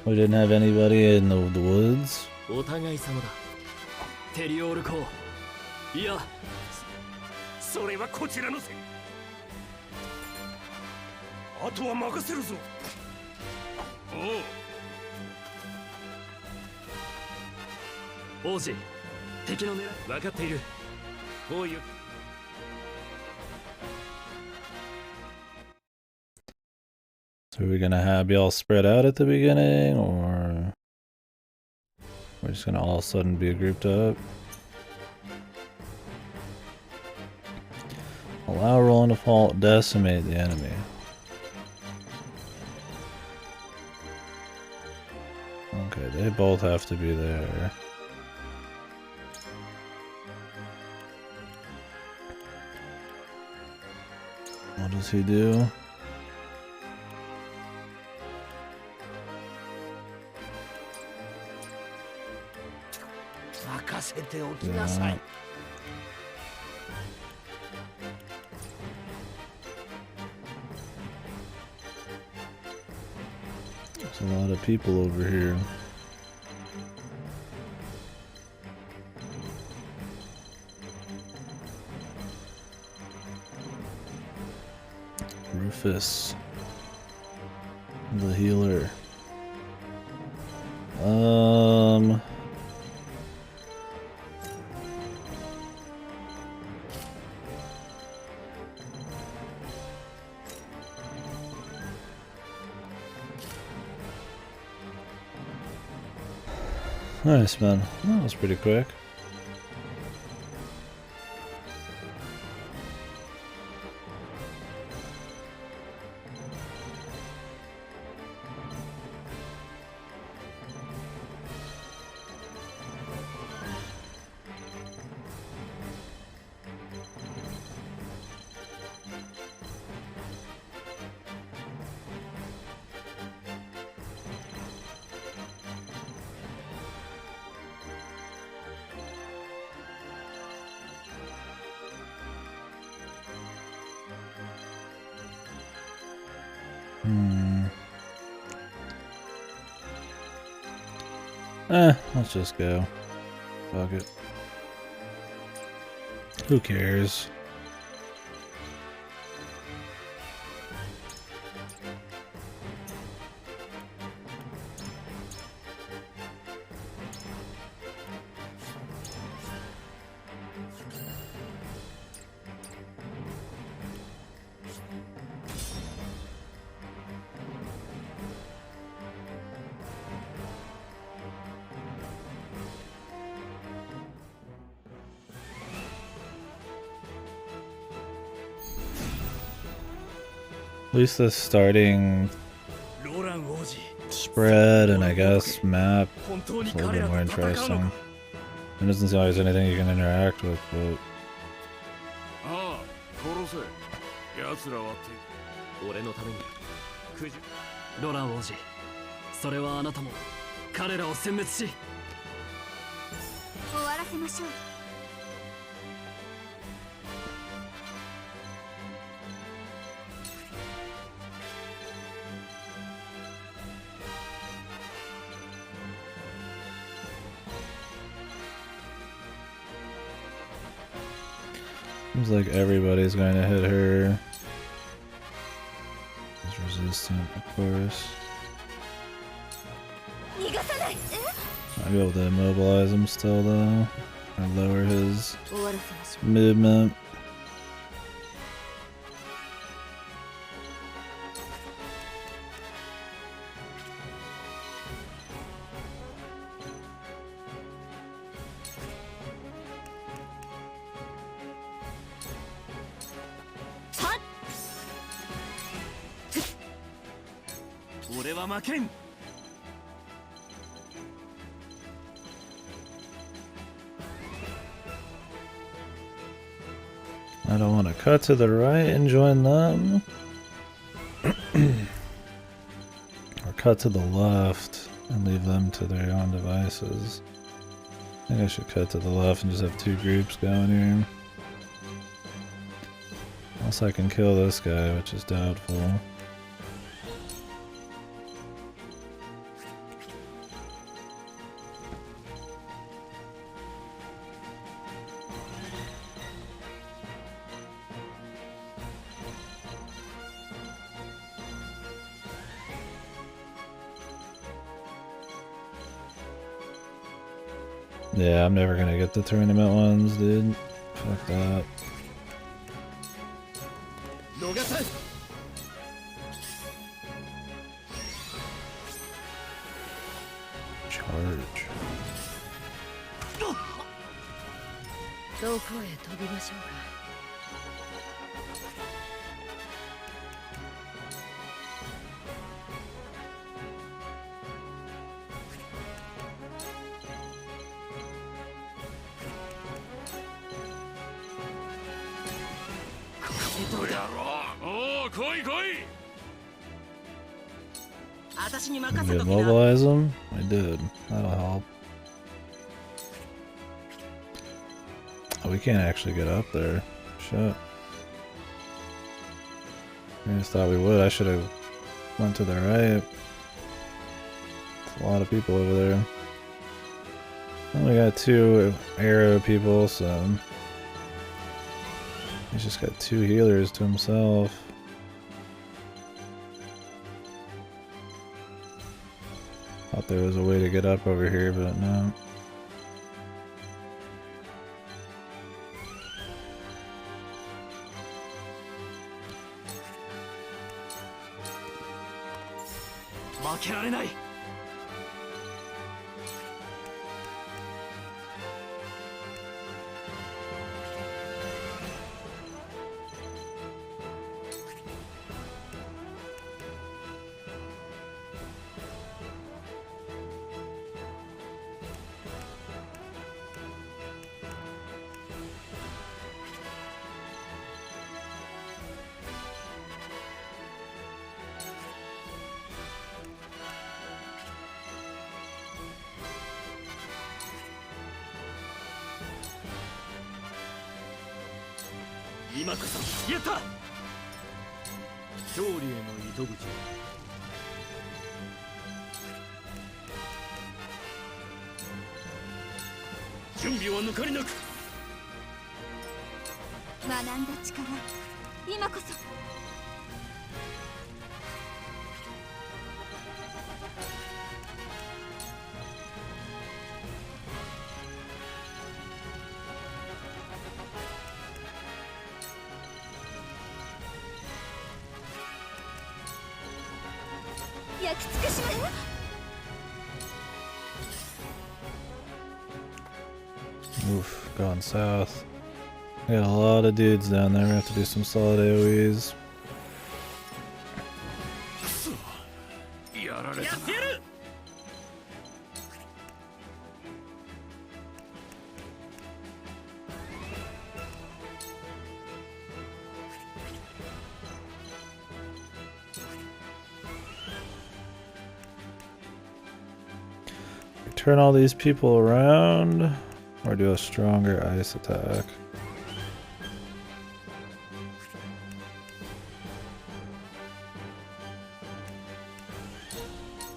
We didn't have anybody in the woods. お互い様だ。テリオール公。いや、それはこちらのせい。あとは任せるぞ。おう。 王子、敵の狙い分かっている。So are we gonna have y'all spread out at the beginning, or we're just gonna all of a sudden be grouped up? Allow rolling default, decimate the enemy. Okay, they both have to be there. What does he do? Yeah. There's a lot of people over here. Rufus, the healer. Nice, man. That was pretty quick. Let's just go. Fuck it. Who cares? At least the starting spread and I guess map is a little bit more interesting. It doesn't seem like there's anything you can interact with, but...ロラン王子、それはあなたも彼らを殲滅し終わらせましょう。Seems like everybody's going to hit her. He's resistant, of course. Might be able to immobilize him still though, or lower his movement. I don't want to cut to the right and join them. Or cut to the left and leave them to their own devices. I think I should cut to the left and just have two groups going here. Unless I can kill this guy, which is doubtful. Yeah, I'm never gonna get the tournament ones, dude. Fuck that. Charge. どこへ飛びましょうか。私に Did 任せ we ときな。 immobilize him? I did. That'll help. Oh, we can't actually get up there. Shit. I just thought we would. I should have went to the right. There's a lot of people over there. Only got 2 arrow people, so he's just got 2 healers to himself. Thought there was a way to get up over here, but no. Oof, going south. We got a lot of dudes down there. We have to do some solid AoEs. Turn all these people around, or do a stronger ice attack.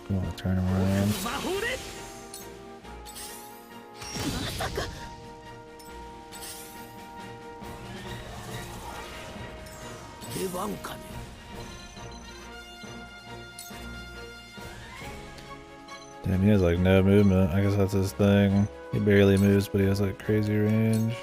I'm gonna turn him around. Damn, he has like no movement. I guess that's his thing. He barely moves, but he has like crazy range.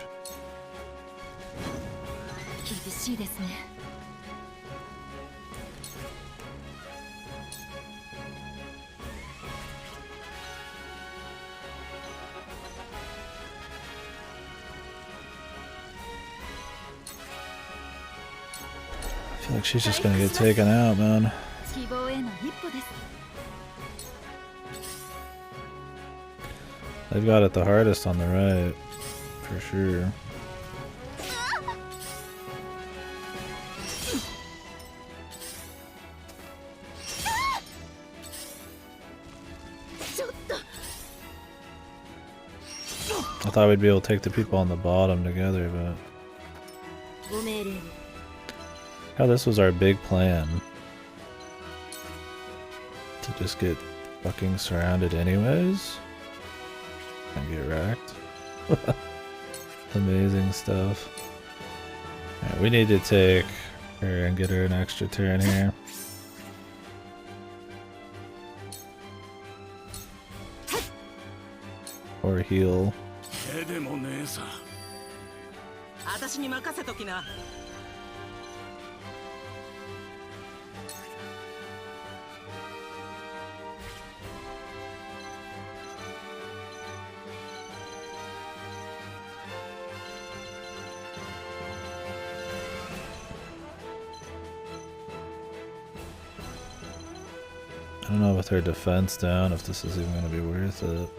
I feel like she's just gonna get taken out, man. They've got it the hardest on the right, for sure. I thought we'd be able to take the people on the bottom together, but... Oh, this was our big plan. To just get fucking surrounded anyways. And get wrecked. Amazing stuff. Right, we need to take her and get her an extra turn here. Or heal. 私に任せときな。I don't know with her defense down if this is even going to be worth it.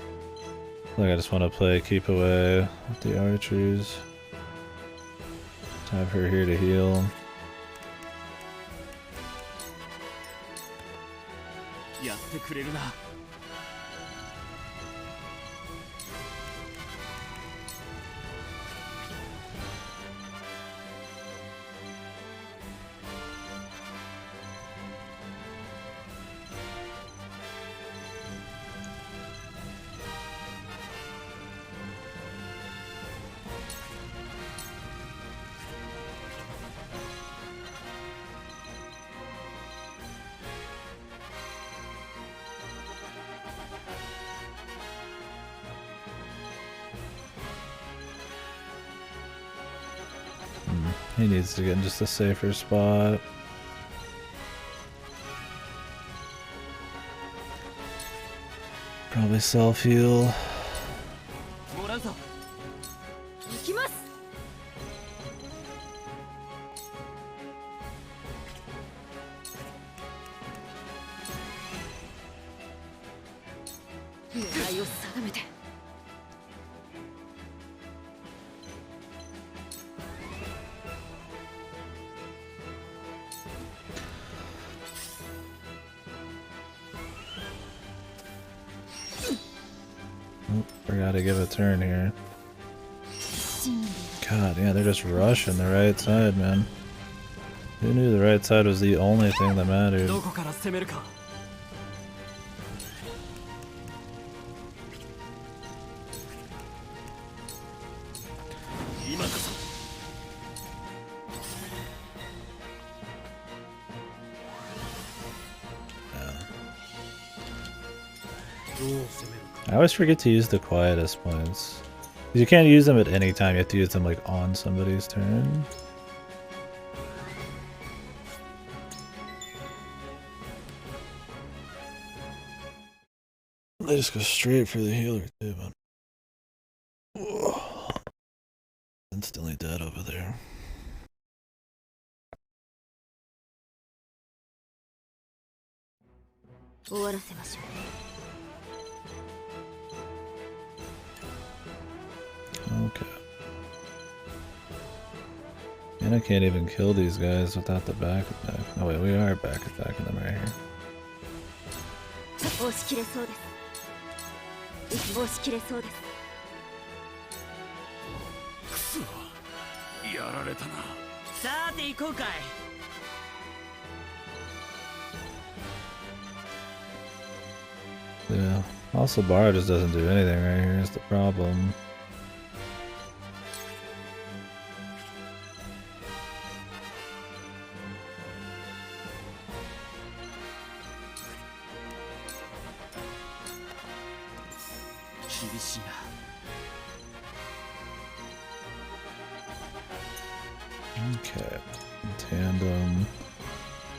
Like I just want to play keep away with the archers. Have her here to heal. He needs to get in just a safer spot. Probably self-heal. Forgot to give a turn here. God, yeah, they're just rushing the right side, man. Who knew the right side was the only thing that mattered? I always forget to use the quietest points. You can't use them at any time, you have to use them like on somebody's turn. They just go straight for the healer too, man. Whoa. Instantly dead over there. Okay. And I can't even kill these guys without the back attack. Oh wait, we are back attacking them right here. Yeah. Also, Bar just doesn't do anything right here is the problem. Okay, in tandem.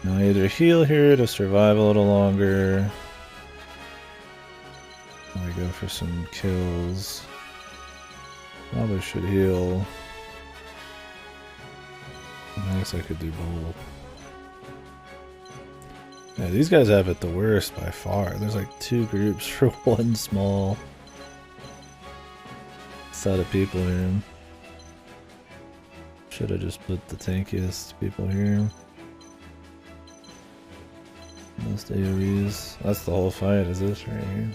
Now either heal here to survive a little longer. Or we go for some kills. Probably should heal. I guess I could do both. Yeah, these guys have it the worst by far. There's like 2 groups for one small set of people here. Should have just put the tankiest people here. Most AoEs. That's the whole fight, is this right here.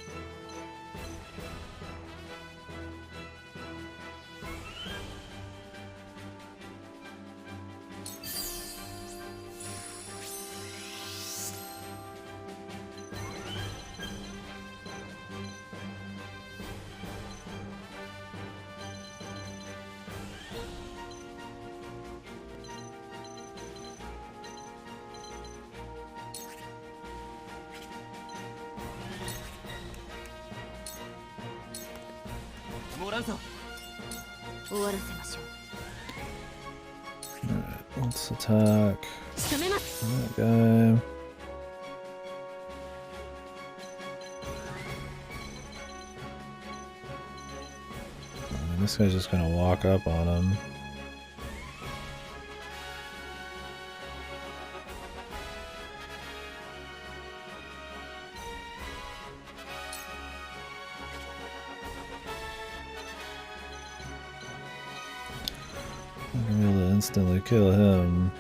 Let's attack that guy. This guy's just gonna walk up on him. I'm gonna be able to instantly kill him.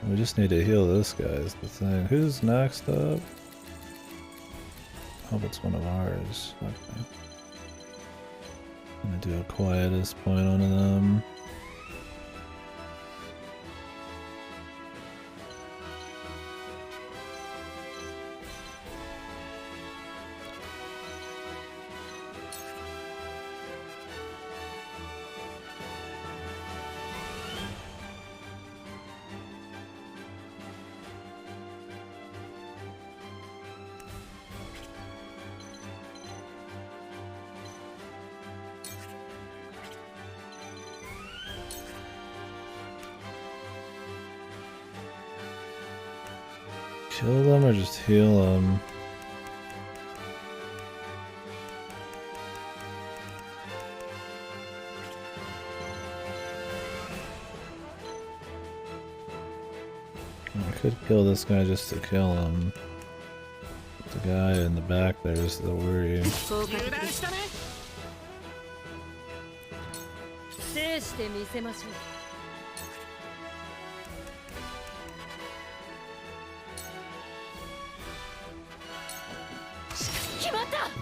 We just need to heal this guy is the thing. Who's next up? Hope it's one of ours. Okay. I'm gonna do a quietest point on them. Kill them or just heal them? I could kill this guy just to kill him. The guy in the back there is the worry.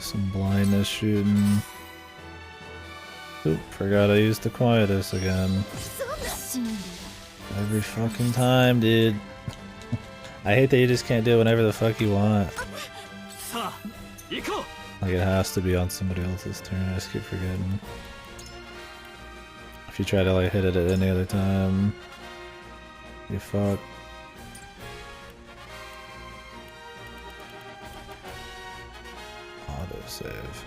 Some blindness shooting. Oop, forgot I used the quietest again. Every fucking time, dude. I hate that you just can't do it whenever the fuck you want. Like it has to be on somebody else's turn, I just keep forgetting. If you try to like hit it at any other time, you fuck. Save.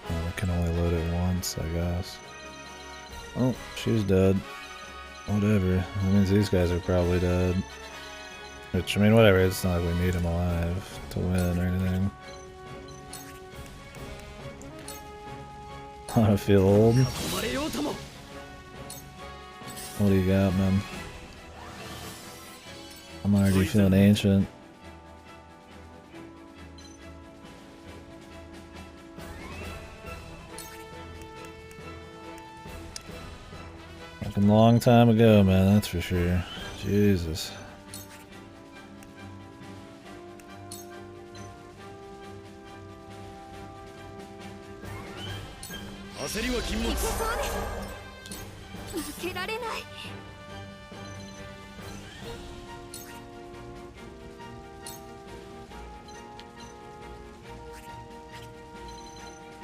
Oh, I can only load it once, I guess. Oh, she's dead. Whatever. That means these guys are probably dead. Which, I mean, whatever. It's not like we need them alive to win or anything. I feel old. What do you got, man? I'm already feeling ancient. A long time ago, man, that's for sure. Jesus.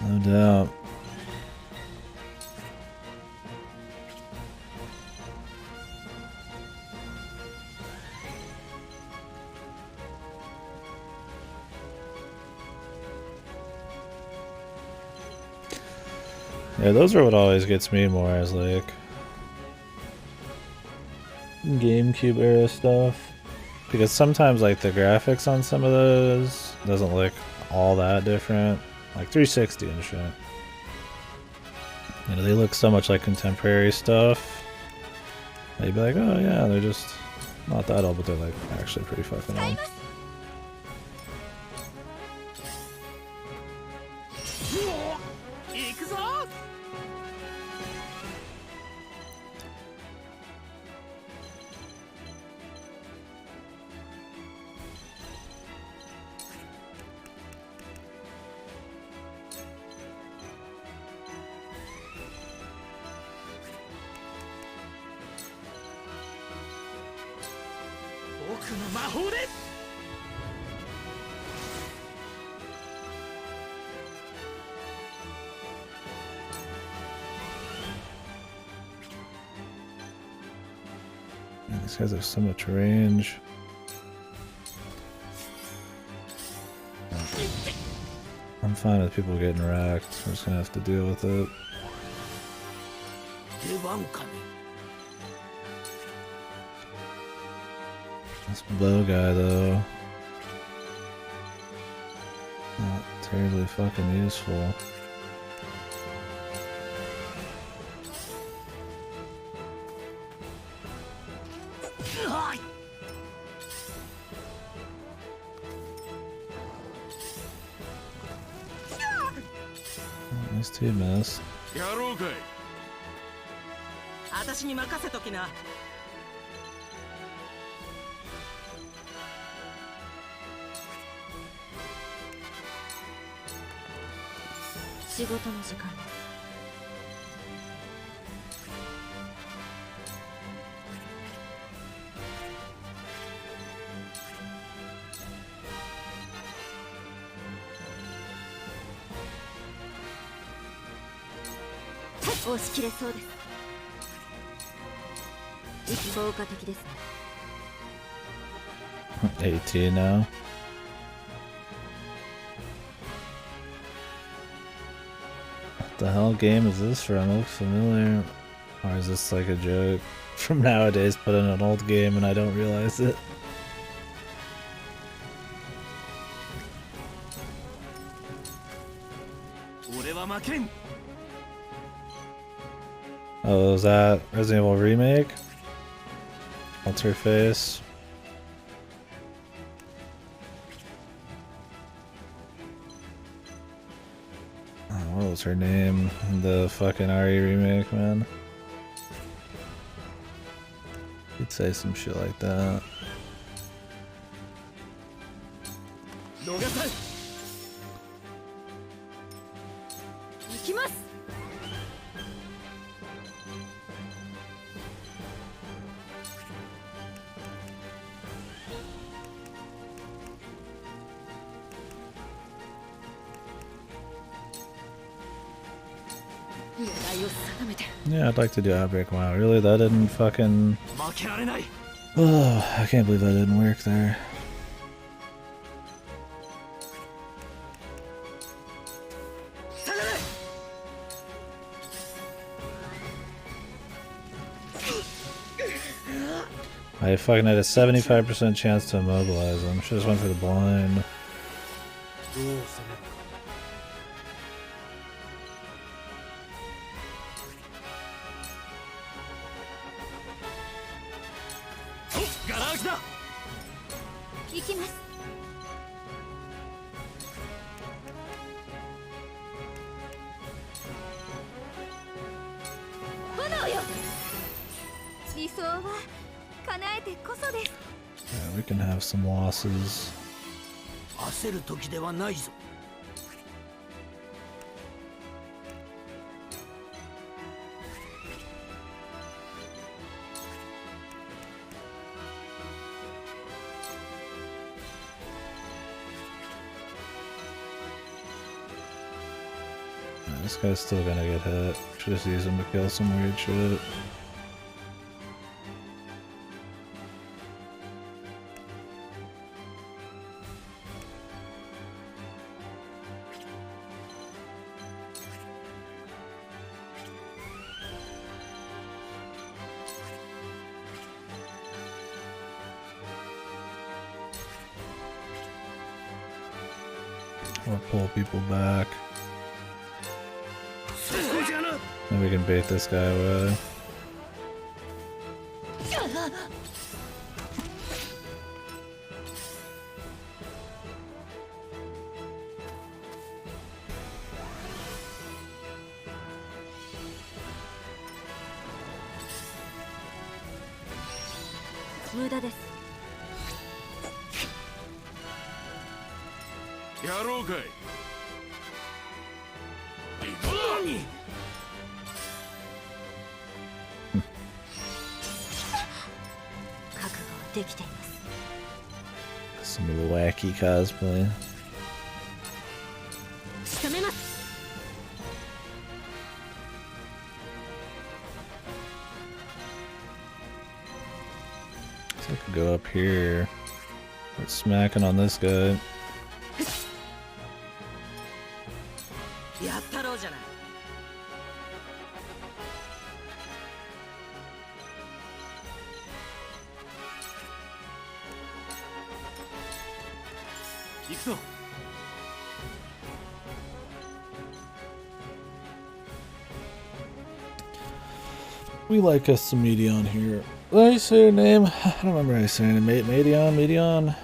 No doubt. Yeah, those are what always gets me more as like GameCube era stuff. Because sometimes like the graphics on some of those doesn't look all that different. Like 360 and shit. You know, they look so much like contemporary stuff. They'd be like, oh yeah, they're just not that old, but they're like actually pretty fucking old. Man, these guys have so much range. I'm fine with people getting wrecked. We're just gonna have to deal with it. This bow guy though, not terribly fucking useful. These two missed. 私に任せときな。仕事の時間です。押し切れそうです。効果的ですね。18 now. What the hell game is this from? It looks familiar. Or is this like a joke from nowadays put in an old game and I don't realize it? Oh, is that Resident Evil Remake? What's her face? Oh, what was her name in the fucking RE remake, man? You'd say some shit like that. Yeah, I'd like to do Outbreak. Wow, really? That didn't fucking... Oh, I can't believe that didn't work there. I fucking had a 75% chance to immobilize him. Should've just went for the blind. Yeah, we can have some losses. 焦る時ではないぞ。This guy's still gonna get hit. Should just use him to kill some weird shit. Or pull people back. Then we can bait this guy away. Some of the wacky cosplay. So I could go up here. Start smacking on this guy. やったろうじゃない。行くぞ。We like us some Medion here. Did I say her name? I don't remember how I saying it. Medion? Medion?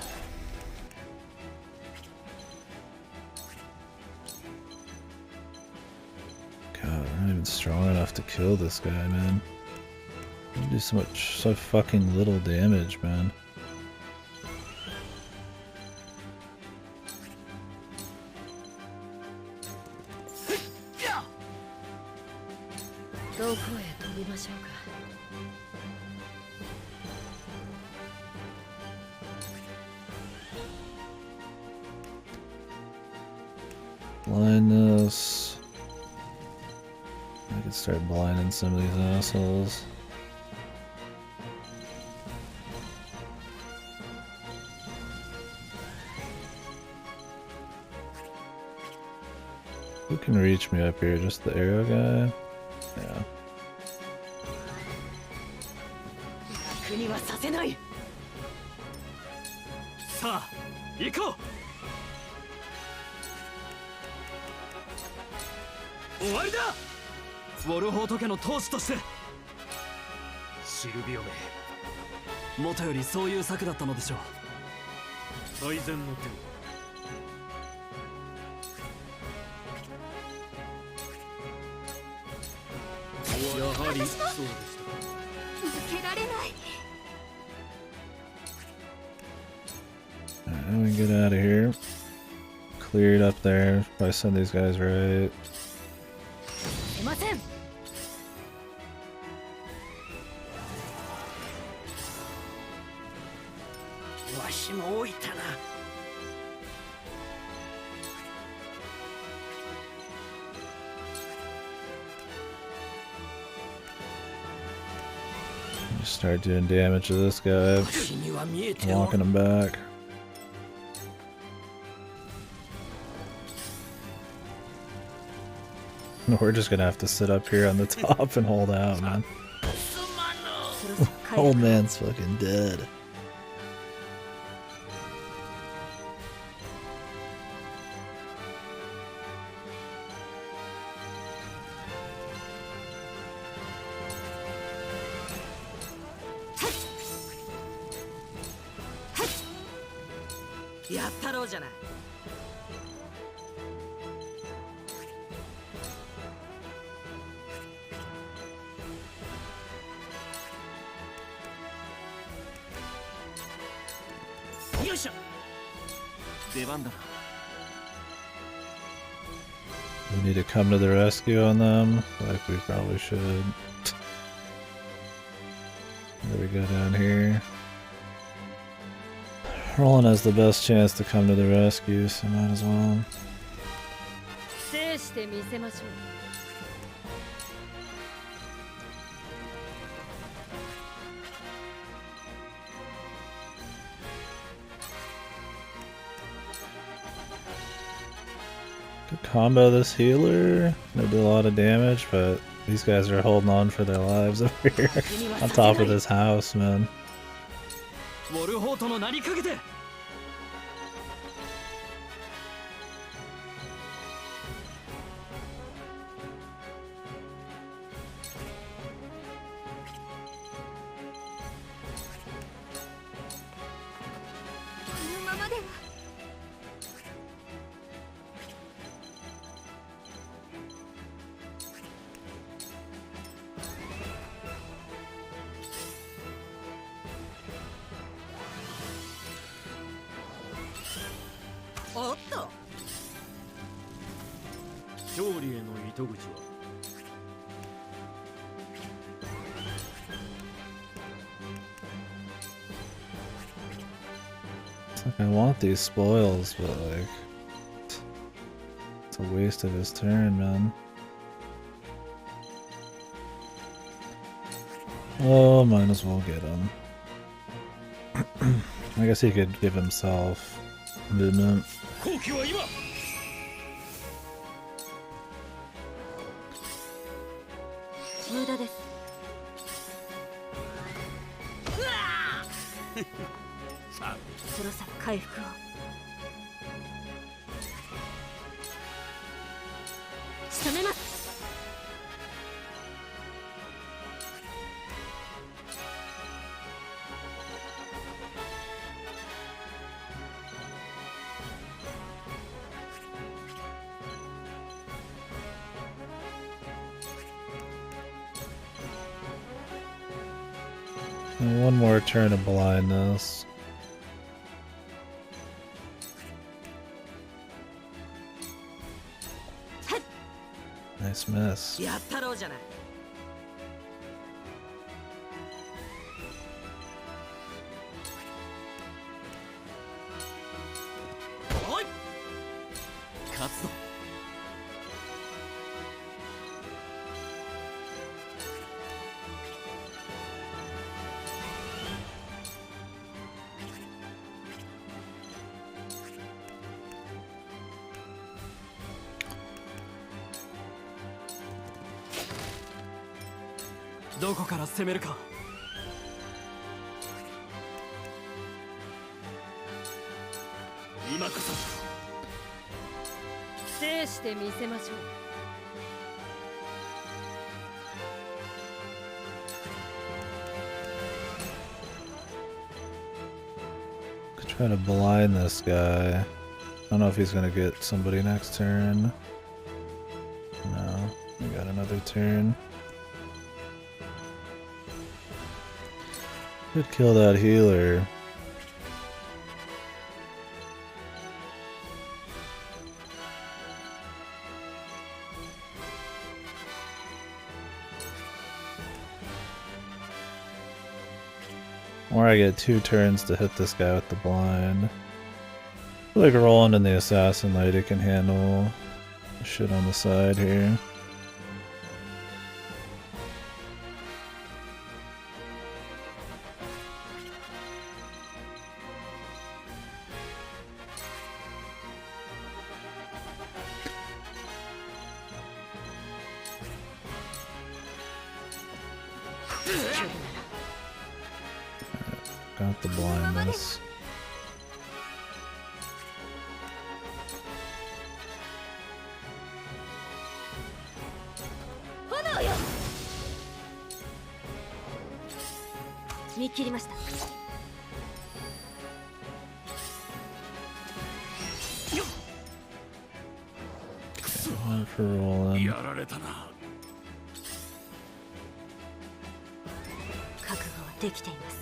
God, I'm not even strong enough to kill this guy, man. I do so fucking little damage, man. Blindness. I could start blinding some of these assholes. Who can reach me up here? Just the arrow guy? Yeah. 国はさせない。さあ、行こう。終わりだ。ウォルホート家の当主として。シルビオめ、元よりそういう策だったのでしょう。最善の手を。やはりそうでしたか。抜けられない。Alright, let me get out of here. Clear it up there. Probably send these guys right. 出ません。わしも置いたな。Start doing damage to this guy. Walking him back. We're just gonna have to sit up here on the top and hold out, man. Old man's fucking dead. We need to come to the rescue on them, like we probably should. There we go down here. Roland has the best chance to come to the rescue, so might as well. 制してみせましょう。Could combo this healer. They do a lot of damage, but these guys are holding on for their lives over here on top of this house, man. ウォルホートの名にかけて。おっと。勝利への糸口は。It's like I want these spoils, but like it's a waste of his turn, man. Oh, might as well get him. I guess he could give himself movement. 無駄です。そろそろ回復を。仕留めます。And one more turn of blindness. Nice miss. やったろうじゃない。おい、勝つぞ。どこから攻めるか。今こそ制してみせましょう。Try to blind this guy. I don't know if he's gonna get somebody next turn. No, we got another turn. Could kill that healer. Or I get 2 turns to hit this guy with the blind. I feel like Roland and the Assassin Lady can handle the shit on the side here. Got the blindness. One for Roland. やられたな。覚悟はできています。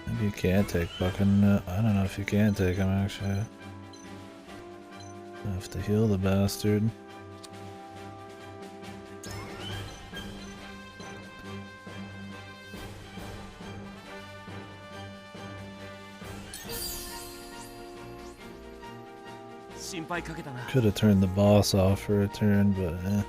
Maybe you can't take fucking. I don't know if you can take him actually. I have to heal the bastard. Could have turned the boss off for a turn, but eh.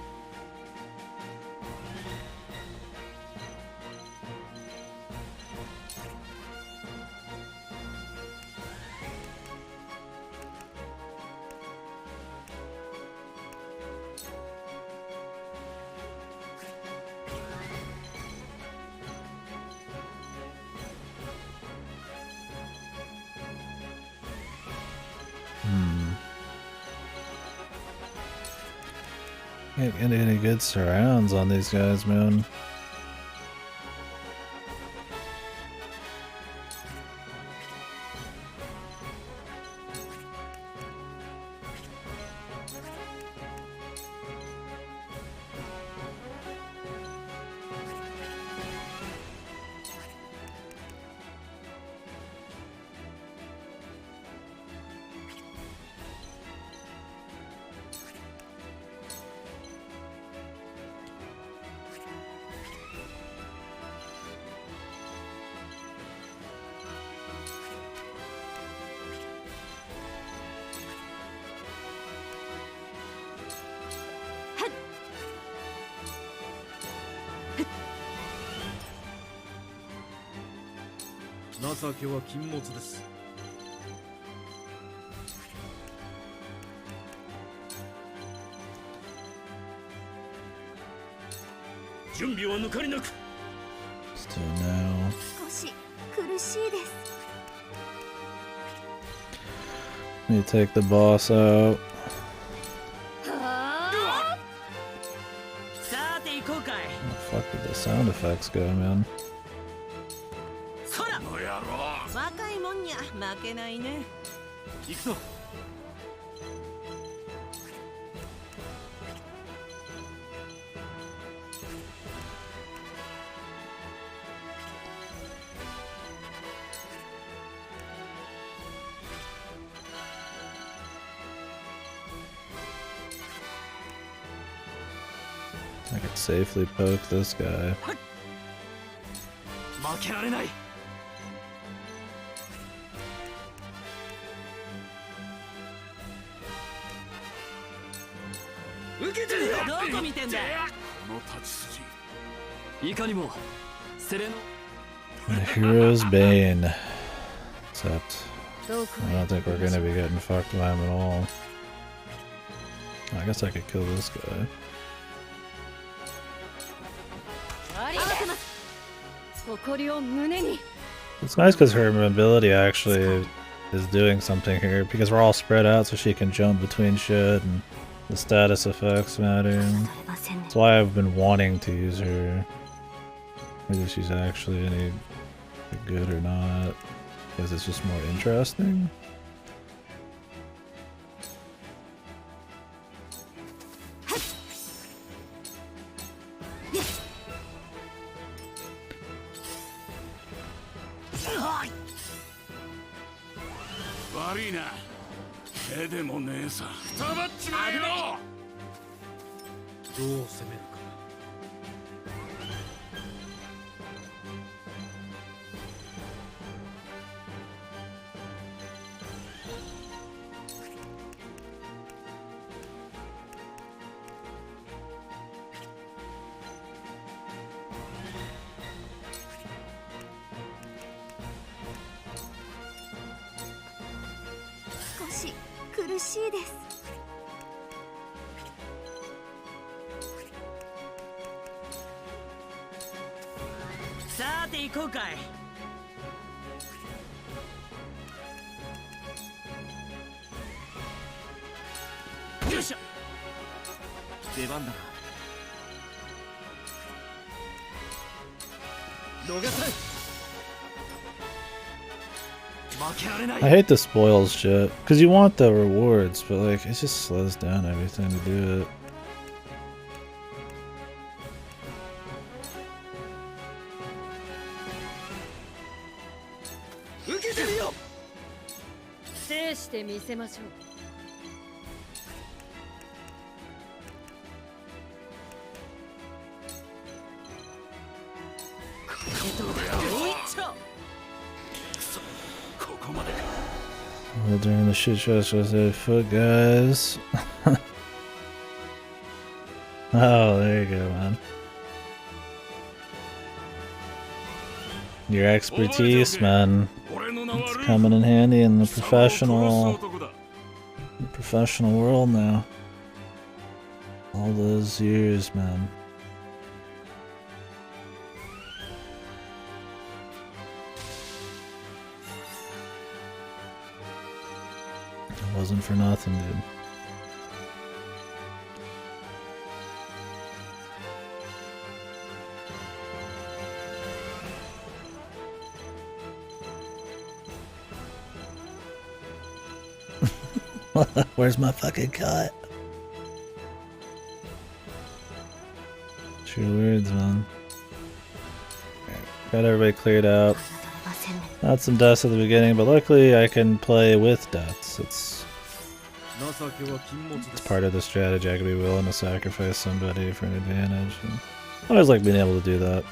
Can't get any good surrounds on these guys, man.情けは禁物です。準備は抜かりなく。 Let's do it now. 少し苦しいです。 Let me take the boss out. さて行こうかい。 Where the fuck did the sound effects go, man? そら若いもんにゃ負けないね。行くぞ。 I could safely poke this guy. 負けられない。 受けてるよ。どこ見てんだ。この立ち筋。いかにもセレノ。 The hero's bane. Except I don't think we're gonna be getting fucked by him at all. I guess I could kill this guy. It's nice because her mobility actually is doing something here because we're all spread out so she can jump between shit and the status effects matter. That's why I've been wanting to use her. Whether she's actually any good or not, because it's just more interesting.さて行こうかい。よいしょ。出番だな。逃さない。 I hate the spoils shit, because you want the rewards, but like, it just slows down everything to do it. Well, during the shit show, so I said, foot guys. Oh, there you go, man. Your expertise, man. It's coming in handy in the professional world now. All those years, man. It wasn't for nothing, dude. Where's my fucking cut? True words, man. Got everybody cleared out. Not some deaths at the beginning, but luckily I can play with deaths. It's part of the strategy. I could be willing to sacrifice somebody for an advantage. And I always like being able to do that.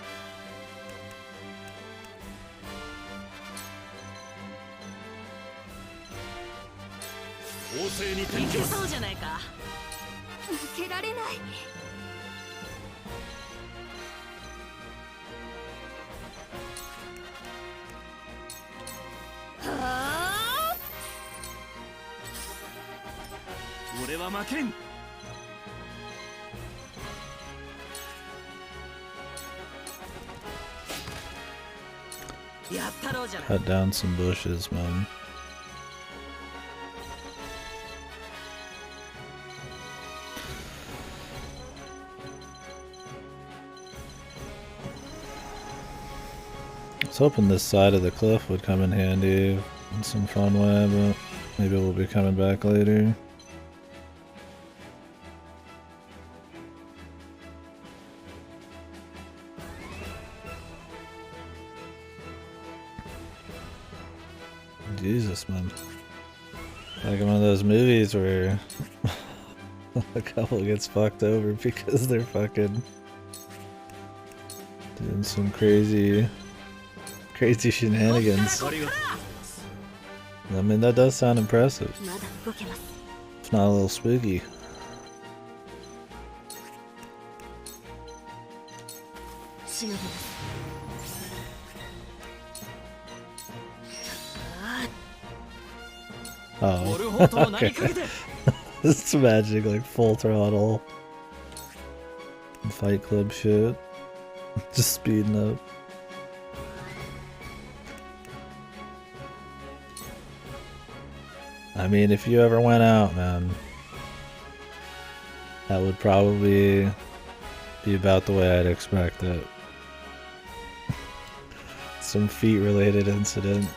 Cut down some bushes, man. I was hoping this side of the cliff would come in handy in some fun way, but maybe we'll be coming back later. Jesus, man. Like one of those movies where a couple gets fucked over because they're fucking doing some crazy shenanigans. I mean, that does sound impressive. It's not a little spooky. Oh, okay. Just imagining like full throttle Fight Club shit. Just speeding up. I mean, if you ever went out, man, that would probably be about the way I'd expect it. Some feet-related incident.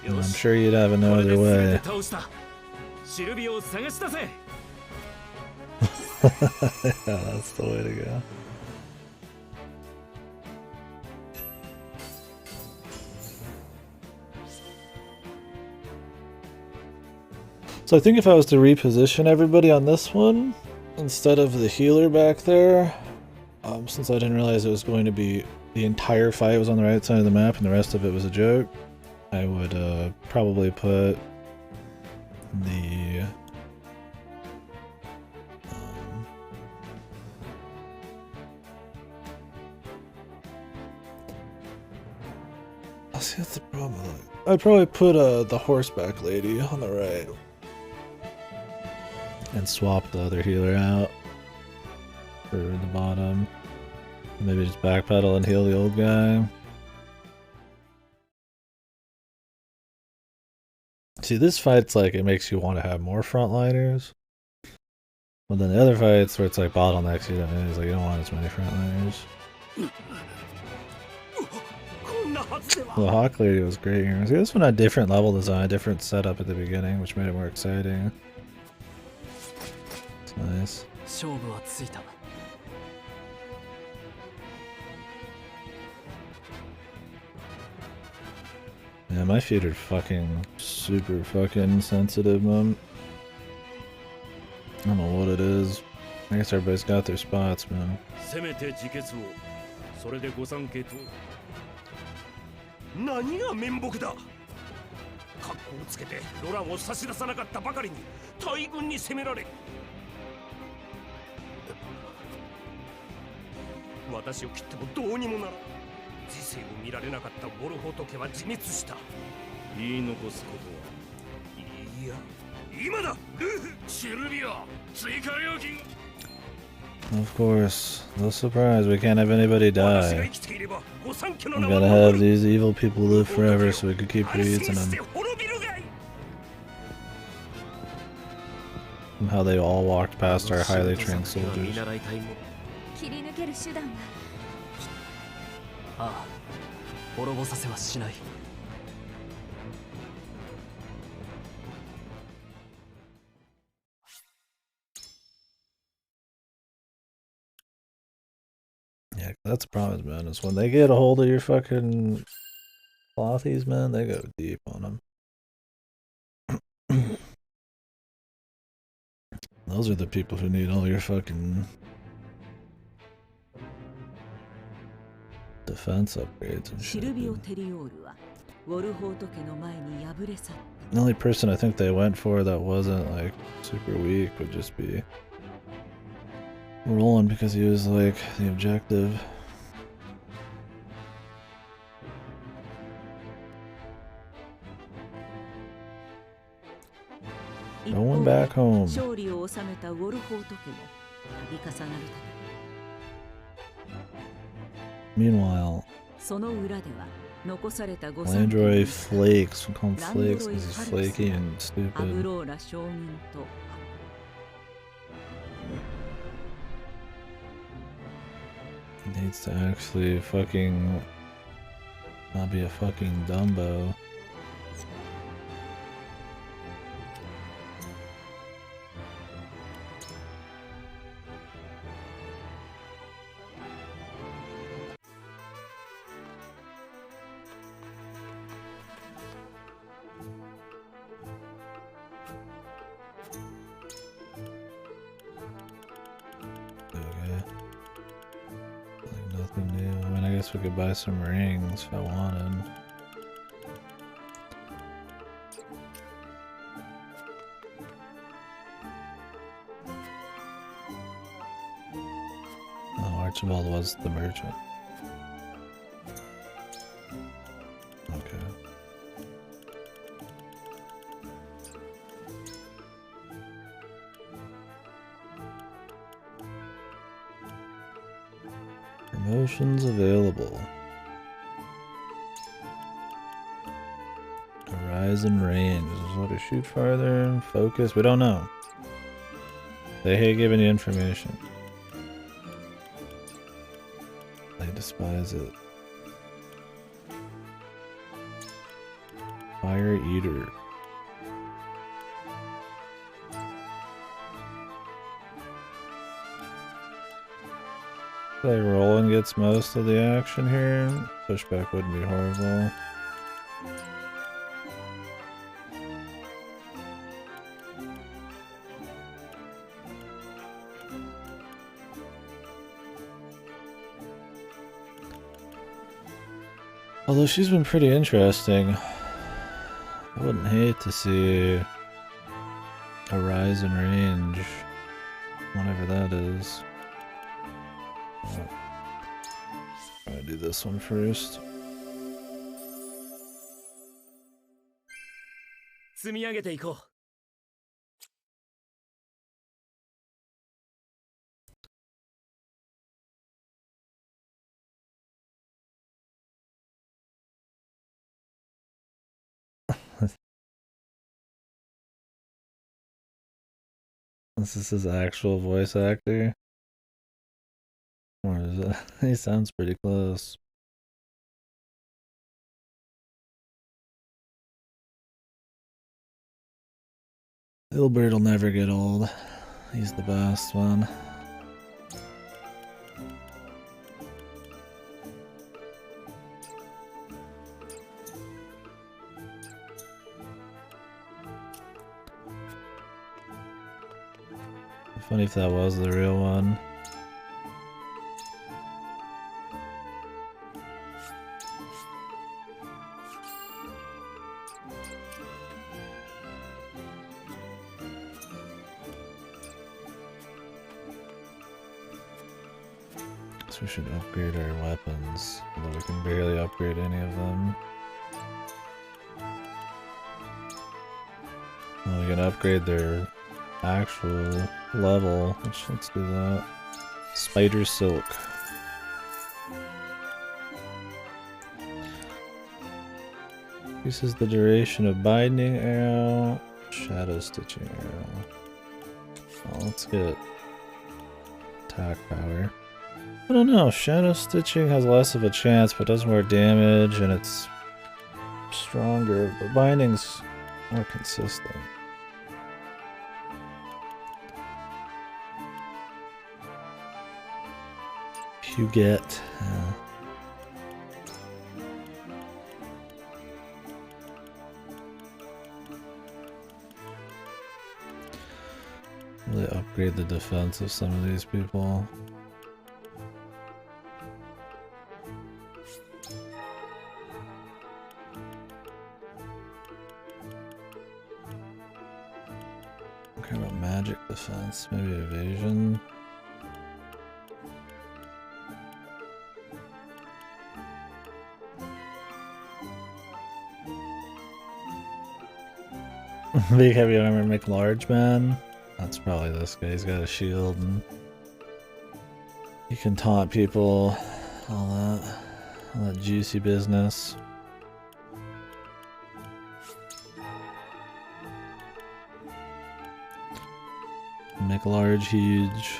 And I'm sure you'd have it no other way. Yeah, that's the way to go. So I think if I was to reposition everybody on this one, instead of the healer back there, since I didn't realize it was going to be the entire fight was on the right side of the map and the rest of it was a joke, I would probably put the see what's the problem. I'd probably put the horseback lady on the right and swap the other healer out for the bottom. Maybe just backpedal and heal the old guy. See, this fight's like, it makes you want to have more frontliners. But then the other fights where it's like bottlenecks, it's like you don't want as many frontliners. The Hawk Lady was great here. See, this one had different level design, different setup at the beginning, which made it more exciting. It's nice. Yeah, my feet are fucking super fucking sensitive, man. I don't know what it is. I guess everybody's got their spots, man. 何が面目だ。格好をつけてロランを差し出さなかったばかりに大軍に攻められ、私を切ってもどうにもならん。時勢を見られなかったウォルホト家は自滅した。言い残すことは、いや、今だ。ルーフ、シルビア、追加料金。 Of course, no surprise, we can't have anybody die. We gotta have these evil people live forever so we can keep reusing them. And how they all walked past our highly trained soldiers. Yeah, that's the problem, man, is when they get a hold of your fucking clothies, man, they go deep on them. Those are the people who need all your fucking defense upgrades and shit. The only person I think they went for that wasn't like super weak would just be Roland, because he was like the objective. Going back home. Meanwhile, その裏では残された御 Landroid Flakes. We call him Flakes because he's flaky and アブ stupid. ローラ将軍と He needs to actually fucking not be a fucking Dumbo. Nothing new. I mean, I guess we could buy some rings if I wanted. Oh, Archibald was the merchant. Okay. Promotions available. Horizon range. Is what to shoot farther? Focus? We don't know. They hate giving you information. They despise it. Fire Eater. Like Roland gets most of the action here. Pushback wouldn't be horrible. Although she's been pretty interesting. I wouldn't hate to see Horizon range, whatever that is. I'll do this one first. 積み上げていこう。 This is his actual voice actor. Or is it? He sounds pretty close. Hilbert will never get old. He's the best one. Funny if that was the real one. So we should upgrade our weapons, although we can barely upgrade any of them. Well, we can upgrade their actual level, which let's do that. Spider Silk. Increases the duration of binding arrow, shadow stitching arrow. Oh, let's get attack power. I don't know, shadow stitching has less of a chance but does more damage and it's stronger, but binding's more consistent. Huguette. Yeah. Really upgrade the defense of some of these people. What kind of magic defense? Maybe evasion? Big heavy armor make large man. That's probably this guy. He's got a shield and he can taunt people, all that. All that juicy business. Make large, huge.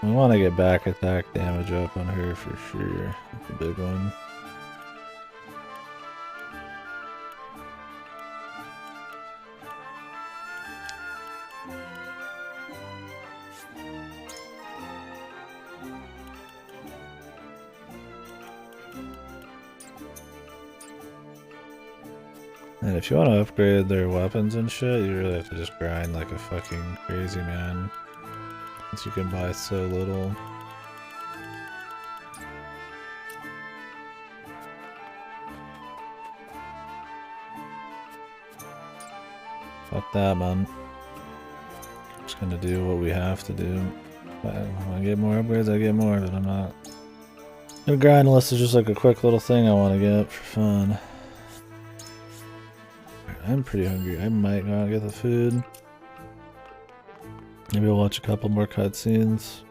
We want to get back attack damage up on her for sure. That's a big one. And if you want to upgrade their weapons and shit, you really have to just grind like a fucking crazy man. Since you can buy so little. Fuck that, man. Just gonna do what we have to do. If I want to get more upgrades, I get more, but I'm not gonna grind unless it's just like a quick little thing I want to get for fun. I'm pretty hungry. I might go out and get the food. Maybe I'll watch a couple more cutscenes.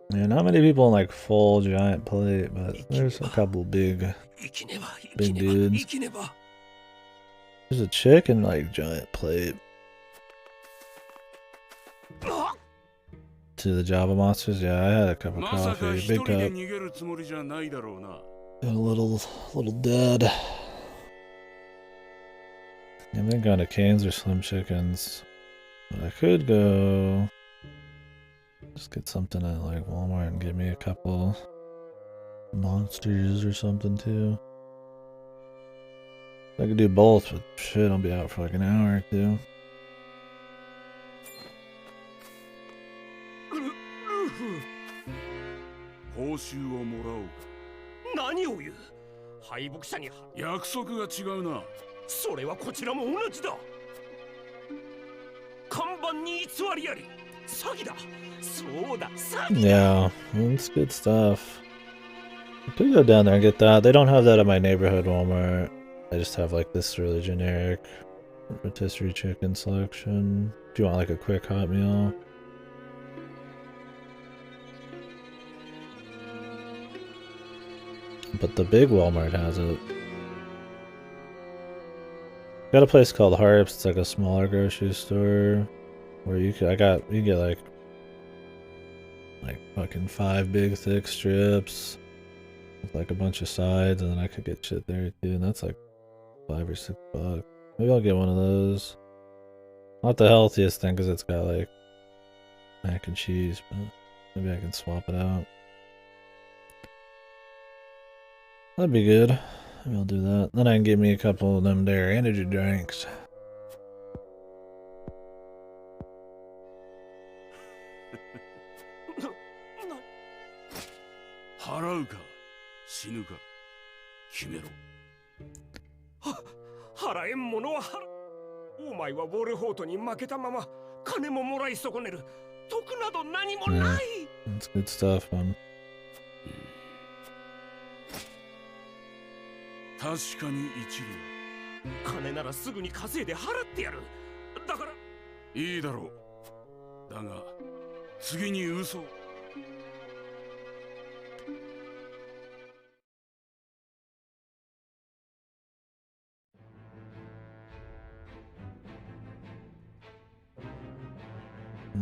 Yeah, not many people in like full giant plate, but there's a couple big dudes. There's a chick in like giant plate. To the Java monsters, yeah, I had a cup of coffee, big cup. And a little dead. I'm thinking going to Cane's or Slim Chickens. But I could go just get something at like Walmart and get me a couple monsters or something too. I could do both, but shit, I'll be out for like an hour or two. Yeah, it's good stuff. I could go down there and get that. They don't have that at my neighborhood Walmart. I just have like this really generic rotisserie chicken selection. If you want like a quick hot meal. But the big Walmart has it. Got a place called Harps. It's like a smaller grocery store where you can get like fucking 5 big thick strips with like a bunch of sides, and then I could get shit there too, and that's like $5 or $6. Maybe I'll get one of those. Not the healthiest thing because it's got like mac and cheese, but maybe I can swap it out. That'd be good. Maybe I'll do that. Then I can get me a couple of them there energy drinks. That's good stuff, man.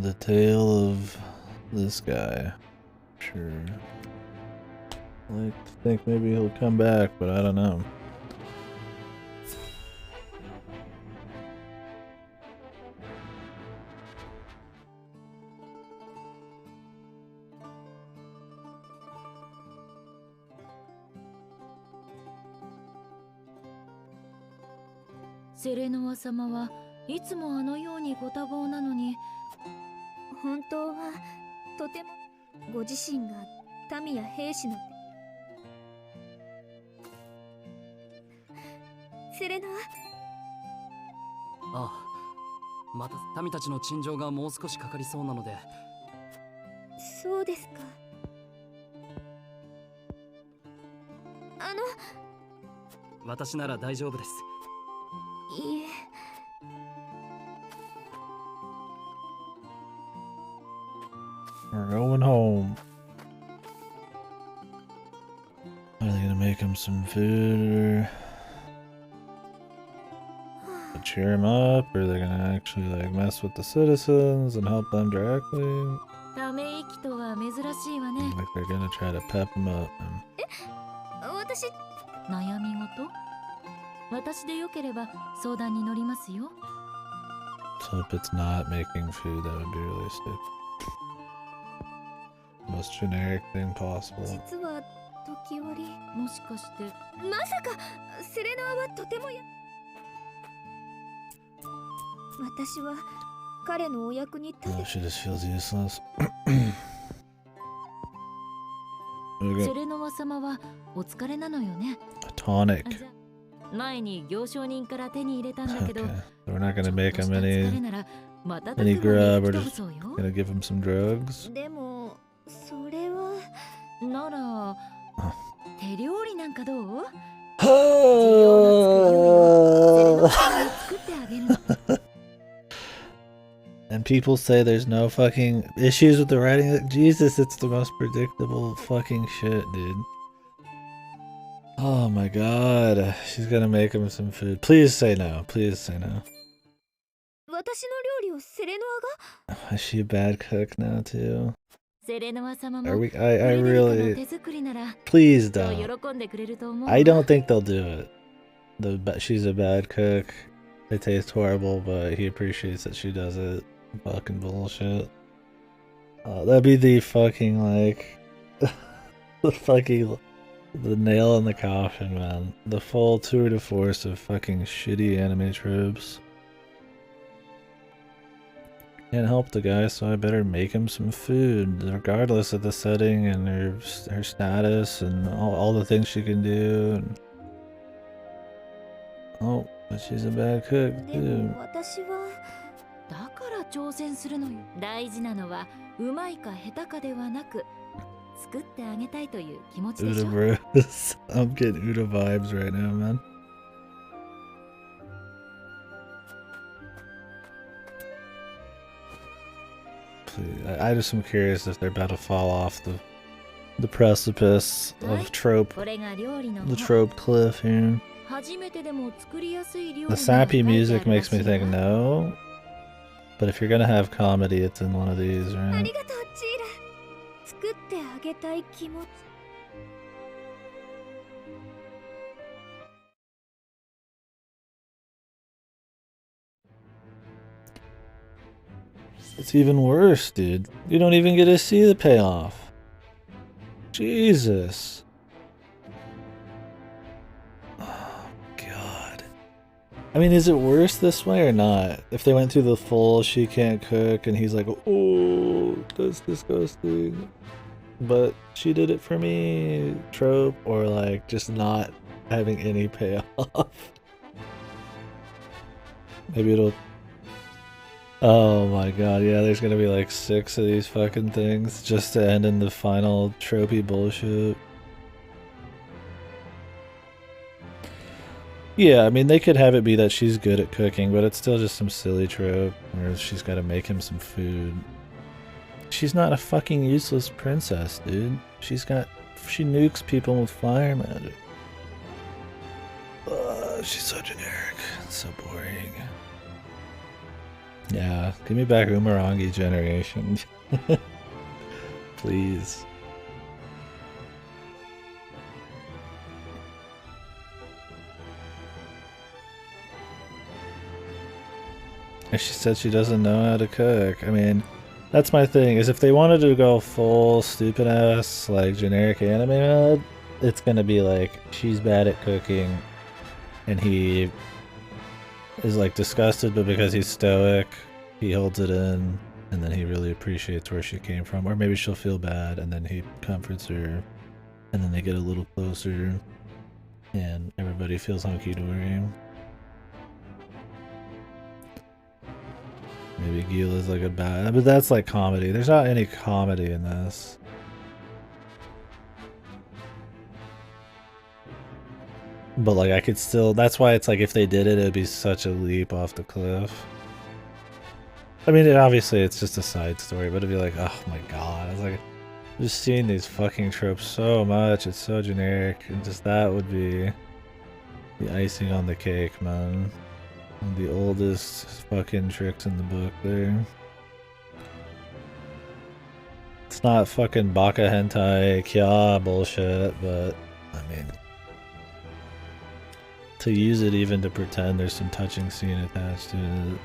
The tale of this guy. Sure. I like to think maybe he'll come back, but I don't know.セレノア様はいつもあのようにご多忙なのに、本当はとてもご自身が民や兵士のセレナはああ、また民たちの陳情がもう少しかかりそうなので。そうですか。私なら大丈夫です。いいえ。We're going home. Are they gonna make him some food or cheer him up, or are they gonna actually like mess with the citizens and help them directly? ため息とは珍しいわね。 Like they're gonna try to pep him up. 私悩み事？私でよければ相談に乗りますよ。 So if it's not making food, that would be really stupid. Most generic thing possible. 実は時折もしかしてまさかセレナはとても私は彼のお役に立て She just feels useless. セレノワ様はお疲れなのよね。 Tonic. 前に行商人から手に入れたんだけど、 Okay. So we're not gonna make him 疲れなら any grub. We're just gonna give him some drugs. でもそれはなら手料理なんかどう？ And people say there's no fucking issues with the writing. Jesus, it's the most predictable fucking shit, dude. Oh my god. She's gonna make him some food. Please say no. Please say no. 私の料理をセレノアが Is she a bad cook now too? セレノワ様 Are も we? I 手 really. 作りなら Please きっと don't. 喜んでくれると思うわ。 I don't think they'll do it. She's a bad cook. They taste horrible, but he appreciates that she does it. Fucking bullshit. That'd be the fucking like the nail in the coffin, man. The full tour de force of fucking shitty anime tropes. Can't help the guy, so I better make him some food, regardless of the setting and her status and all the things she can do. And... Oh, but she's a bad cook で too. も私はだから挑戦するのよ。大事なのはうまいか下手かではなく作ってあげたいという気持ちでしょ。 Uda bros. I'm getting Uda vibes right now, man. Please, I just am curious if they're about to fall off the precipice of trope, これが料理の the trope cliff here. 初めてでも作りやすい料理 The が sappy 書いてあ music るら makes しい me わ think no. But if you're gonna have comedy, it's in one of these, あ right? りがとうチーラ作ってあげたい気持ち It's even worse, dude. You don't even get to see the payoff. Jesus. Oh, God. I mean, is it worse this way or not? If they went through the full she can't cook and he's like, oh, that's disgusting. But she did it for me trope, or like just not having any payoff. Maybe it'll... Oh my god, yeah, there's gonna be like 6 of these fucking things just to end in the final tropey bullshit. Yeah, I mean, they could have it be that she's good at cooking, but it's still just some silly trope where she's gotta make him some food. She's not a fucking useless princess, dude. She nukes people with fire magic. She's so generic. It's so boring. Yeah, give me back Umarangi generation. Please. And she said she doesn't know how to cook. I mean, that's my thing, is if they wanted to go full stupid ass, like generic anime mode, it's gonna be like, she's bad at cooking, and he is like disgusted, but because he's stoic, he holds it in, and then he really appreciates where she came from, or maybe she'll feel bad and then he comforts her, and then they get a little closer and everybody feels hunky-dory. Maybe Gil is like a bad, but that's like comedy. There's not any comedy in this. But like I could still, that's why it's like if they did it, it'd be such a leap off the cliff. I mean, obviously it's just a side story, but it'd be like, oh my god. I was like, just seeing these fucking tropes so much, it's so generic, and just that would be the icing on the cake, man. The oldest fucking tricks in the book there. It's not fucking baka hentai kya bullshit, but I mean, to use it even to pretend there's some touching scene attached to it,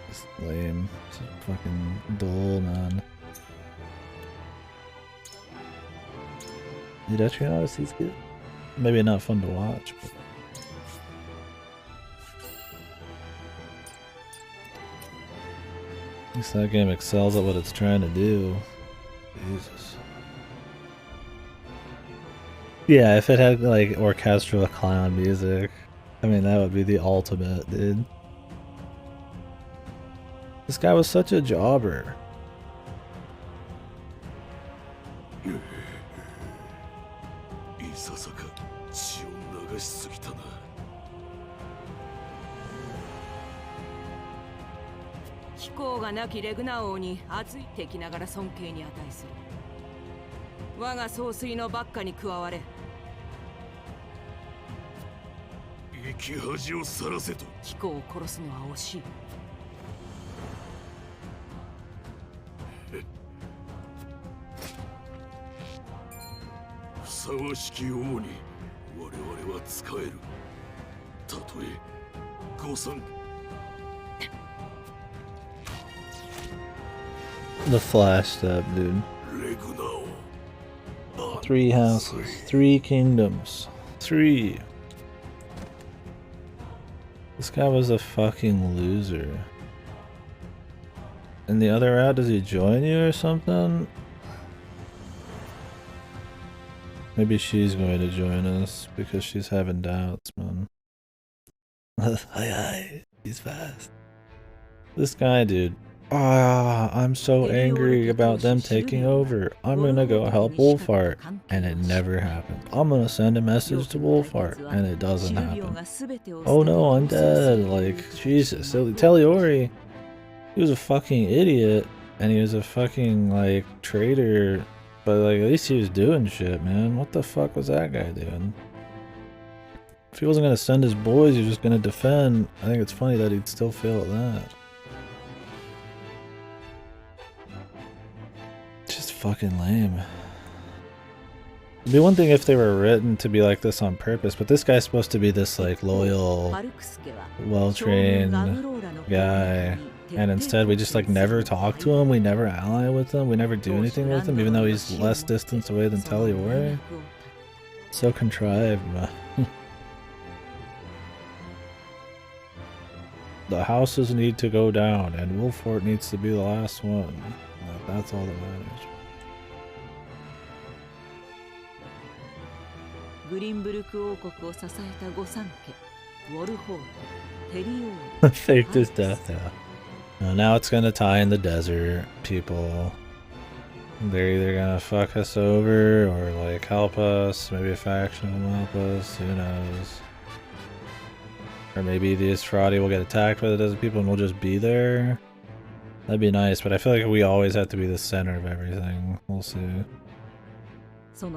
it's lame. It's fucking dull, man. Did Odyssey's good? Maybe not fun to watch, but at least that game excels at what it's trying to do. Jesus. Yeah, if it had like orchestral clown music, I mean that would be the ultimate, dude. This guy was such a jobber.気候がなきレグナ王に熱い敵ながら尊敬に値する。我が総帥のばっかに加われ。生き恥をさらせと。気候を殺すのは惜しい。ふさわしき王に我々は仕える。たとえ誤算。The flash step, dude. 3 houses, 3 kingdoms, 3. This guy was a fucking loser. And the other route, does he join you or something? Maybe she's going to join us because she's having doubts, man. Hi, he's fast. This guy, dude. Ah, I'm so angry about them taking over. I'm gonna go help Wolfheart, and it never happened. I'm gonna send a message to Wolfheart, and it doesn't happen. Oh no, I'm dead. Like, Jesus. Teliori, he was a fucking idiot, and he was a fucking, like, traitor, but, like, at least he was doing shit, man. What the fuck was that guy doing? If he wasn't gonna send his boys, he was just gonna defend. I think it's funny that he'd still fail at that. Just fucking lame. It'd be one thing if they were written to be like this on purpose, but this guy's supposed to be this like loyal, well-trained guy, and instead we just like never talk to him, we never ally with him, we never do anything with him, even though he's less distance away than Teliori. So contrived, man. The houses need to go down, and Wolfheart needs to be the last one. That's all that matters. Faked his death, yeah. Now it's gonna tie in the desert people. They're either gonna fuck us over or like help us. Maybe a faction will help us. Who knows? Or maybe the Isfrati will get attacked by the desert people and we'll just be there. That'd be nice, but I feel like we always have to be the center of everything. We'll see. They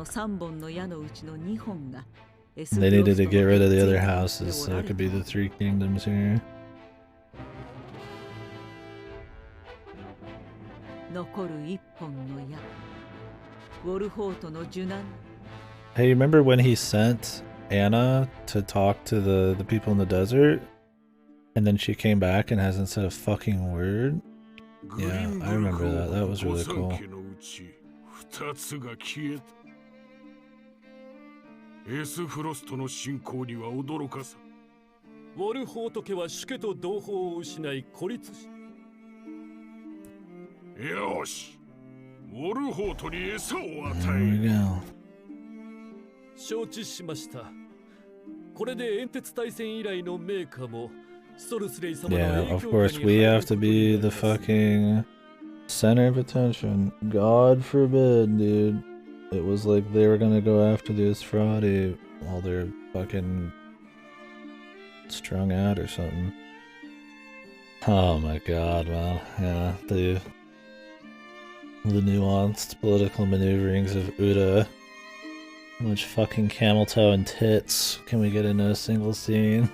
needed to get rid of the other houses, so it could be the 3 kingdoms here. Hey, remember when he sent Anna to talk to the people in the desert? And then she came back and hasn't said a fucking word? Yeah, I remember that. That was really cool. よし、ウォルホートに餌を与 There we え go. 承知しました。これで煙鉄対戦以来のメーカーもソルスレイ様の Yeah, 影 of 響 course 下に we 入る have こ to とに be なり the ます。 fucking center of attention. God forbid, dude. It was like they were gonna go after the Esfrati while they're fucking strung out or something. Oh my god, man. Yeah, the nuanced political maneuverings of Uda. How much fucking camel toe and tits can we get in a single scene?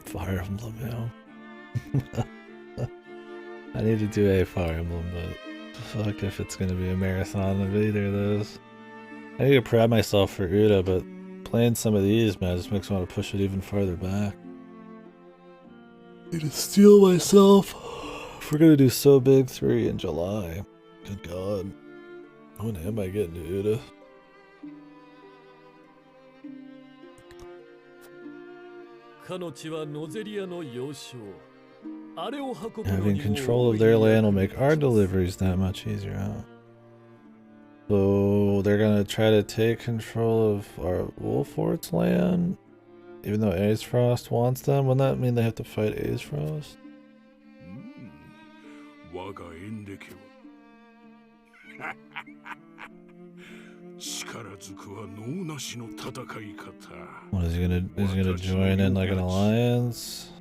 Fire Emblem, yeah. I need to do a Fire Emblem, but fuck if it's gonna be a marathon of either of those. I need to prep myself for Uda, but playing some of these, man, just makes me want to push it even farther back. I need to steel myself. If we're gonna do So Big 3 in July, good god. When am I getting to Uda? Having control of their land will make our deliveries that much easier, huh? So they're gonna try to take control of our Wolfort's land? Even though Aesfrost wants them? Wouldn't that mean they have to fight Aesfrost? 我が演歴は力ずくは能なしの戦い方 What is he gonna join in like an alliance?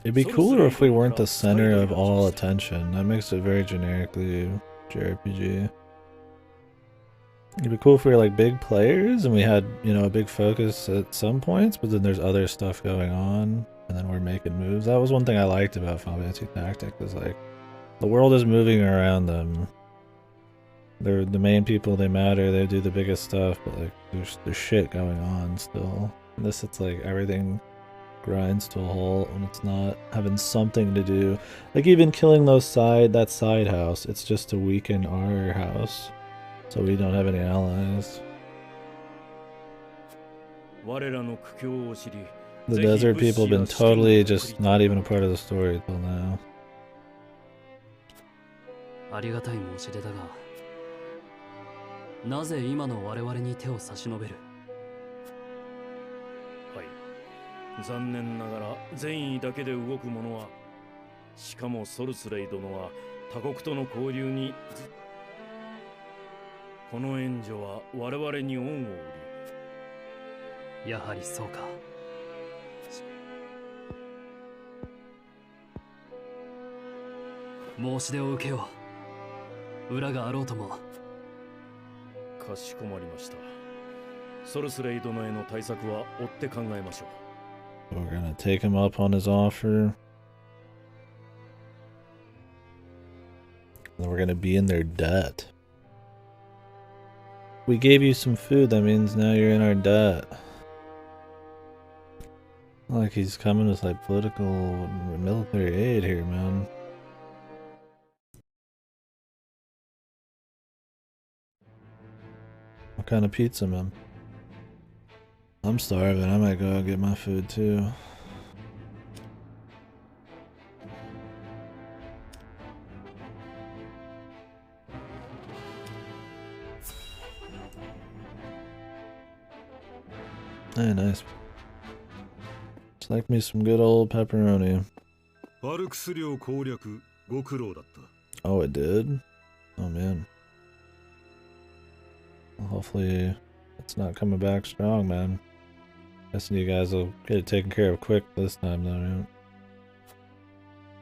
It'd be cooler if we weren't the center of all attention. That makes it very generically JRPG. It'd be cool if we were like big players and we had, you know, a big focus at some points, but then there's other stuff going on and then we're making moves. That was one thing I liked about Final Fantasy Tactics, is like the world is moving around them. They're the main people, they matter, they do the biggest stuff, but like there's shit going on still. In this, it's like everything grinds to a halt when it's not having something to do. Like even killing that side house, it's just to weaken our house, so we don't have any allies. The desert people have been totally just not even a part of the story until now. ありがたい申し出だが、なぜ今の我々に手を差し伸べる？はい。残念ながら善意だけで動く者は、しかもソルスレイ殿は他国との交流にこの援助は我々に恩を売り。やはりそうか。申し出を受けよう。裏があろうとも。かしこまりました。ソルスレイ殿への対策は追って考えましょう。We're gonna take him up on his offer. And we're gonna be in their debt. We gave you some food, that means now you're in our debt. Like he's coming with like political military aid here, man. What kind of pizza, man? I'm starving. I might go out and get my food too. Hey, nice. Just like me some good old pepperoni. Oh, it did? Oh, man. Well, hopefully it's not coming back strong, man. Guessing you guys will get it taken care of quick this time, though, right?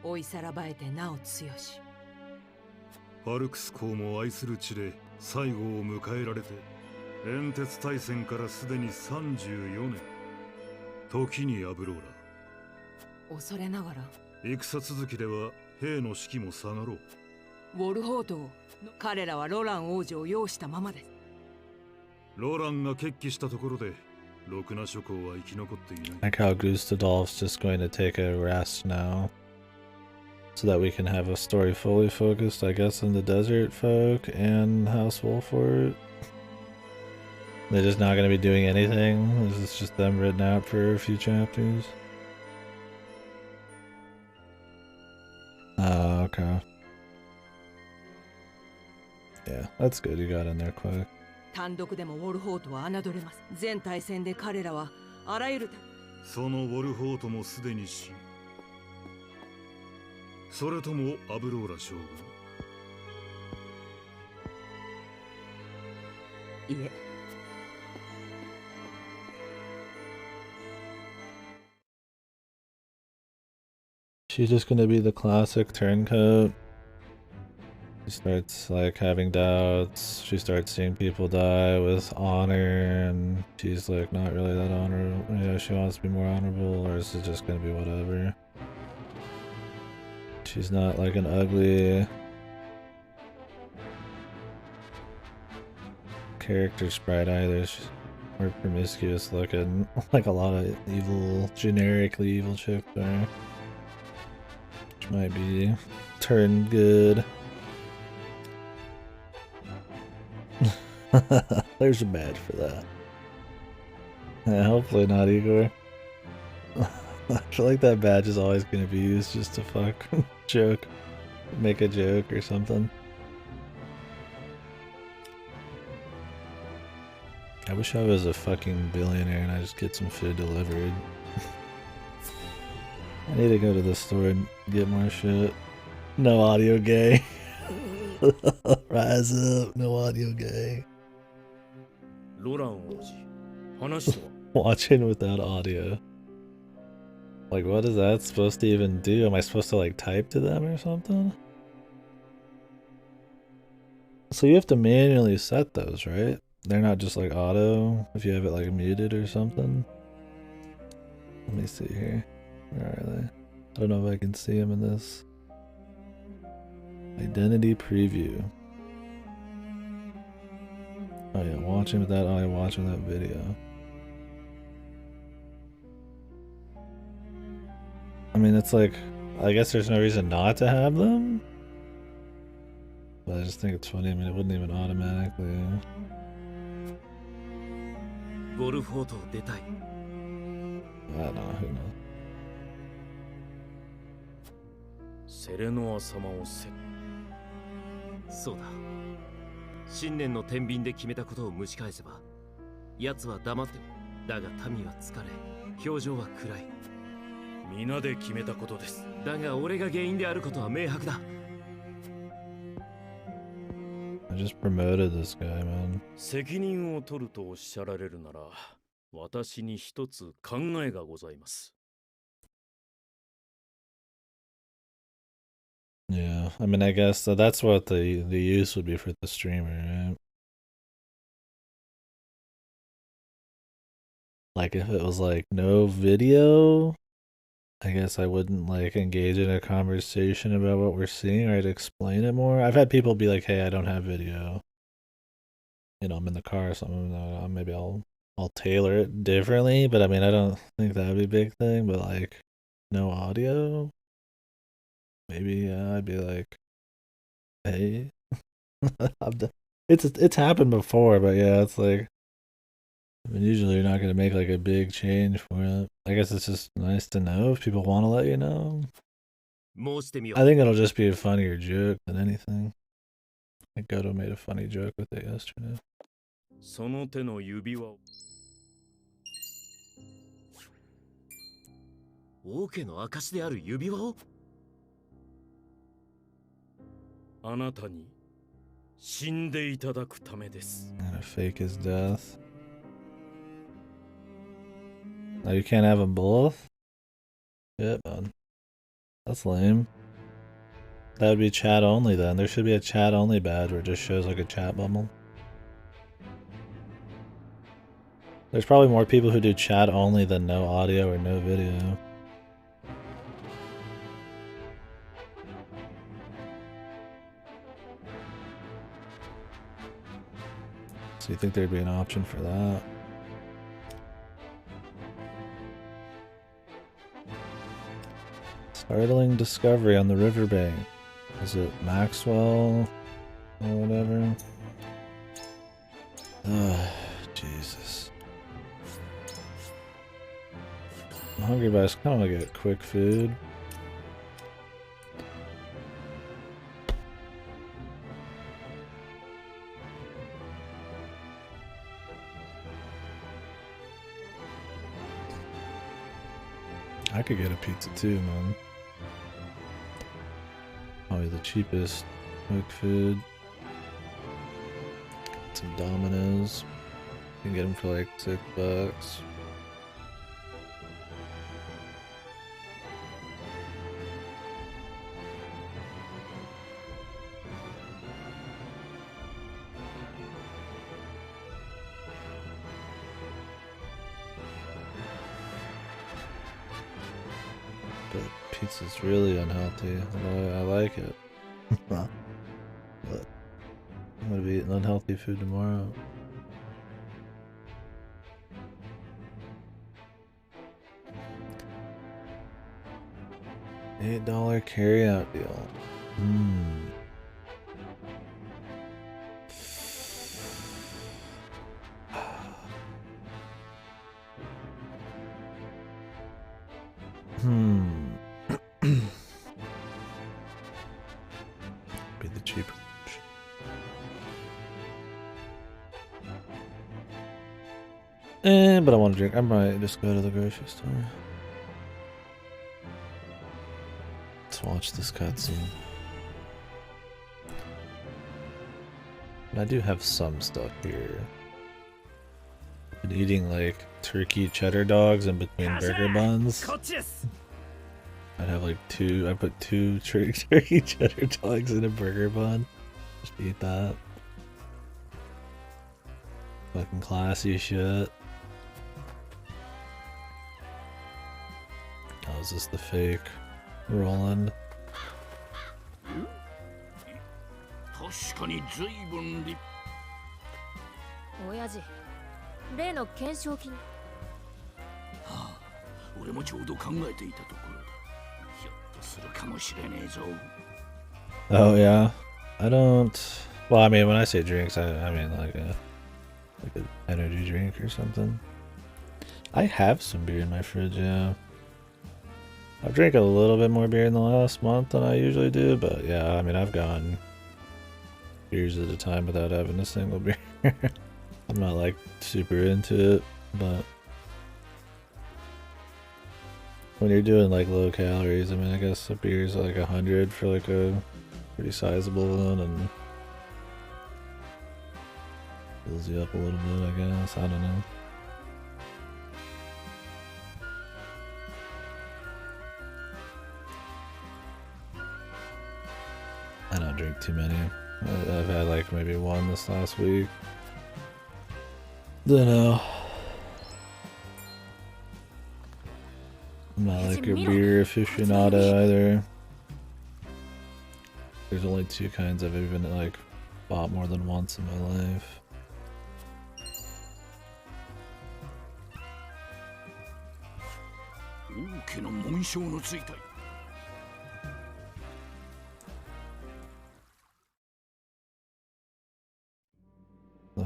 追いさらばえてなお強し。ファルクス公も愛する地で最後を迎えられて、煙鉄大戦からすでに34年。時にアブローラ。恐れながら。戦続きでは兵の士気も下がろう。ウォルホートを彼らはロラン王女を擁したままです。ロランが決起したところで、ろくな諸侯は生き残っていない。Like how Gustadolf's just going to take a rest now. So that we can have a story fully focused, I guess, on the desert folk and House Wolford. They're just not going to be doing anything. This is just them written out for a few chapters. Oh, okay. Yeah, that's good. You got in there quick. 単独でもウォルホートは侮れます。全対戦で彼らはあらゆるそのウォルホートもすでに死。それともアブローラ将軍？いえ。She's just gonna be the classic turncoat. She starts like having doubts. She starts seeing people die with honor, and she's like not really that honorable. You know, she wants to be more honorable, or is it just gonna be whatever? She's not like an ugly character sprite either. She's more promiscuous looking, like a lot of evil, generically evil chicks there. Which might be turned good. There's a badge for that. Yeah, hopefully not Igor. I feel like that badge is always going to be used just to fuck joke, make a joke or something. I wish I was a fucking billionaire and I just get some food delivered. I need to go to the store and get more shit. No audio gay. Rise up, no audio gay. Watching without audio. Like, what is that supposed to even do? Am I supposed to like type to them or something? So you have to manually set those, right? They're not just like auto if you have it like muted or something. Let me see here. Where are they? I don't know if I can see them in this. Identity preview. Oh yeah, watching with that audio, watching that video. I mean, it's like, I guess there's no reason not to have them. But I just think it's funny. I mean, it wouldn't even automatically. I don't know, who knows. セレノア様をせそうだ。新年の天秤で決めたことを蒸し返せば、奴は黙っても、だが民は疲れ、表情は暗い。皆で決めたことです。だが俺が原因であることは明白だ。I just promoted this guy, man. 責任を取るとおっしゃられるなら、私に一つ考えがございます。Yeah, I mean, I guess that's what the use would be for the streamer, right? Like if it was like no video, I guess I wouldn't like engage in a conversation about what we're seeing, or I'd explain it more. I've had people be like, "Hey, I don't have video. You know, I'm in the car or something. Maybe I'll tailor it differently." But I mean, I don't think that would be a big thing. But like, no audio. Maybe yeah, I'd be like, "Hey, it's happened before, but yeah, it's like, I mean, usually you're not gonna make like a big change for it. I guess it's just nice to know if people want to let you know. I think it'll just be a funnier joke than anything. I think Goto made a funny joke with it yesterday. その手の指輪を。王家の証である指輪を。あなたに死んでいただくためです。And fake his death. Oh, you can't have them both? Yeah, man. That's lame. That would be chat only then. There should be a chat only badge where it just shows like a chat bubble. There's probably more people who do chat only than no audio or no video. So you think there'd be an option for that? Startling discovery on the riverbank. Is it Maxwell or whatever? Ugh, Jesus. I'm hungry, but I just kind of want to get quick food. I could get a pizza too, man. Probably the cheapest quick food. Some Domino's. You can get them for like $6. But pizza's really unhealthy. Although I like it. But I'm gonna be eating unhealthy food tomorrow. $8 carryout deal. Be the cheaper. But I want to drink. I might just go to the grocery store. Let's watch this cutscene. I do have some stuff here. Been eating like turkey cheddar dogs in between burger buns. I'd have like I put two turkey cheddar dogs in a burger bun. Just eat that. Fucking classy shit. Oh, is this the fake Roland? 確かに随分立親父、例の懸賞金。はあ、俺もちょうど考えていたところだ。ひょっとするかもしれねえぞ。Oh yeah, I don't. Well, I mean, when I say drinks, I mean like an energy drink or something. I have some beer in my fridge, yeah. I've drank a little bit more beer in the last month than I usually do, but yeah, I mean, I've gone beers at a time without having a single beer. I'm not like super into it, but when you're doing like low calories, I mean, I guess a beer is like 100 for like a pretty sizable one and fills you up a little bit, I guess. I don't know. I don't drink too many. I've had like maybe one this last week. Don't know. I'm not like a beer aficionado either. There's only two kinds I've even like bought more than once in my life.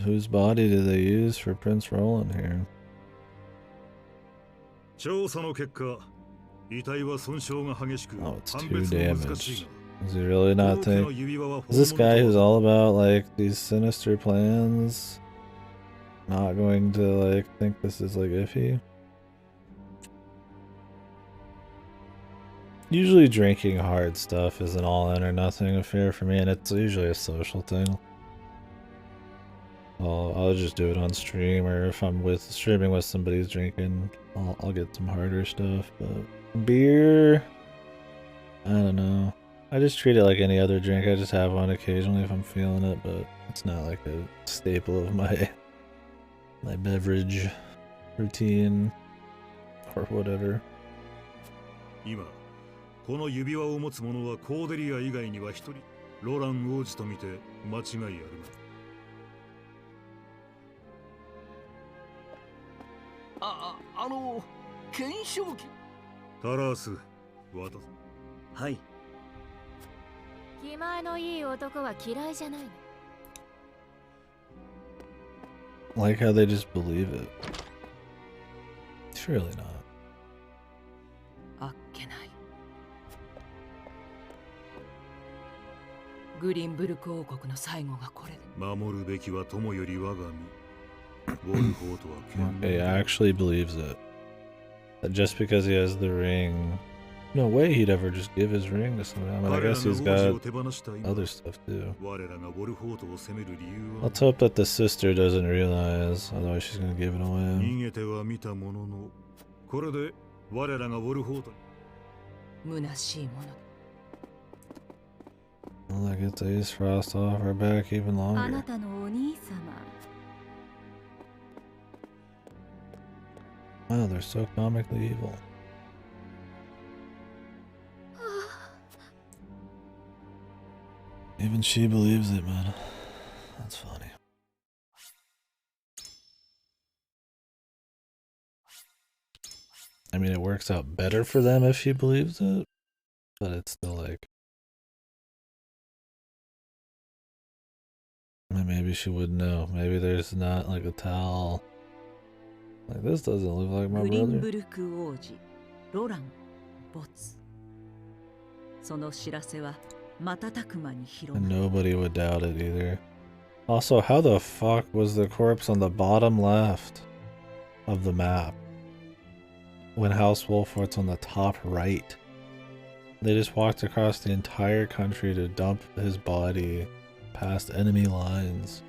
Whose body do they use for Prince Roland here? 調査の結果、遺体は損傷が激しく、 Oh, it's 判 too 別も難しい damaged. が、 Does he really not think? Is this guy who's all about like these sinister plans not going to like think this is like iffy? Usually drinking hard stuff is an all in or nothing affair for me, and it's usually a social thing. I'll just do it on stream, or if I'm streaming with somebody who's drinking, I'll get some harder stuff. But beer, I don't know. I just treat it like any other drink. I just have one occasionally if I'm feeling it, but it's not like a staple of my beverage routine or whatever. 今、この指輪を持つ者はコーデリア以外には一人、ロラン王子と見て間違いあるまい。あの懸賞金。タラース、渡す。はい。気前のいい男は嫌いじゃないの。 Like how they just believe it. Surely not. あっけない。グリンブルク王国の最後がこれで。守るべきは友より我が身。ウォルフォートは賢明。He actually believes it. That just because he has the ring, no way he'd ever just give his ring to someone. I mean, I guess he's got other stuff too. Let's hope that the sister doesn't realize, otherwise she's gonna give it away. 逃げては見たものの、これで我らがウォルフォートに。虚しいもの。 Well, that gets Ace Frost off our back even あ longer. なたのお兄様。 Wow, they're so comically evil. Even she believes it, man. That's funny. I mean, it works out better for them if she believes it, but it's still like... Maybe she would know. Maybe there's not like a towel. Like, this doesn't look like my グリン brother. ブルク王子ロラン没。その知らせは瞬く間に広 And まる。 nobody would doubt it either. Also, how the fuck was the corpse on the bottom left of the map when House Wolfort's on the top right? They just walked across the entire country to dump his body past enemy lines.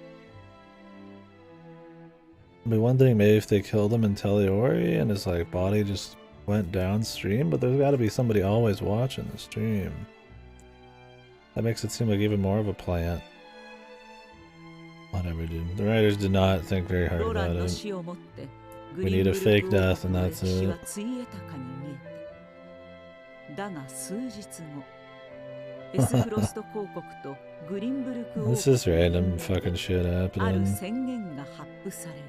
I'd be wondering maybe if they killed him in Teleori and his like body just went downstream, but there's gotta be somebody always watching the stream. That makes it seem like even more of a plant. Whatever, dude. The writers did not think very hard ロラ about ンの it. 死をもって We need a fake death and that's 死 it. はついえたかに見えた。だが数日後、エスフロスト公国とグリンブルク王国 This is random fucking shit ある happening. 宣言が発布される。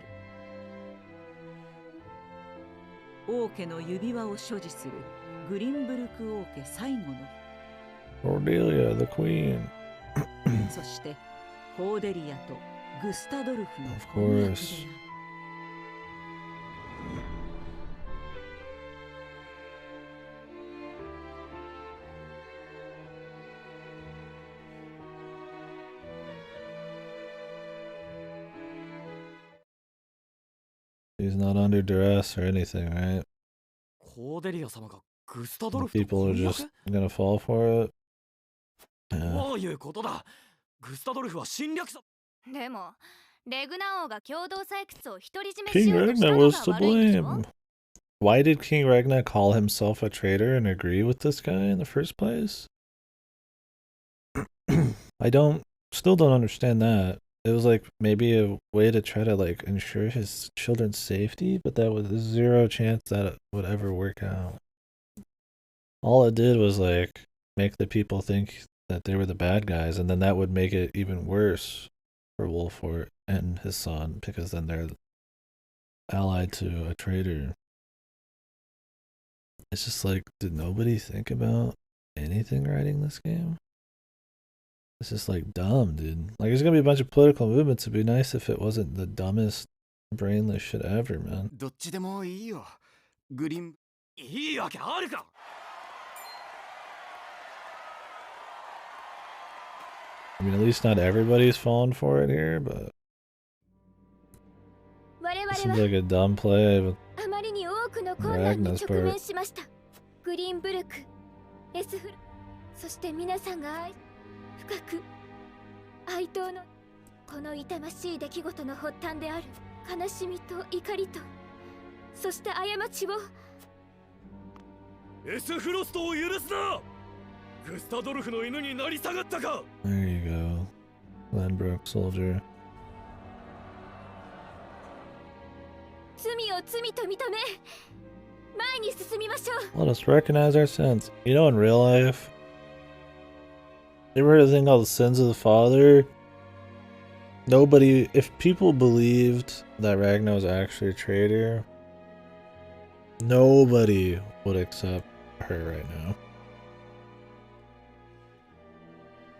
王家の指輪を所持するグリンブルク王家最後の Cordelia, the queen. そしてコーデリアとグスタドルフの Of 婚約で course. ある。He's not under duress or anything, right? コーデリア様がグスタ The ドルフと people are 婚 just 約 gonna fall for it. ど Yeah. ういうことだ。グスタドルフは侵略者。でもレグナ王が共同採掘を独り占めし King ようとした Ragnar の was が to 悪いでしょ。 blame. Why did King Ragnar call himself a traitor and agree with this guy in the first place? I still don't understand that. It was like maybe a way to try to like ensure his children's safety, but that was zero chance that it would ever work out. All it did was like make the people think that they were the bad guys, and then that would make it even worse for Wolfort and his son, because then they're allied to a traitor. It's just like, did nobody think about anything writing this game? It's just like dumb, dude. Like, there's gonna be a bunch of political movements. It'd be nice if it wasn't the dumbest, brainless shit ever, man. どっちでもいいよ。グリーン。いいわけあるか。 I mean, at least not everybody's falling for it here, but 我 it 々 seems は like a dumb play. But あまりに多くの困難に Ragnar's 直面 part. しました。グリーンブルク、エスフル、そして皆さんが深く哀悼のこの痛ましい出来事の発端である悲しみと怒りと、そして過ちを。エスフロストを許すな。グスタドルフの犬になり下がったか。 there you go, Glenbrook soldier. 罪を罪と認め、前に進みましょう。 Let us recognize our sins. You know, in real life, you ever heard of a thing called the sins of the father? Nobody, if people believed that Ragnar was actually a traitor, nobody would accept her right now.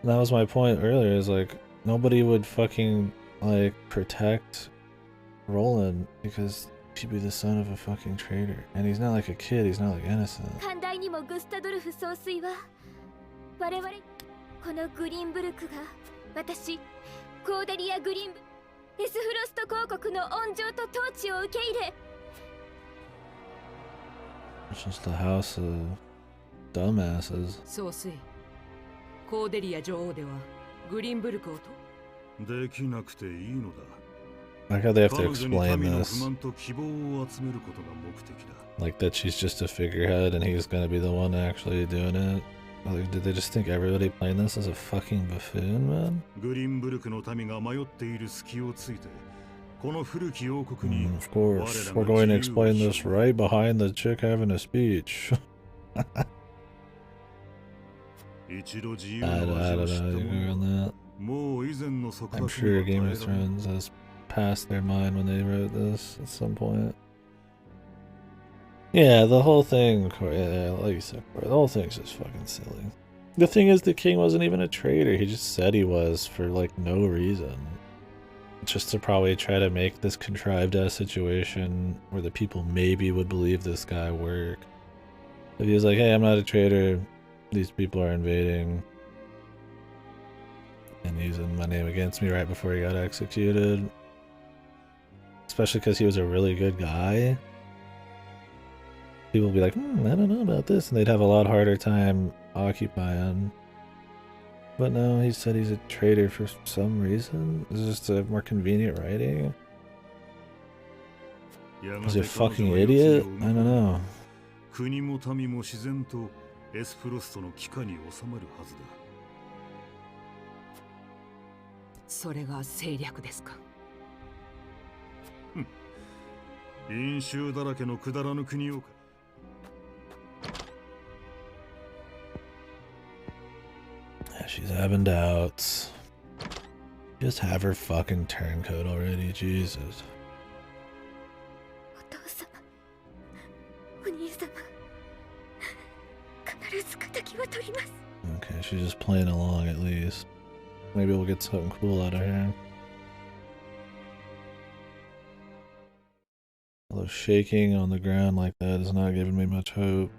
That was my point earlier, is like, nobody would fucking, like, protect Roland because he'd be the son of a fucking traitor. And he's not like a kid, he's not like innocent. 寛大にもグスタドルフ総帥は我々このグリーンブルクが私コーデリア・グリーンブエスフロスト公国の恩情と統治を受け入れ It's just a house of dumbasses. 総帥コーデリア女王ではグリーンブルクをとできなくていいのだ。 Like how they have to explain this. 不満と希望を集めることが目的だ。 Like that she's just a figurehead and he's gonna be the one actually doing it. Like, did they just think everybody playing this is a fucking buffoon, man? グリーンブルクの民が迷っている隙をついて、この古き王国に Of course, we're going to explain this right behind the chick having a speech. I don't know. I'm sure Game of Thrones has passed their mind when they wrote this at some point. Yeah, the whole thing, like you said, the whole thing's just fucking silly. The thing is, the king wasn't even a traitor. He just said he was for, like, no reason. Just to probably try to make this contrived-ass situation where the people maybe would believe this guy work. If he was like, hey, I'm not a traitor, these people are invading and using my name against me right before he got executed. Especially because he was a really good guy. People would be like, I don't know about this, and they'd have a lot harder time occupying. But no, he said he's a traitor for some reason. Is this just a more convenient writing? Is he a fucking idiot? I don't know. 国も民も自然とエスフロストの帰化に収まるはずだ。それが政略ですか。飲酒だらけのくだらぬ国を。 She's having doubts. Just have her fucking turncoat already, Jesus. お父様お兄様必ず敵は取ります Okay, she's just playing along at least. Maybe we'll get something cool out of her. Although shaking on the ground like that is not giving me much hope.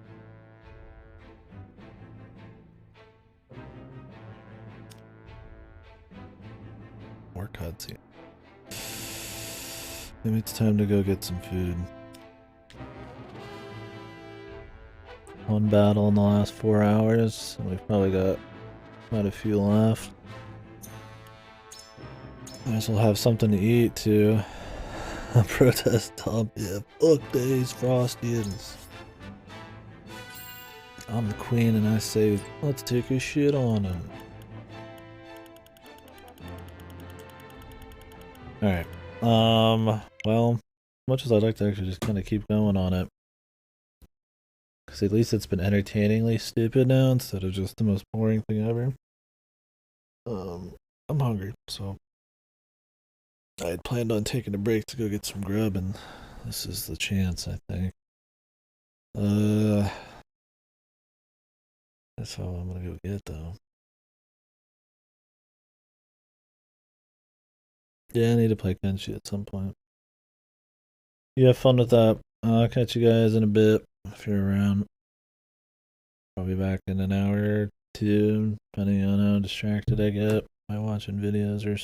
More cutscene. Maybe it's time to go get some food. One battle in the last 4 hours, and we've probably got quite a few left. Might as well have something to eat too. A protest dump, yeah. Fuck days, Frostians. I'm the queen and I say, let's take a shit on him. Alright. Well, as much as I'd like to actually just kind of keep going on it. Because at least it's been entertainingly stupid now instead of just the most boring thing ever. I'm hungry, so I had planned on taking a break to go get some grub, and this is the chance, I think. That's all I'm gonna go get, though. Yeah, I need to play Kenshi at some point. You have fun with that. I'll catch you guys in a bit if you're around. I'll be back in an hour or two, depending on how distracted I get by watching videos or something.